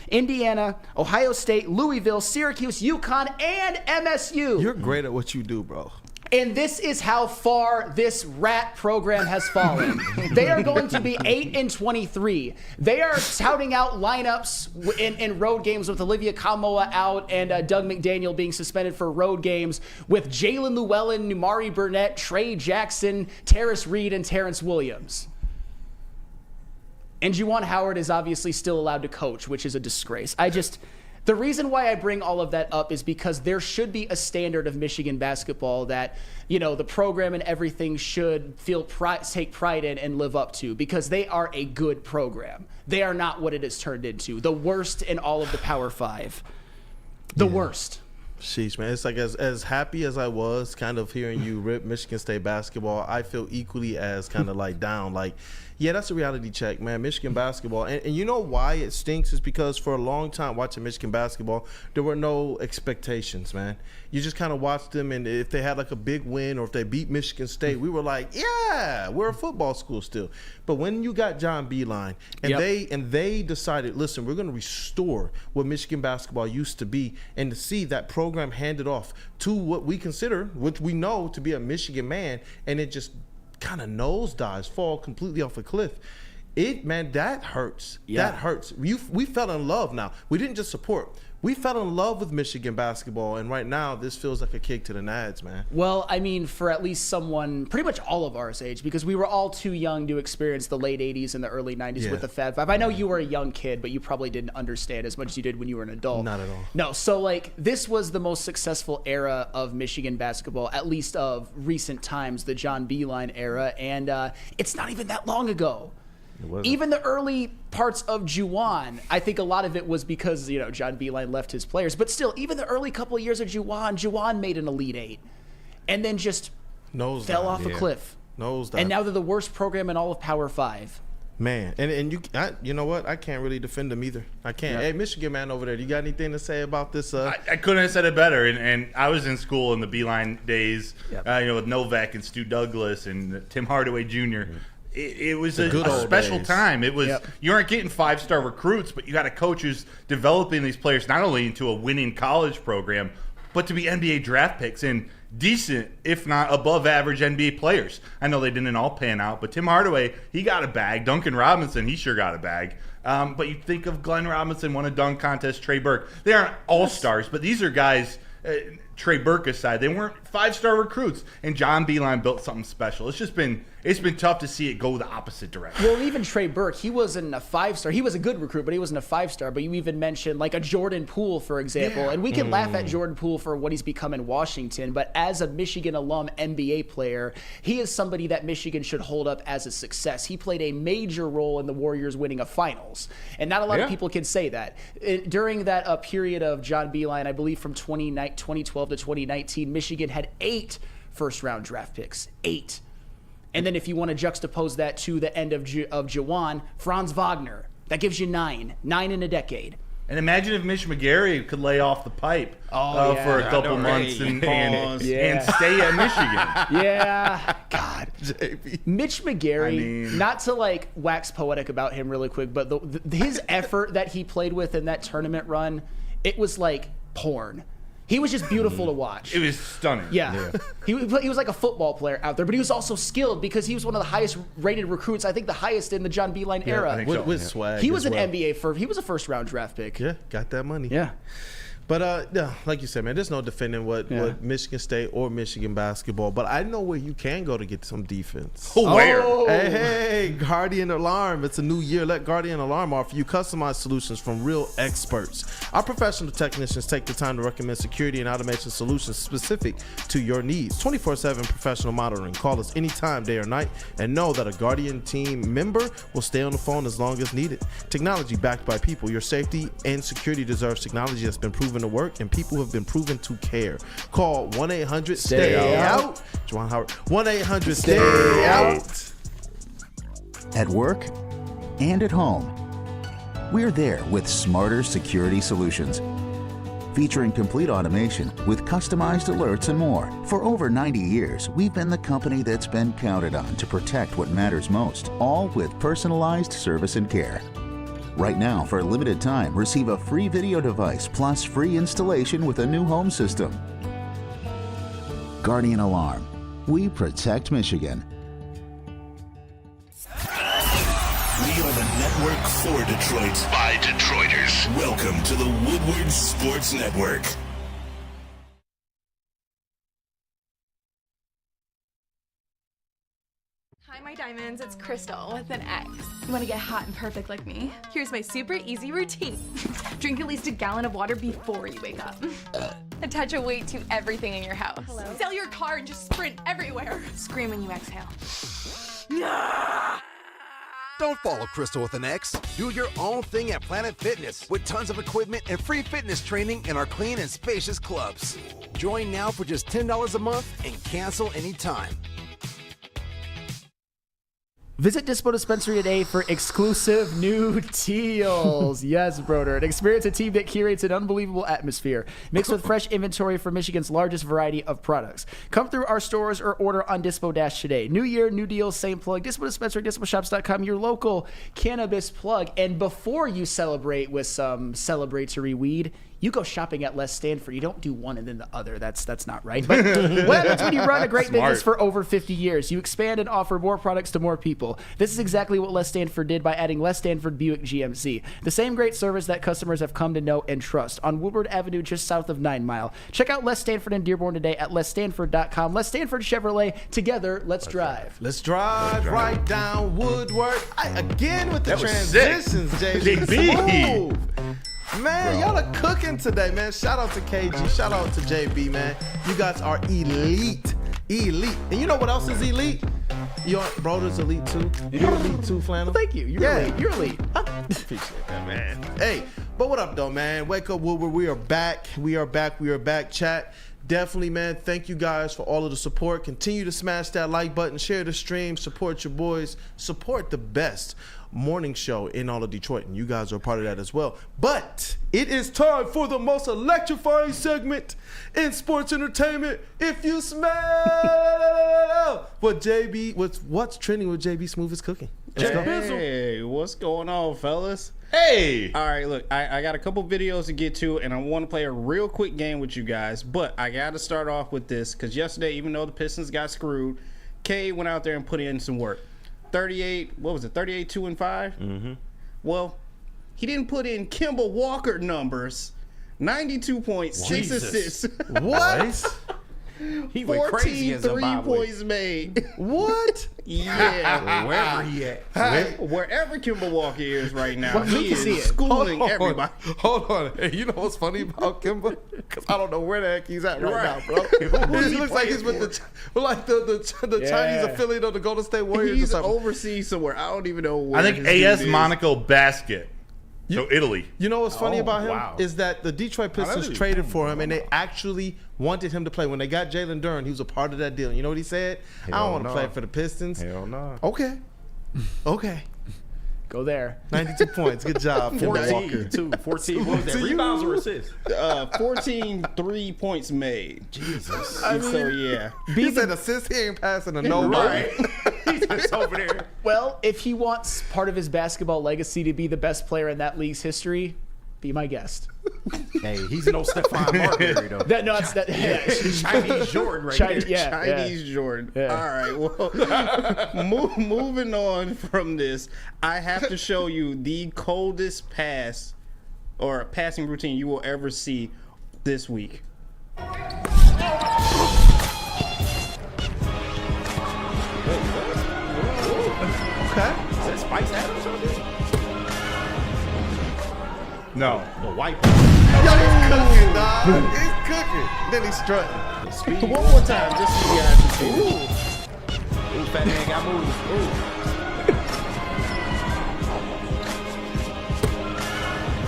Indiana, Ohio State, Louisville, Syracuse, UConn, and MSU. You're great at what you do, bro. And this is how far this rat program has fallen. They are going to be 8-23. They are touting out lineups in road games with Olivia Kamoa out and Doug McDaniel being suspended for road games with Jalen Llewellyn, Numari Burnett, Trey Jackson, Terrace Reed, and Terrence Williams. And Juwan Howard is obviously still allowed to coach, which is a disgrace. The reason why I bring all of that up is because there should be a standard of Michigan basketball that, the program and everything should take pride in and live up to, because they are a good program. They are not what it has turned into. The worst in all of the Power Five. The worst. Sheesh, man. It's like as happy as I was kind of hearing you rip Michigan State basketball, I feel equally as kind of like down. Like, yeah, that's a reality check, man. Michigan basketball. And you know why it stinks is because for a long time watching Michigan basketball, there were no expectations, man. You just kind of watched them, and if they had like a big win or if they beat Michigan State, we were like, yeah, we're a football school still. But when you got John Beilein and they decided, listen, we're going to restore what Michigan basketball used to be, and to see that program handed off to what we consider, which we know to be a Michigan man, and it just kind of nosedives, fall completely off a cliff. That hurts. Yeah. That hurts. We fell in love now. We didn't just support. We fell in love with Michigan basketball, and right now this feels like a kick to the nads, man. Well, I mean, for at least someone, pretty much all of our age, because we were all too young to experience the late 80s and the early 90s with the Fab Five. I know you were a young kid, but you probably didn't understand as much as you did when you were an adult. Not at all. No, so this was the most successful era of Michigan basketball, at least of recent times, the John Beilein era, and it's not even that long ago. Even the early parts of Juwan, I think a lot of it was because, John Beilein left his players. But still, even the early couple of years of Juwan made an Elite Eight. And then just fell off a cliff. And now they're the worst program in all of Power 5. Man, and you know what? I can't really defend them either. I can't. Yep. Hey, Michigan man over there, you got anything to say about this? I couldn't have said it better. And I was in school in the Beilein days, with Novak and Stu Douglas and Tim Hardaway Jr., Mm-hmm. It was a special time. It was you aren't getting 5-star recruits, but you got a coach who's developing these players not only into a winning college program, but to be NBA draft picks and decent, if not above average NBA players. I know they didn't all pan out, but Tim Hardaway, he got a bag. Duncan Robinson, he sure got a bag. But you think of Glenn Robinson, won a dunk contest, Trey Burke. They aren't all-stars, but these are guys Trey Burke's side. They weren't 5-star recruits, and John Beilein built something special. It's been tough to see it go the opposite direction. Well, even Trey Burke, he wasn't a 5-star. He was a good recruit, but he wasn't a 5-star. But you even mentioned like a Jordan Poole, for example, and we can laugh at Jordan Poole for what he's become in Washington. But as a Michigan alum NBA player, he is somebody that Michigan should hold up as a success. He played a major role in the Warriors winning a finals, and not a lot of people can say that. During that period of John Beilein, I believe from 2012 to 2019, Michigan had 8 first-round draft picks. 8. And then if you want to juxtapose that to the end of Juwan, Franz Wagner, that gives you 9. 9 in a decade. And imagine if Mitch McGary could lay off the pipe for a couple months and stay at Michigan. Yeah. God. JB. Mitch McGary, not to like wax poetic about him really quick, but his effort that he played with in that tournament run, it was like porn. He was just beautiful to watch. It was stunning. Yeah. He was like a football player out there, but he was also skilled because he was one of the highest rated recruits, I think the highest in the John Beilein era. I think so. With swag. He was an NBA he was a first-round draft pick. Yeah, got that money. Yeah. But like you said, man, there's no defending what Michigan State or Michigan basketball. But I know where you can go to get some defense. Where? Hey, Guardian Alarm. It's a new year. Let Guardian Alarm offer you customized solutions from real experts. Our professional technicians take the time to recommend security and automation solutions specific to your needs. 24/7 professional monitoring. Call us anytime, day or night, and know that a Guardian team member will stay on the phone as long as needed. Technology backed by people. Your safety and security deserves technology that's been proven to work, and people have been proven to care. Call 1-800-STAY-OUT. Juwan Howard. 1-800-STAY-OUT. At work and at home, we're there with smarter security solutions. Featuring complete automation with customized alerts and more. For over 90 years, we've been the company that's been counted on to protect what matters most, all with personalized service and care. Right now, for a limited time, receive a free video device plus free installation with a new home system. Guardian Alarm. We protect Michigan. We are the network for Detroit by Detroiters. Welcome to the Woodward Sports Network. Hi, my diamonds. It's Crystal with an X. You want to get hot and perfect like me? Here's my super easy routine. Drink at least a gallon of water before you wake up. Attach a weight to everything in your house. Hello? Sell your car and just sprint everywhere. Scream when you exhale. Don't follow Crystal with an X. Do your own thing at Planet Fitness with tons of equipment and free fitness training in our clean and spacious clubs. Join now for just $10 a month and cancel anytime. Visit Dispo Dispensary today for exclusive new deals. Yes, Broder. And experience a team that curates an unbelievable atmosphere, mixed with fresh inventory from Michigan's largest variety of products. Come through our stores or order on Dispo Dash today. New year, new deals, same plug. Dispo Dispensary, DispoShops.com, your local cannabis plug. And before you celebrate with some celebratory weed, you go shopping at Les Stanford. You don't do one and then the other. That's not right. But what happens when you run a great business for over 50 years? You expand and offer more products to more people. This is exactly what Les Stanford did by adding Les Stanford Buick GMC. The same great service that customers have come to know and trust on Woodward Avenue just south of 9 Mile. Check out Les Stanford in Dearborn today at lesstanford.com. Les Stanford Chevrolet. Together, let's drive. Let's drive right down Woodward. Again with the transitions, JB. Smooth. Man, y'all are cooking today, man. Shout out to KG. Shout out to JB, man. You guys are elite. Elite. And you know what else is elite? Your brother's elite too. You're elite too, Flannel. Thank you. You're elite. You're elite. Appreciate that, man. Hey, but what up, though, man? Wake up, Woodward. We are back. We are back, chat. Definitely, man. Thank you guys for all of the support. Continue to smash that like button. Share the stream. Support your boys. Support the best morning show in all of Detroit, and you guys are a part of that as well. But it is time for the most electrifying segment in sports entertainment. If you smell what JB, what's trending with JB Smooth is cooking. Hey, what's going on, fellas? Hey! All right, look, I got a couple videos to get to, and I want to play a real quick game with you guys, but I got to start off with this, because yesterday, even though the Pistons got screwed, K went out there and put in some work. 38, 2-5? Mm-hmm. Well, he didn't put in Kemba Walker numbers, 92 points, 6 assists. What? He went crazy in 14 Zimbabwe. points made. What? Yeah. Wherever he at. Wherever Kimber Walker is right now, Well, he you can see is it. schooling Hold on. everybody. Hold on. Hey, you know what's funny about Kimber? Because I don't know where the heck he's at right, Right. now, bro. He looks like he's with the Chinese affiliate of the Golden State Warriors He's or something. overseas somewhere. I don't even know where. I think his AS dude is. Monaco Basket. So Italy. You know what's funny about him wow. is that the Detroit Pistons traded for him, and they actually wanted him to play. When they got Jalen Duren, he was a part of that deal. You know what he said? I don't want to play for the Pistons. Hell no. Okay. Okay. Go there. 92 points. Good job, Kimber Walker. 14, too. 14. What was that? Rebounds or assists? 14 3 points made. Jesus. So yeah. He said assist. He ain't passing to nobody. He's just over there. Well, if he wants part of his basketball legacy to be the best player in that league's history, be my guest. Hey, he's no Stephon Marbury, though. Chinese Jordan right there. Chinese Jordan. Yeah. All right. Well, moving on from this, I have to show you the coldest pass or passing routine you will ever see this week. Okay. Is that Spice Adams on there? No. The white. Yo, he's cooking, dog. He's cooking. Then he's strutting. One more time, just so you guys can see. Ooh, fat man got moves.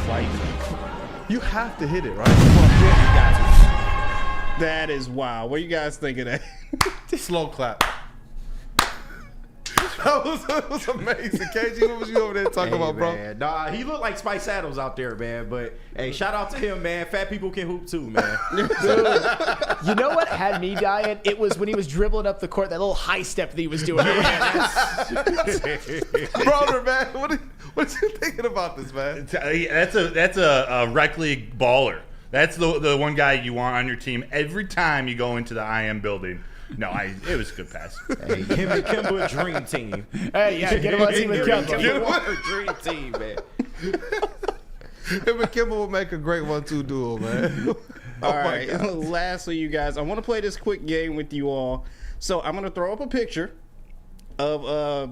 White. You have to hit it, right? That is wild. What do you guys think of that? Slow clap. That was amazing. KG, what was you over there talking about, bro? Man. Nah, he looked like Spice Adams out there, man. But hey, shout out to him, man. Fat people can hoop too, man. Dude, you know what had me dying? It was when he was dribbling up the court, that little high step that he was doing. Brother, man, what you thinking about this, man? That's a rec league baller. That's the one guy you want on your team every time you go into the IM building. No, it was a good pass. Hey, him and Kimber dream team. Hey, yeah, get him on team with Kimber. Dream team, man. Him and Kimber will make a great 1-2 duo, man. All right. Lastly, you guys, I want to play this quick game with you all. So I'm going to throw up a picture of a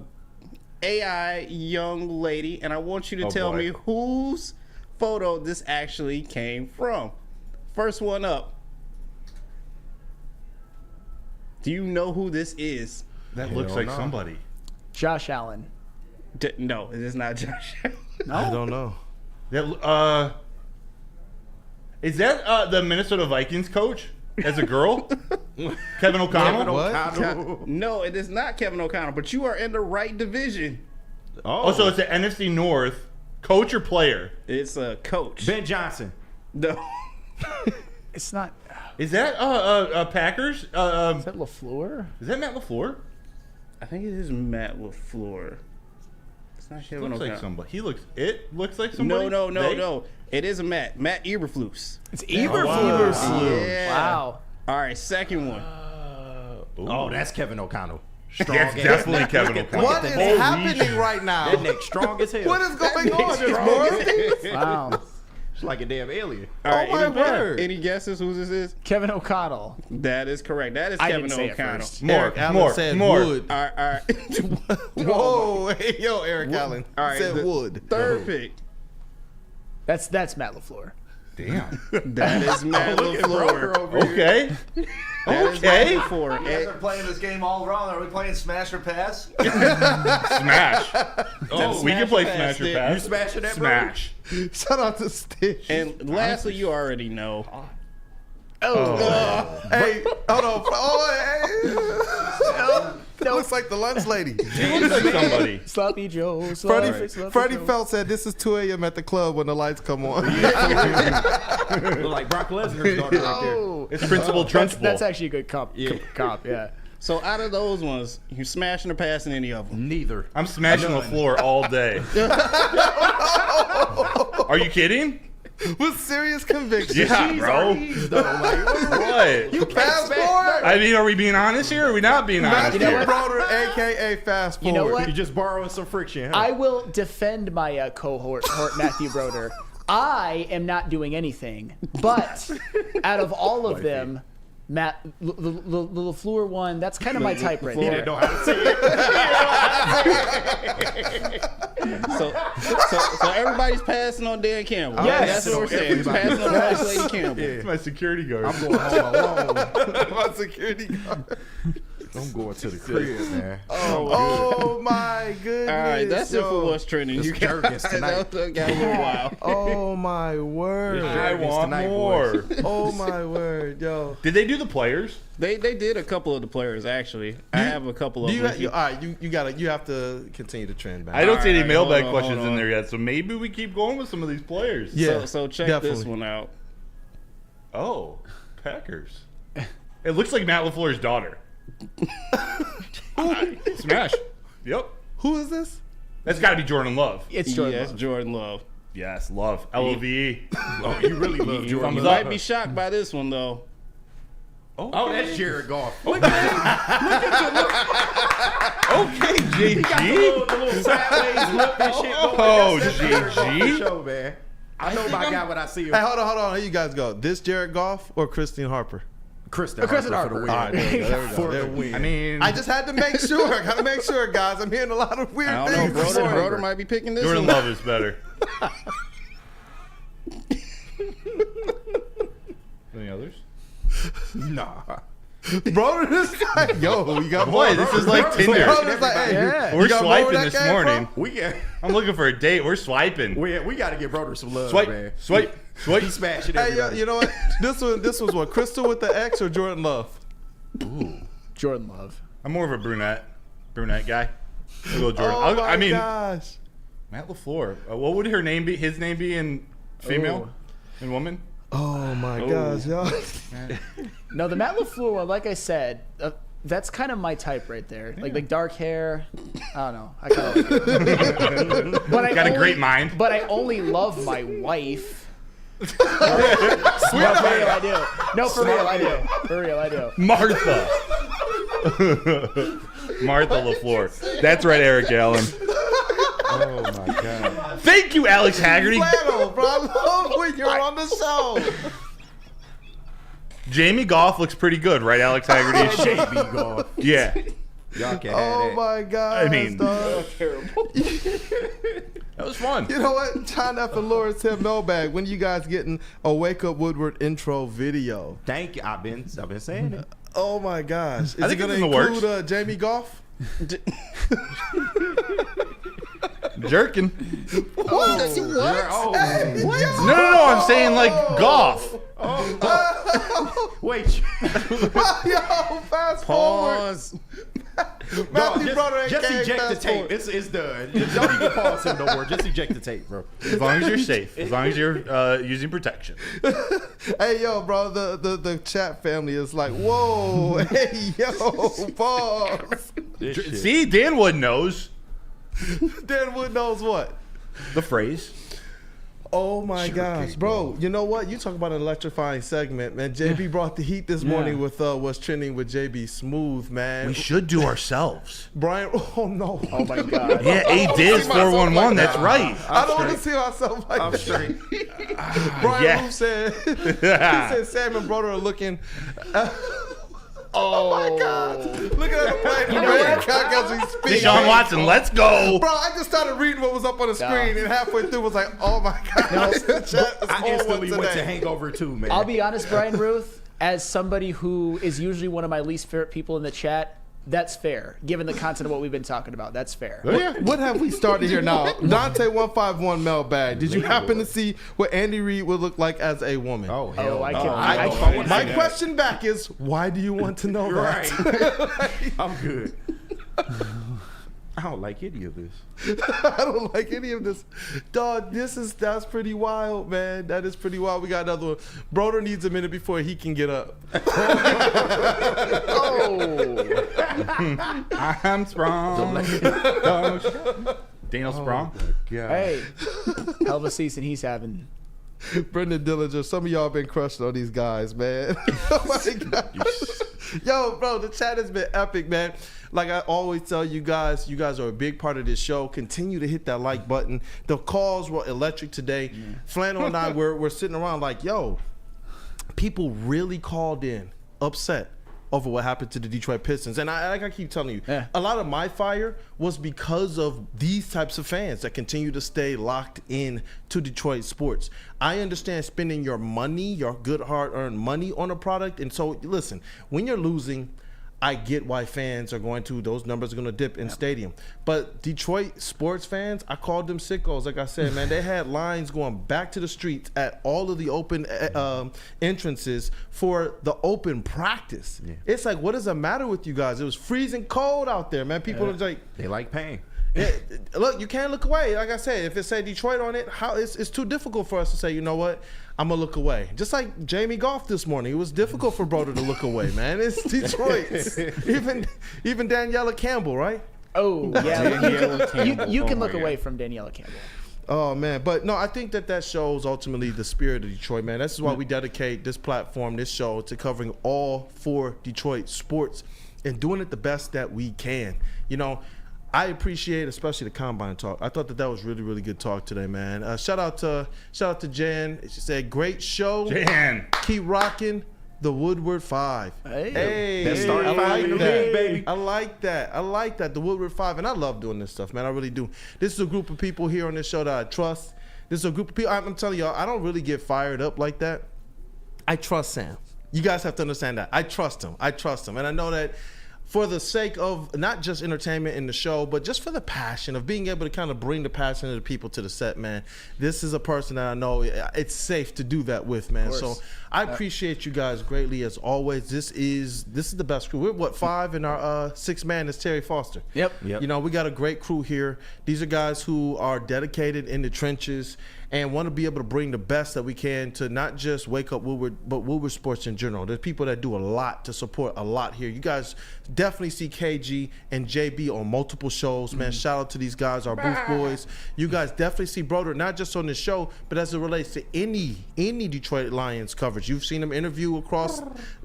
AI young lady, and I want you to tell me whose photo this actually came from. First one up. Do you know who this is? That looks like somebody. Josh Allen. No, it is not Josh Allen. No? I don't know. Is that the Minnesota Vikings coach as a girl? Kevin O'Connell? What? No, it is not Kevin O'Connell, but you are in the right division. Oh, so it's the NFC North. Coach or player? It's a coach. Ben Johnson. No. It's not. Is that Packers? Is that LaFleur? Is that Matt LaFleur? I think it is Matt LaFleur. It's not Kevin Looks O'Connell. like somebody. It looks like somebody. No. It is a Matt. Matt Eberflus. It's Eberflus. Wow. Yeah. Wow. All right, second one. Oh, that's Kevin O'Connell. Strong That's definitely Kevin O'Connell. What is happening right now? That neck strong as hell. What is going on? There's more of these? Wow. It's like a damn alien. All right, my word. Any guesses who this is? Kevin O'Connell. That is correct. That is I Kevin didn't say it O'Connell. first. Eric Allen said Wood. All right. Whoa, hey, yo, Eric Allen All right, said the Wood. Third pick. That's Matt LaFleur. Damn. That is Matt LaFleur. Okay. That is Okay. Matt LaFleur. You guys are playing this game all wrong. Are we playing Smash or Pass? Smash. Oh, we can play Pass, Smash or dude. Pass. You smashing that, bro? Smash. Shout out to Stitch. And lastly, you already know. Hey, hold on. Oh, hey. That looks like the lunch lady. He looks like somebody. Sloppy Joe. Freddie Felt said this is 2 a.m. at the club when the lights come on. Look like Brock Lesnar's daughter right there. It's Principal Trunchbull. That's actually a good comp. Yeah. So out of those ones, you smashing or passing any of them? Neither. I'm smashing the floor all day. Are you kidding? With serious conviction. Yeah, bro. What? You fast forward. I mean, are we being honest here? Or are we not being honest Matthew here? Broder, a.k.a. Fast Forward. You know what? You're just borrowing some friction, huh? I will defend my cohort, Matthew Broder. I am not doing anything, but out of all of them, Matt, the LaFleur one, that's kind of my type right He there. didn't know how to say it. So everybody's passing on Dan Campbell. Yes. That's what we're saying. He's passing on Nice Lady Campbell. It's my security guard. I'm going home alone. My security guard. I'm going to the crib, man. Oh my goodness. All right, that's it for what's trending. It's You Jergens tonight. got a little wild. Oh my word. I want tonight, more. Oh my word, yo. Did they do the players? They did a couple of the players actually. I have a couple of them. All right, you have to continue the trend back. I don't see any Alright, mailbag hold on, questions hold in on. there yet, so maybe we keep going with some of these players. Yeah, So check definitely. this one out. Oh, Packers. It looks like Matt LaFleur's daughter. Smash. Yep. Who is this? That's got to be Jordan Love. It's Jordan. Yes, Love. Jordan Love. Yes, Love. LOVE. Oh, you really love Jordan. You Thumbs might be shocked by this one though. Oh, that's Jared Goff. Okay, He got JG. the little sideways look and shit going. Oh, That's Jared Goff for GG. sure, man. I know my guy when I see him. Hey, hold on. Here you guys go. This Jared Goff or Christine Harper? Kristen Kristen Harper for the Harper. win. All right, there we go. For There the we win. I mean, I just had to make sure. I gotta make sure, guys. I'm hearing a lot of weird I don't know. things. Broder might be picking this Jordan one. Love is better. Any others? Nah. Bro, this guy, yo, you got Boy, this is like Tinder. Broder's like, hey, Yeah. We're you got more swiping where that this came morning. from? We got I'm looking for a date. We're swiping. we got to give Broder some love, Swipe, man. swipe, swipe. He smashing Hey, yo, everybody. you know what? This was what? Crystal with the X or Jordan Love? Ooh. Jordan Love. I'm more of a brunette guy. We'll go Jordan. Oh my I mean, gosh. Matt LaFleur. What would her name be? His name be in female and woman? Oh my gosh, yo. No, the Matt LaFleur one, like I said, that's kind of my type right there. Like dark hair. I don't know. I kind of like it. But I Got a only- great mind. But I only love my wife. No, for real, I do. No, for real, I do. For real, I do. Martha. Martha LaFleur. That's right, Eric Allen. Oh my god. Thank you, Alex Haggerty. Flannel, bro. I love when you're on the show. Jamie Goff looks pretty good, right, Alex Haggerty? JB Goff. Yeah. Y'all can Oh have that. my god. I mean, dog. that was fun. You know what? John F. and Laura said mailbag. When you guys getting a Wake Up Woodward intro video? Thank you. I've been saying it. Oh my gosh. Is I it think gonna it's in the works. include Jamie Goff? Jerking. What? Oh. Hey, No, I'm saying like Goff. Wait. Yo, fast forward. Pause. Matthew Broder ain't just came eject the fast tape. forward. It's done. Just don't even pause it no more. Just eject the tape, bro. As long as you're safe. As long as you're using protection. Hey, yo, bro, the chat family is like, whoa, hey, yo, pause. See, Dan Wood knows Dan Wood knows what? the phrase. Oh my gosh, bro! You know what? You talk about an electrifying segment, man. JB brought the heat this morning with what's trending with JB Smooth, man. We should do ourselves. Brian, oh no! Oh my god! Yeah, A Diz 411. That's right. I don't want to see myself like I'm that. straight. Brian Yeah. Roof said, he said Sam and Broder are looking. Oh my God! Look at him playing the red cock as we speak. Deshaun Watson, let's go. Bro, I just started reading what was up on the screen, and halfway through was like, "Oh my God!" The chat is I on instantly one went to today. Hangover 2, man. I'll be honest, Brian Ruth, as somebody who is usually one of my least favorite people in the chat, that's fair. Given the content of what we've been talking about, that's fair. What have we started here now? Dante151 mailbag. Did you happen to see what Andy Reid would look like as a woman? Oh, hell I no. can. My question back is, why do you want to know that? Right. I'm good. I don't like any of this. I don't like any of this. Dog, that's pretty wild, man. That is pretty wild. We got another one. Broder needs a minute before he can get up. I'm Sprung. Daniel Sprung. Hey, hell of a season he's having. Brendan Dillinger, some of y'all been crushed on these guys, man. Oh my God. Yo, bro, the chat has been epic, man. Like I always tell you guys are a big part of this show. Continue to hit that like button. The calls were electric today. Flannel and I we're sitting around like, yo, people really called in upset over what happened to the Detroit Pistons. And I keep telling you, a lot of my fire was because of these types of fans that continue to stay locked in to Detroit sports. I understand spending your money, your good hard-earned money on a product. And so, listen, when you're losing, I get why fans are going to, those numbers are going to dip in stadium. But Detroit sports fans, I called them sickos. Like I said, man, they had lines going back to the streets at all of the open entrances for the open practice. Yeah. It's like, what does the matter with you guys? It was freezing cold out there, man. People are like, they like pain. Look, you can't look away. Like I said, if it said Detroit on it, it's too difficult for us to say, you know what, I'm going to look away. Just like Jamie Goff this morning. It was difficult for Broder to look away, man. It's Detroit. even Daniela Campbell, right? Oh, yeah. You can look away from Daniela Campbell. Oh, man. But, no, I think that shows ultimately the spirit of Detroit, man. This is why we dedicate this platform, this show, to covering all 4 Detroit sports and doing it the best that we can. You know, I appreciate especially the Combine talk. I thought that was really, really good talk today, man. Shout out to Jan. She said, great show. Jan. Keep rocking the Woodward 5. Hey. That starting five in the league, baby. I like that. The Woodward 5. And I love doing this stuff, man. I really do. This is a group of people here on this show that I trust. This is a group of people. I'm telling y'all, I don't really get fired up like that. I trust Sam. You guys have to understand that. I trust him. And I know that for the sake of not just entertainment in the show, but just for the passion of being able to kind of bring the passion of the people to the set, man. This is a person that I know it's safe to do that with, man. So I appreciate you guys greatly as always. This is the best crew. We're 5 and our 6th man is Terry Foster. Yep. You know, we got a great crew here. These are guys who are dedicated in the trenches and want to be able to bring the best that we can to not just Wake Up Woodward, but Woodward sports in general. There's people that do a lot to support a lot here. You guys definitely see KG and JB on multiple shows, man. Shout out to these guys, our booth boys. You guys definitely see Broder, not just on this show, but as it relates to any Detroit Lions coverage. You've seen him interview across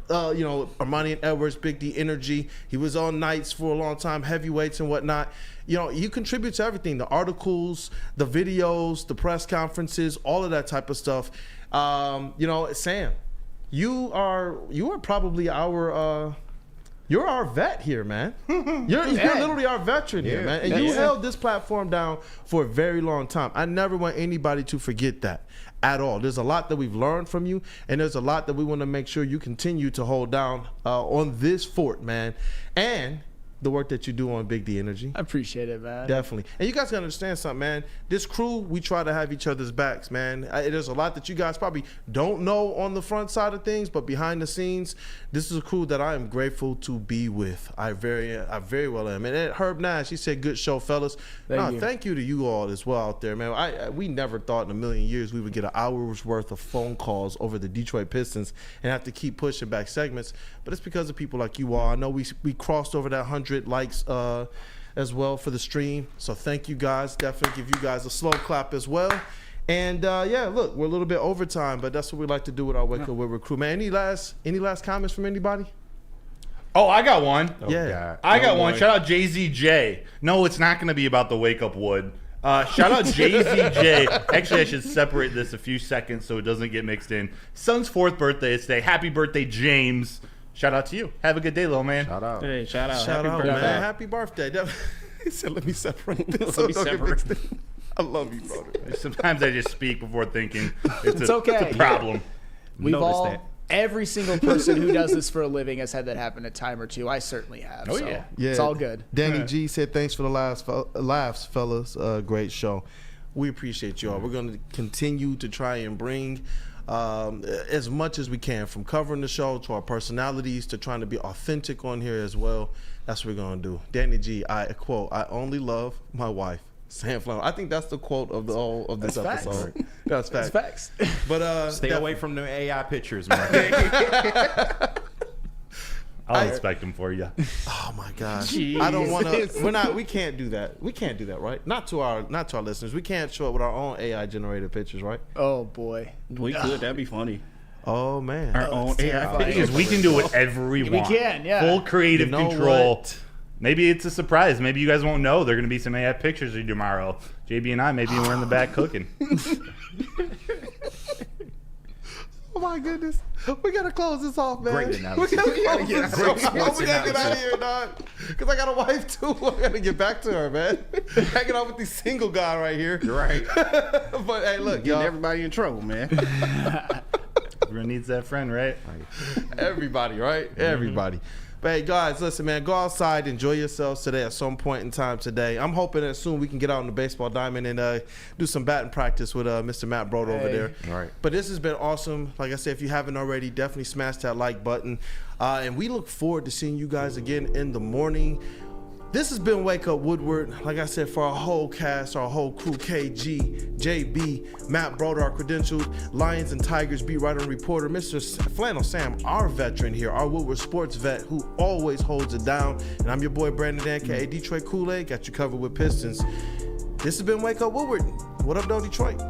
Armani and Edwards, Big D Energy. He was on nights for a long time, heavyweights and whatnot. You know, you contribute to everything, the articles, the videos, the press conferences, all of that type of stuff. Sam, you are probably you're our vet here, man. You're literally our veteran here, man. And you held this platform down for a very long time. I never want anybody to forget that at all. There's a lot that we've learned from you, and there's a lot that we want to make sure you continue to hold down on this fort, man. And the work that you do on Big D Energy. I appreciate it, man. Definitely. And you guys gotta understand something, man. This crew, we try to have each other's backs, man. There's a lot that you guys probably don't know on the front side of things, but behind the scenes, this is a crew that I am grateful to be with. I very well am. And Herb Nash, he said, good show, fellas. Thank you to you all as well out there, man. We never thought in a million years we would get an hour's worth of phone calls over the Detroit Pistons and have to keep pushing back segments. But it's because of people like you all. I know we crossed over that 100 likes as well for the stream, so thank you guys. Definitely give you guys a slow clap as well. And look, we're a little bit over time, but that's what we like to do with our Wake Up Woodward crew, man. Any last comments from anybody? Oh, I got one. God. I got one. Shout out JZJ. No, it's not going to be about the Wake Up Wood. Shout out JZJ. Actually, I should separate this a few seconds so it doesn't get mixed in. Son's 4th birthday is today. Happy birthday, James. Shout out to you. Have a good day, little man. Shout out. Hey, shout out. Shout Happy out, birthday. man. Happy birthday. He said, let me separate this. Let me separate. I love you, brother. Sometimes I just speak before thinking. It's okay. It's a problem. Every single person who does this for a living has had that happen a time or two. I certainly have. Oh, so yeah. It's all good. Danny G said, thanks for the laughs, fellas. Great show. We appreciate you all. We're going to continue to try and bring as much as we can, from covering the show to our personalities to trying to be authentic on here as well. That's what we're going to do. Danny G, I quote, I only love my wife. Sam Flannel. I think that's the quote of this episode. That's facts. That's facts. But stay away from the AI pictures, man. I'll inspect them for you. Oh my gosh. Jesus. I don't want to. We can't do that. We can't do that, right? Not to our listeners. We can't show up with our own AI generated pictures, right? Oh boy. We could. That'd be funny. Oh man. Our own AI. The thing is, we can do whatever we want. We can, yeah. Full creative You know control. what? Maybe it's a surprise. Maybe you guys won't know. There are going to be some AI pictures of you tomorrow. JB and I, maybe we're in the back cooking. Oh my goodness. We gotta close this off, man. Great analysis. We gotta close Yeah, this great off. sports We gotta get out of analysis. here, dog. Because I got a wife too. I gotta get back to her, man. Hanging out with this single guy right here. You're right. But hey, look, Getting y'all. everybody in trouble, man. Everyone needs that friend, right? Everybody, right? Everybody. But hey, guys, listen, man, go outside, enjoy yourselves today at some point in time today. I'm hoping that soon we can get out on the baseball diamond and do some batting practice with Mr. Matt Broad over there. All right. But this has been awesome. Like I said, if you haven't already, definitely smash that like button. And we look forward to seeing you guys again in the morning. This has been Wake Up Woodward. Like I said, for our whole cast, our whole crew, KG, JB, Matt Broder, our credentialed Lions and Tigers beat writer and reporter, Mr. Flannel Sam, our veteran here, our Woodward sports vet who always holds it down. And I'm your boy, Brandon aka Detroit Kool-Aid. Got you covered with Pistons. This has been Wake Up Woodward. What up, though, Detroit?